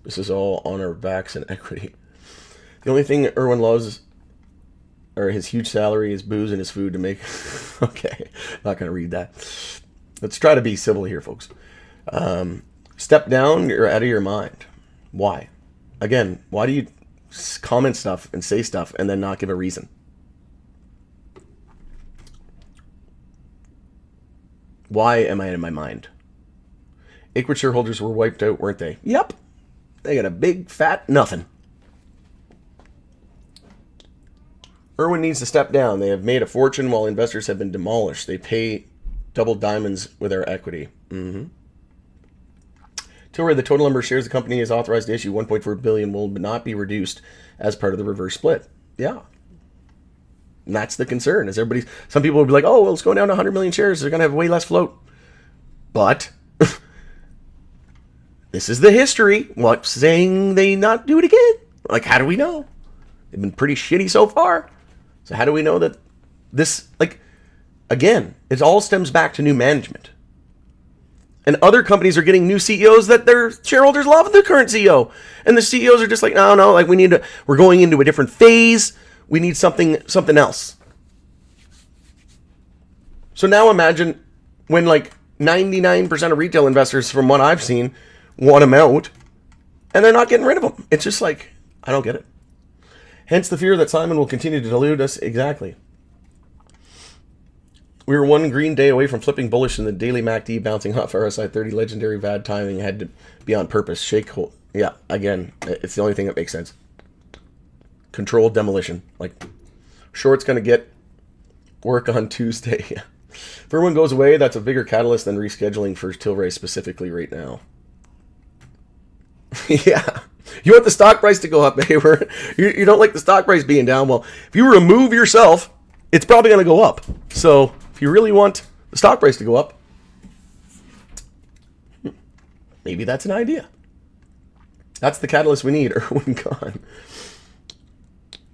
This is all on our backs and equity. The only thing Irwin loves, or his huge salary, is booze and his food to make. Okay, not going to read that. Let's try to be civil here, folks. Step down, you're out of your mind. Why? Again, why do you comment stuff and say stuff and then not give a reason? Why am I in my mind? Acreage shareholders were wiped out, weren't they? Yep. They got a big fat nothing. Irwin needs to step down. They have made a fortune while investors have been demolished. They pay double diamonds with our equity. Tilray, the total number of shares the company is authorized to issue, 1.4 billion, will not be reduced as part of the reverse split. Yeah. And that's the concern. Some people will be like, oh, well, it's going down to 100 million shares. They're going to have way less float. But this is the history. What's saying they not do it again? Like, how do we know? They've been pretty shitty so far. So how do we know that this, like, again, it all stems back to new management. And other companies are getting new CEOs that their shareholders love the current CEO. And the CEOs are just like, no, like we're going into a different phase. We need something else. So now imagine when like 99% of retail investors, from what I've seen, want them out, and they're not getting rid of them. It's just like, I don't get it. Hence the fear that Simon will continue to delude us. Exactly. We were one green day away from flipping bullish in the daily MACD, bouncing off RSI 30. Legendary bad timing, had to be on purpose. Shake hold. Yeah, again, it's the only thing that makes sense. Controlled demolition. Like, short's going to get work on Tuesday. If everyone goes away, that's a bigger catalyst than rescheduling for Tilray specifically right now. Yeah. You want the stock price to go up, Hayward. You don't like the stock price being down. Well, if you remove yourself, it's probably going to go up. So if you really want the stock price to go up, maybe that's an idea. That's the catalyst we need. Erwin gone.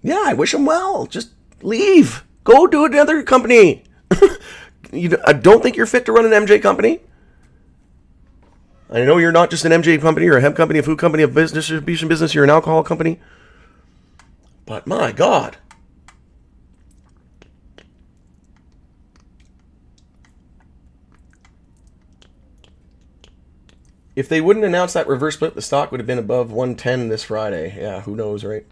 Yeah, I wish him well. Just leave. Go do another company. I don't think you're fit to run an MJ company. I know you're not just an MJ company or a hemp company, a food company, a business distribution business. You're an alcohol company. But my God. If they wouldn't announce that reverse split, the stock would have been above 110 this Friday. Yeah, who knows, right?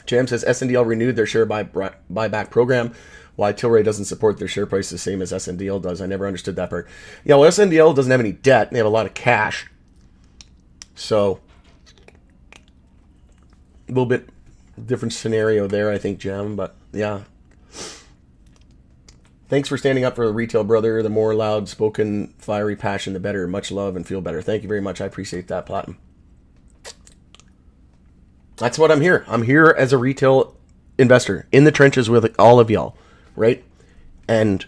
Jam says SNDL renewed their share buyback program. Why Tilray doesn't support their share price the same as SNDL does. I never understood that part. Yeah, well, SNDL doesn't have any debt. They have a lot of cash. So, a little bit different scenario there, I think, Jam. But, yeah. Thanks for standing up for the retail brother. The more loud spoken, fiery passion, the better. Much love and feel better. Thank you very much. I appreciate that, Platinum. That's what I'm here. I'm here as a retail investor in the trenches with all of y'all, right? And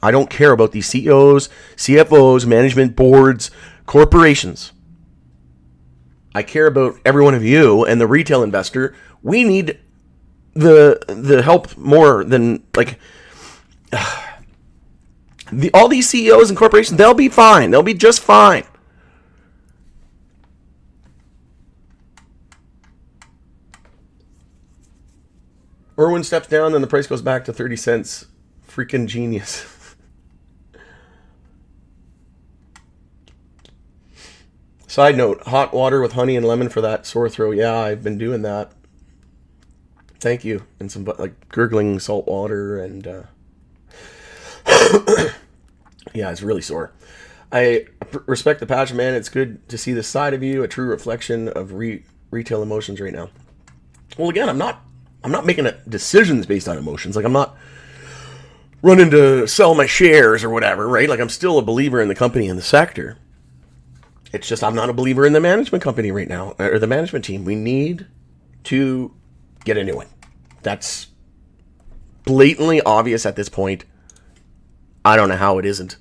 I don't care about these CEOs, CFOs, management boards, corporations. I care about every one of you and the retail investor. We need the help more than like all these CEOs and corporations. They'll be fine. They'll be just fine. Irwin steps down, then the price goes back to 30 cents. Freaking genius. Side note, hot water with honey and lemon for that sore throat. Yeah, I've been doing that. Thank you. And some like gurgling salt water and yeah, it's really sore. I respect the passion, man. It's good to see this side of you, a true reflection of retail emotions right now. Well, again, I'm not making decisions based on emotions. Like, I'm not running to sell my shares or whatever, right? Like, I'm still a believer in the company and the sector. It's just I'm not a believer in the management company right now, or the management team. We need to get a new one. That's blatantly obvious at this point. I don't know how it isn't.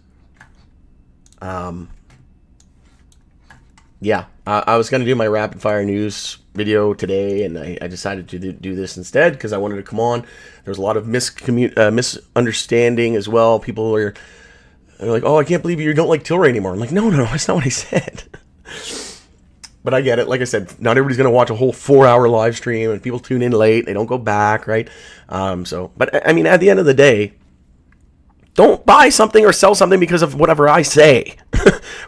Yeah, I was going to do my rapid fire news video today, and I decided to do this instead because I wanted to come on. There's a lot of misunderstanding as well. People are like, oh, I can't believe you don't like Tilray anymore. I'm like, no, that's not what I said. But I get it. Like I said, not everybody's going to watch a whole 4-hour live stream, and people tune in late. They don't go back, right? But I mean, at the end of the day, don't buy something or sell something because of whatever I say,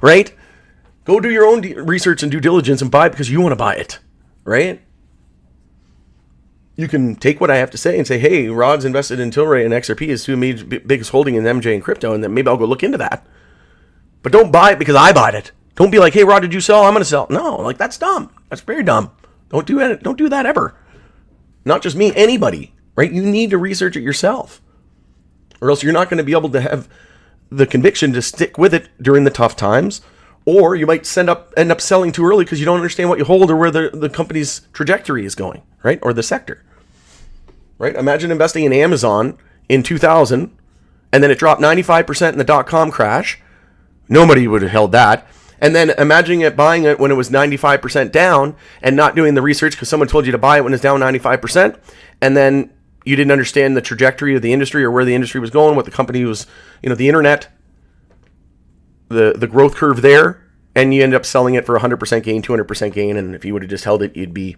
right? Go do your own research and due diligence and buy it because you want to buy it, right? You can take what I have to say and say, hey, Rod's invested in Tilray and XRP is two biggest holding in MJ and crypto, and then maybe I'll go look into that. But don't buy it because I bought it. Don't be like, hey, Rod, did you sell? I'm going to sell. No, like, that's dumb. That's very dumb. Don't do it. Don't do that ever. Not just me, anybody, right? You need to research it yourself, or else you're not going to be able to have the conviction to stick with it during the tough times. Or you might end up selling too early because you don't understand what you hold or where the company's trajectory is going, right? Or the sector, right? Imagine investing in Amazon in 2000 and then it dropped 95% in the dot-com crash. Nobody would have held that. And then imagining buying it when it was 95% down and not doing the research because someone told you to buy it when it's down 95%. And then you didn't understand the trajectory of the industry or where the industry was going, what the company was, the internet, the growth curve there, and you end up selling it for 100% gain, 200% gain, and if you would have just held it, it'd be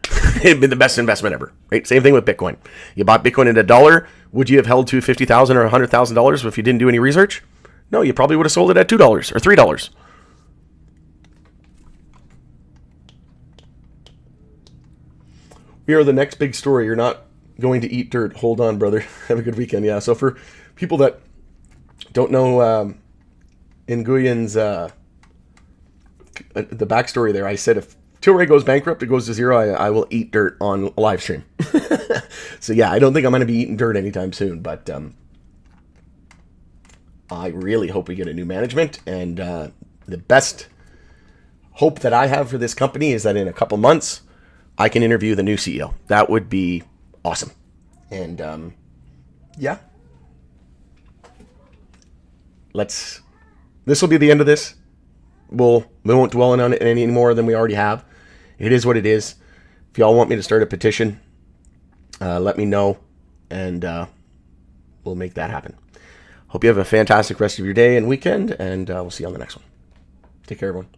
the best investment ever, right? Same thing with Bitcoin. You bought Bitcoin at $1, would you have held to $50,000 or $100,000 if you didn't do any research? No, you probably would have sold it at $2 or $3. We are the next big story. You're not going to eat dirt. Hold on, brother. Have a good weekend. Yeah. So for people that don't know Nguyyen's the backstory there, I said if Tilray goes bankrupt, it goes to zero, I will eat dirt on a live stream. So yeah, I don't think I'm going to be eating dirt anytime soon, but I really hope we get a new management. And the best hope that I have for this company is that in a couple months, I can interview the new CEO. That would be awesome. And yeah, this will be the end of this. We won't dwell on it any more than we already have. It is what it is. If y'all want me to start a petition, let me know, and we'll make that happen. Hope you have a fantastic rest of your day and weekend, and we'll see you on the next one. Take care, everyone.